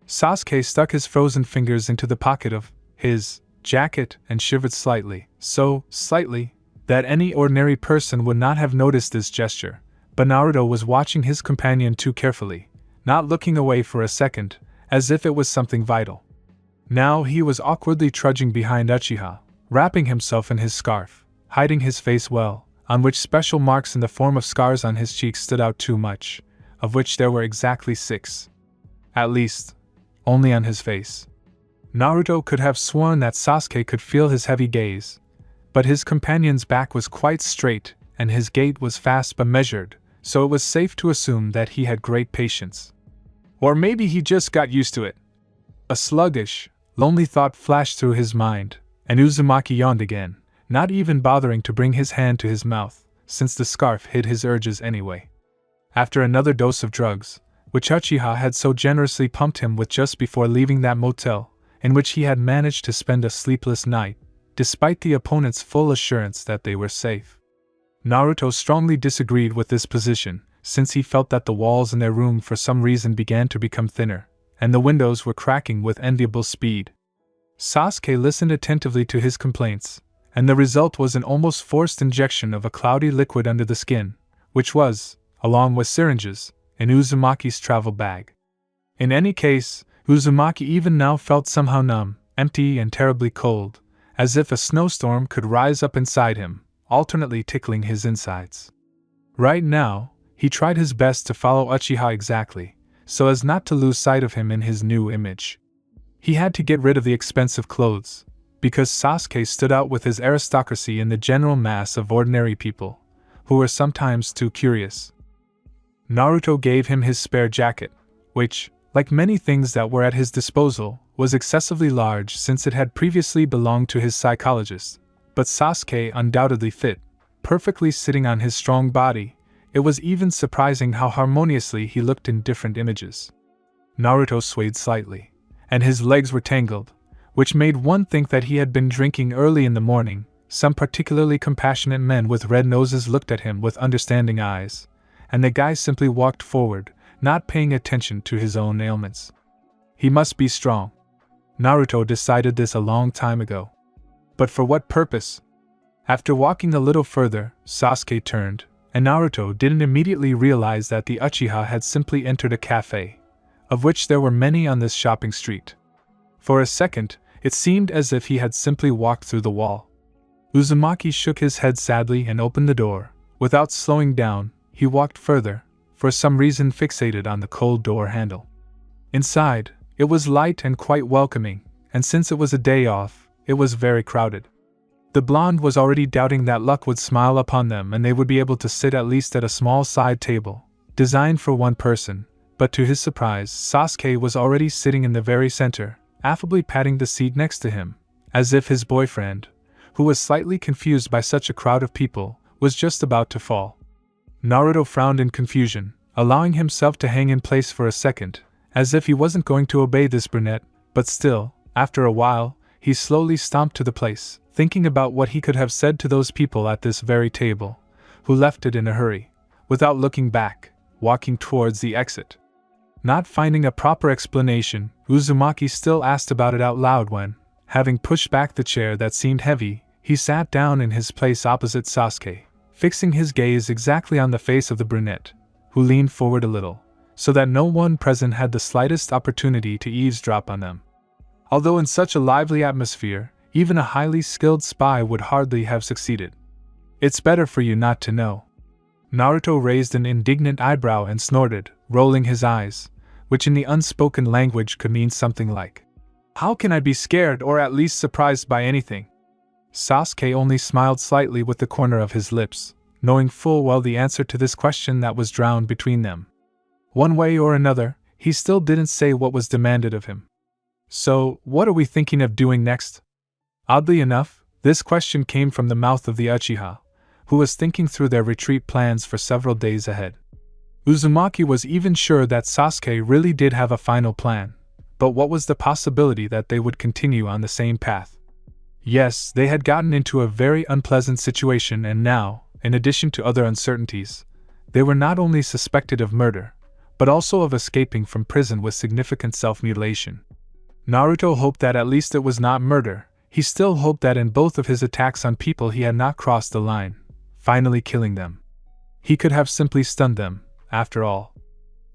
Sasuke stuck his frozen fingers into the pocket of his jacket and shivered slightly, so slightly that any ordinary person would not have noticed this gesture, but Naruto was watching his companion too carefully, not looking away for a second, as if it was something vital. Now he was awkwardly trudging behind Uchiha, wrapping himself in his scarf, hiding his face well, on which special marks in the form of scars on his cheeks stood out too much, of which there were exactly 6. At least, only on his face. Naruto could have sworn that Sasuke could feel his heavy gaze, but his companion's back was quite straight and his gait was fast but measured, so it was safe to assume that he had great patience. Or maybe he just got used to it. A sluggish, lonely thought flashed through his mind, and Uzumaki yawned again, not even bothering to bring his hand to his mouth, since the scarf hid his urges anyway. After another dose of drugs, which Uchiha had so generously pumped him with just before leaving that motel, in which he had managed to spend a sleepless night, despite the opponent's full assurance that they were safe. Naruto strongly disagreed with this position, since he felt that the walls in their room for some reason began to become thinner, and the windows were cracking with enviable speed. Sasuke listened attentively to his complaints, and the result was an almost forced injection of a cloudy liquid under the skin, which was, along with syringes, in Uzumaki's travel bag. In any case, Uzumaki even now felt somehow numb, empty and terribly cold, as if a snowstorm could rise up inside him, alternately tickling his insides. Right now, he tried his best to follow Uchiha exactly, so as not to lose sight of him in his new image. He had to get rid of the expensive clothes, because Sasuke stood out with his aristocracy in the general mass of ordinary people, who were sometimes too curious. Naruto gave him his spare jacket, which, like many things that were at his disposal, was excessively large since it had previously belonged to his psychologist, but Sasuke undoubtedly fit, perfectly sitting on his strong body. It was even surprising how harmoniously he looked in different images. Naruto swayed slightly, and his legs were tangled, which made one think that he had been drinking early in the morning. Some particularly compassionate men with red noses looked at him with understanding eyes, and the guy simply walked forward, not paying attention to his own ailments. He must be strong. Naruto decided this a long time ago. But for what purpose? After walking a little further, Sasuke turned, and Naruto didn't immediately realize that the Uchiha had simply entered a cafe, of which there were many on this shopping street. For a second, it seemed as if he had simply walked through the wall. Uzumaki shook his head sadly and opened the door. Without slowing down, he walked further, for some reason fixated on the cold door handle. Inside, it was light and quite welcoming, and since it was a day off, it was very crowded. The blonde was already doubting that luck would smile upon them and they would be able to sit at least at a small side table, designed for one person, but to his surprise, Sasuke was already sitting in the very center, affably patting the seat next to him, as if his boyfriend, who was slightly confused by such a crowd of people, was just about to fall. Naruto frowned in confusion, allowing himself to hang in place for a second, as if he wasn't going to obey this brunette, but still, after a while, he slowly stomped to the place, thinking about what he could have said to those people at this very table, who left it in a hurry, without looking back, walking towards the exit. Not finding a proper explanation, Uzumaki still asked about it out loud when, having pushed back the chair that seemed heavy, he sat down in his place opposite Sasuke, fixing his gaze exactly on the face of the brunette, who leaned forward a little, so that no one present had the slightest opportunity to eavesdrop on them. Although in such a lively atmosphere, even a highly skilled spy would hardly have succeeded. "It's better for you not to know." Naruto raised an indignant eyebrow and snorted, rolling his eyes, which in the unspoken language could mean something like, "How can I be scared or at least surprised by anything?" Sasuke only smiled slightly with the corner of his lips, knowing full well the answer to this question that was drowned between them. One way or another, he still didn't say what was demanded of him. "So, what are we thinking of doing next?" Oddly enough, this question came from the mouth of the Uchiha, who was thinking through their retreat plans for several days ahead. Uzumaki was even sure that Sasuke really did have a final plan, but what was the possibility that they would continue on the same path? Yes, they had gotten into a very unpleasant situation and now, in addition to other uncertainties, they were not only suspected of murder, but also of escaping from prison with significant self-mutilation. Naruto hoped that at least it was not murder. He still hoped that in both of his attacks on people he had not crossed the line, finally killing them. He could have simply stunned them, after all.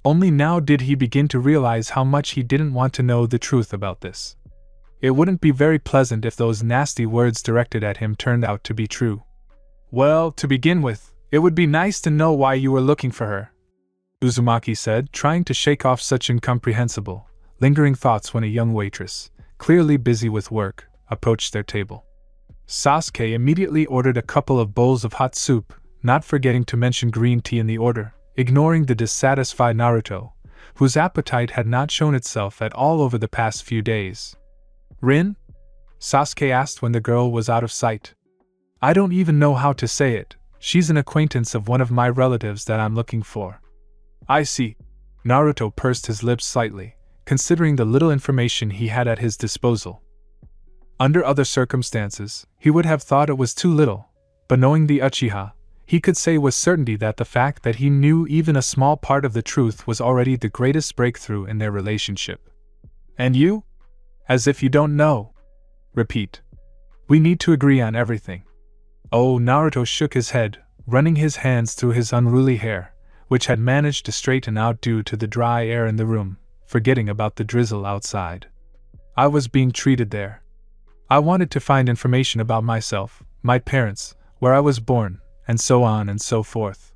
Only now did he begin to realize how much he didn't want to know the truth about this. It wouldn't be very pleasant if those nasty words directed at him turned out to be true. Well, to begin with, it would be nice to know why you were looking for her, Uzumaki said, trying to shake off such incomprehensible, lingering thoughts when a young waitress, clearly busy with work, approached their table. Sasuke immediately ordered a couple of bowls of hot soup, not forgetting to mention green tea in the order, ignoring the dissatisfied Naruto, whose appetite had not shown itself at all over the past few days. Rin? Sasuke asked when the girl was out of sight. I don't even know how to say it. She's an acquaintance of one of my relatives that I'm looking for. I see. Naruto pursed his lips slightly, considering the little information he had at his disposal. Under other circumstances, he would have thought it was too little, but knowing the Uchiha, he could say with certainty that the fact that he knew even a small part of the truth was already the greatest breakthrough in their relationship. And you? As if you don't know. Repeat. We need to agree on everything. Oh, Naruto shook his head, running his hands through his unruly hair, which had managed to straighten out due to the dry air in the room, forgetting about the drizzle outside. I was being treated there. I wanted to find information about myself, my parents, where I was born, and so on and so forth.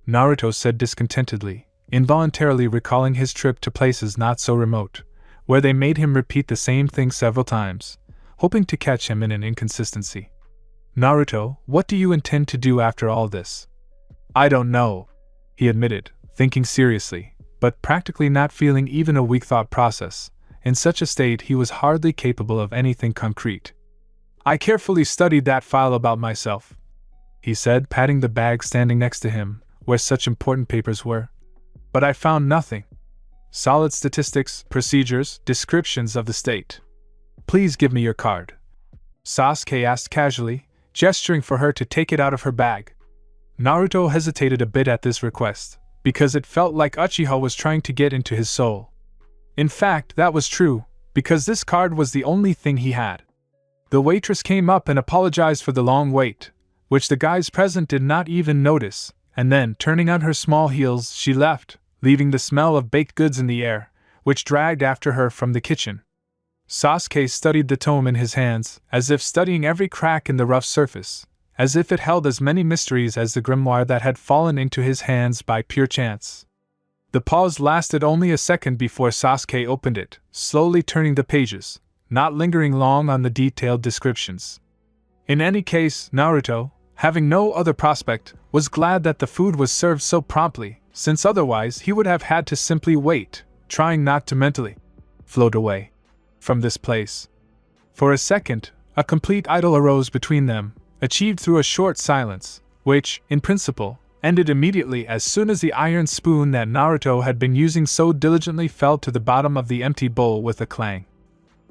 Naruto said discontentedly, involuntarily recalling his trip to places not so remote, where they made him repeat the same thing several times, hoping to catch him in an inconsistency. Naruto, what do you intend to do after all this? I don't know, he admitted, thinking seriously, but practically not feeling even a weak thought process. In such a state he was hardly capable of anything concrete. I carefully studied that file about myself, he said, patting the bag standing next to him, where such important papers were. But I found nothing. Solid statistics, procedures, descriptions of the state. Please give me your card, Sasuke asked casually, gesturing for her to take it out of her bag. Naruto hesitated a bit at this request, because it felt like Uchiha was trying to get into his soul. In fact, that was true, because this card was the only thing he had. The waitress came up and apologized for the long wait, which the guys present did not even notice, and then, turning on her small heels, she left, leaving the smell of baked goods in the air, which dragged after her from the kitchen. Sasuke studied the tome in his hands, as if studying every crack in the rough surface, as if it held as many mysteries as the grimoire that had fallen into his hands by pure chance. The pause lasted only a second before Sasuke opened it, slowly turning the pages, not lingering long on the detailed descriptions. In any case, Naruto, having no other prospect, was glad that the food was served so promptly, since otherwise he would have had to simply wait, trying not to mentally float away from this place. For a second, a complete idyll arose between them, achieved through a short silence, which, in principle, ended immediately as soon as the iron spoon that Naruto had been using so diligently fell to the bottom of the empty bowl with a clang.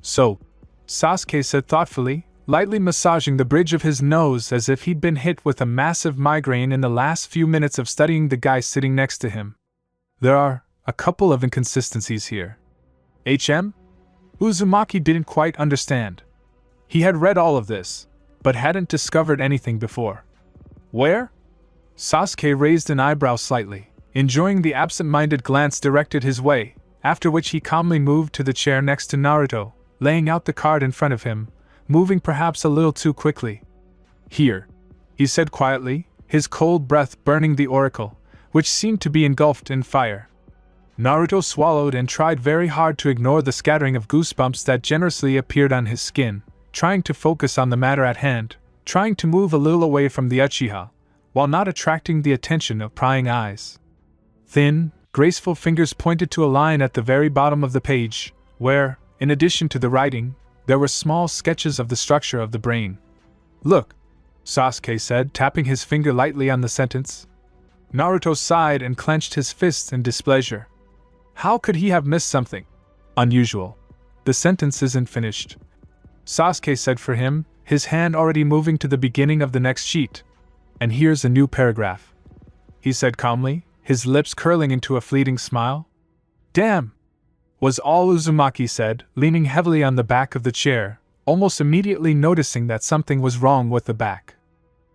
So, Sasuke said thoughtfully, lightly massaging the bridge of his nose as if he'd been hit with a massive migraine in the last few minutes of studying the guy sitting next to him. There are a couple of inconsistencies here. HM? Uzumaki didn't quite understand. He had read all of this, but hadn't discovered anything before. Where? Sasuke raised an eyebrow slightly, enjoying the absent-minded glance directed his way, after which he calmly moved to the chair next to Naruto, laying out the card in front of him, moving perhaps a little too quickly. Here, he said quietly, his cold breath burning the oracle, which seemed to be engulfed in fire. Naruto swallowed and tried very hard to ignore the scattering of goosebumps that generously appeared on his skin, trying to focus on the matter at hand, trying to move a little away from the Uchiha, while not attracting the attention of prying eyes. Thin, graceful fingers pointed to a line at the very bottom of the page, where, in addition to the writing, there were small sketches of the structure of the brain. Look, Sasuke said, tapping his finger lightly on the sentence. Naruto sighed and clenched his fists in displeasure. How could he have missed something unusual? The sentence isn't finished, Sasuke said for him, his hand already moving to the beginning of the next sheet. And here's a new paragraph, he said calmly, his lips curling into a fleeting smile. Damn! Was all Uzumaki said, leaning heavily on the back of the chair, almost immediately noticing that something was wrong with the back.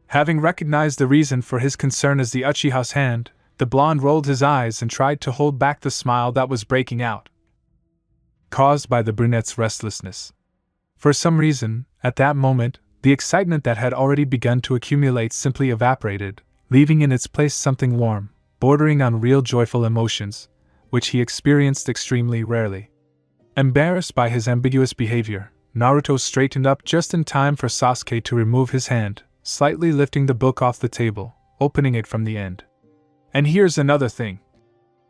Having recognized the reason for his concern as the Uchiha's hand, the blonde rolled his eyes and tried to hold back the smile that was breaking out, caused by the brunette's restlessness. For some reason, at that moment, the excitement that had already begun to accumulate simply evaporated, leaving in its place something warm, bordering on real joyful emotions, which he experienced extremely rarely. Embarrassed by his ambiguous behavior, Naruto straightened up just in time for Sasuke to remove his hand, slightly lifting the book off the table, opening it from the end. "And here's another thing,"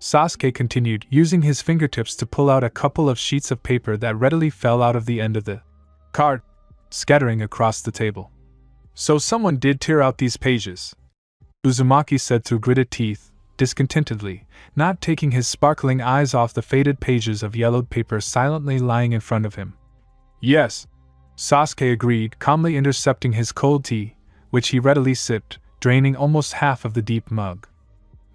Sasuke continued, using his fingertips to pull out a couple of sheets of paper that readily fell out of the end of the card, scattering across the table. "So someone did tear out these pages," Uzumaki said through gritted teeth, discontentedly, not taking his sparkling eyes off the faded pages of yellowed paper silently lying in front of him. "Yes," Sasuke agreed, calmly intercepting his cold tea, which he readily sipped, draining almost half of the deep mug.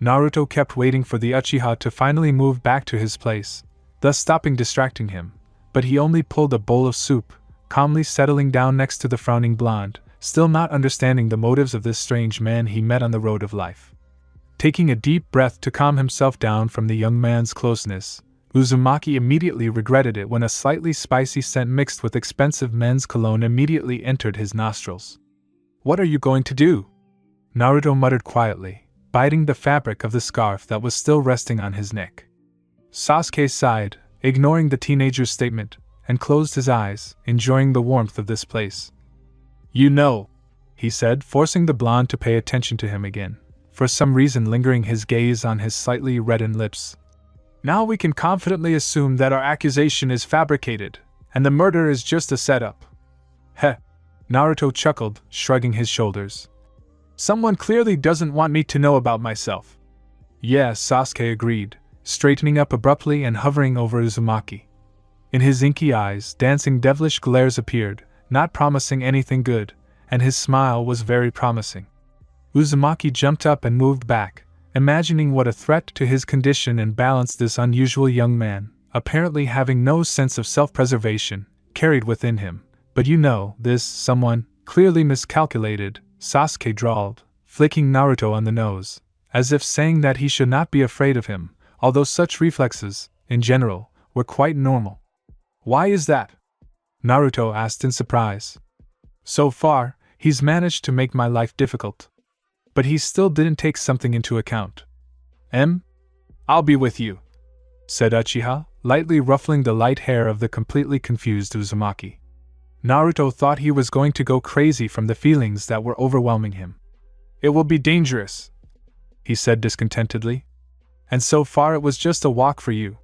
Naruto kept waiting for the Uchiha to finally move back to his place, thus stopping distracting him, but he only pulled a bowl of soup, calmly settling down next to the frowning blonde, still not understanding the motives of this strange man he met on the road of life. Taking a deep breath to calm himself down from the young man's closeness, Uzumaki immediately regretted it when a slightly spicy scent mixed with expensive men's cologne immediately entered his nostrils. "What are you going to do?" Naruto muttered quietly, biting the fabric of the scarf that was still resting on his neck. Sasuke sighed, ignoring the teenager's statement, and closed his eyes, enjoying the warmth of this place. "You know," he said, forcing the blonde to pay attention to him again, for some reason lingering his gaze on his slightly reddened lips. "Now we can confidently assume that our accusation is fabricated, and the murder is just a setup." "Heh," Naruto chuckled, shrugging his shoulders. "Someone clearly doesn't want me to know about myself." "Yeah," Sasuke agreed, straightening up abruptly and hovering over Uzumaki. In his inky eyes, dancing devilish glares appeared, not promising anything good, and his smile was very promising. Uzumaki jumped up and moved back, imagining what a threat to his condition and balance this unusual young man, apparently having no sense of self-preservation, carried within him. "But you know, this someone clearly miscalculated," Sasuke drawled, flicking Naruto on the nose, as if saying that he should not be afraid of him, although such reflexes, in general, were quite normal. "Why is that?" Naruto asked in surprise. "So far, he's managed to make my life difficult. But he still didn't take something into account." "I'll be with you," said Uchiha, lightly ruffling the light hair of the completely confused Uzumaki. Naruto thought he was going to go crazy from the feelings that were overwhelming him. "It will be dangerous," he said discontentedly. "And so far it was just a walk for you."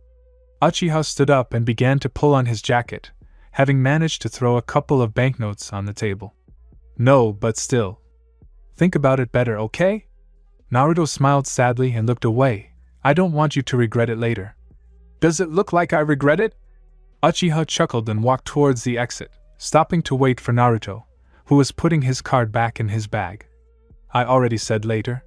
Uchiha stood up and began to pull on his jacket, having managed to throw a couple of banknotes on the table. "No, but still. Think about it better, okay?" Naruto smiled sadly and looked away. "I don't want you to regret it later." "Does it look like I regret it?" Uchiha chuckled and walked towards the exit, stopping to wait for Naruto, who was putting his card back in his bag. "I already said later."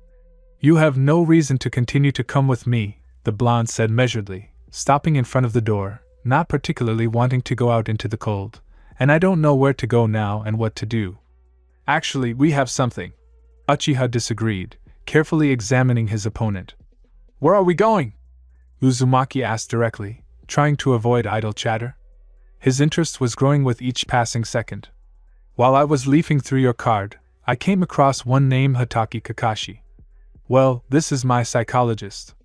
"You have no reason to continue to come with me," the blonde said measuredly, stopping in front of the door, not particularly wanting to go out into the cold, "and I don't know where to go now and what to do." "Actually, we have something," Uchiha disagreed, carefully examining his opponent. "Where are we going?" Uzumaki asked directly, trying to avoid idle chatter. His interest was growing with each passing second. "While I was leafing through your card, I came across one named Hatake Kakashi. Well, this is my psychologist."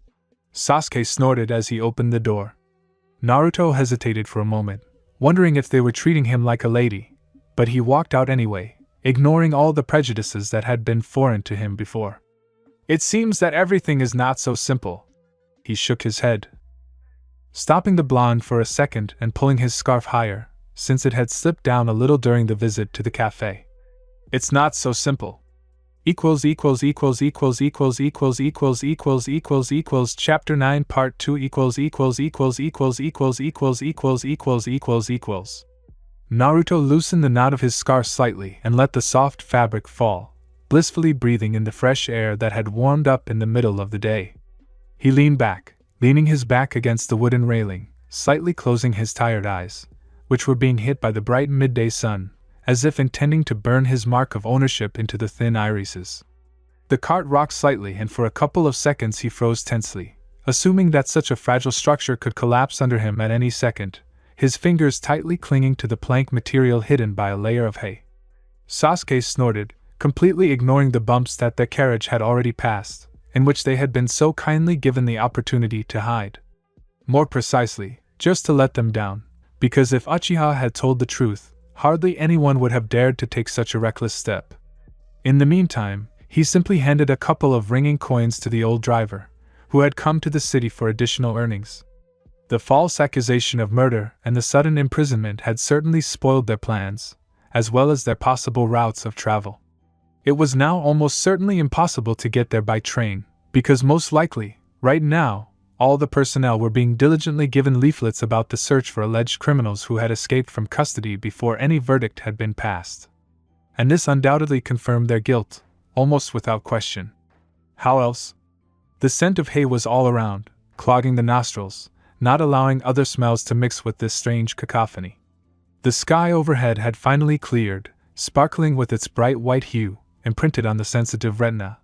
Sasuke snorted as he opened the door. Naruto hesitated for a moment, wondering if they were treating him like a lady, but he walked out anyway, ignoring all the prejudices that had been foreign to him before. "It seems that everything is not so simple." He shook his head, stopping the blonde for a second and pulling his scarf higher, since it had slipped down a little during the visit to the cafe. "It's not so simple. Chapter 9 Part 2 Naruto loosened the knot of his scarf slightly and let the soft fabric fall, blissfully breathing in the fresh air that had warmed up in the middle of the day. He leaned back, leaning his back against the wooden railing, slightly closing his tired eyes, which were being hit by the bright midday sun, as if intending to burn his mark of ownership into the thin irises. The cart rocked slightly, and for a couple of seconds he froze tensely, assuming that such a fragile structure could collapse under him at any second, his fingers tightly clinging to the plank material hidden by a layer of hay. Sasuke snorted, completely ignoring the bumps that their carriage had already passed, in which they had been so kindly given the opportunity to hide. More precisely, just to let them down, because if Uchiha had told the truth, hardly anyone would have dared to take such a reckless step. In the meantime, he simply handed a couple of ringing coins to the old driver, who had come to the city for additional earnings. The false accusation of murder and the sudden imprisonment had certainly spoiled their plans, as well as their possible routes of travel. It was now almost certainly impossible to get there by train, because most likely, right now, all the personnel were being diligently given leaflets about the search for alleged criminals who had escaped from custody before any verdict had been passed. And this undoubtedly confirmed their guilt, almost without question. How else? The scent of hay was all around, clogging the nostrils, not allowing other smells to mix with this strange cacophony. The sky overhead had finally cleared, sparkling with its bright white hue, imprinted on the sensitive retina,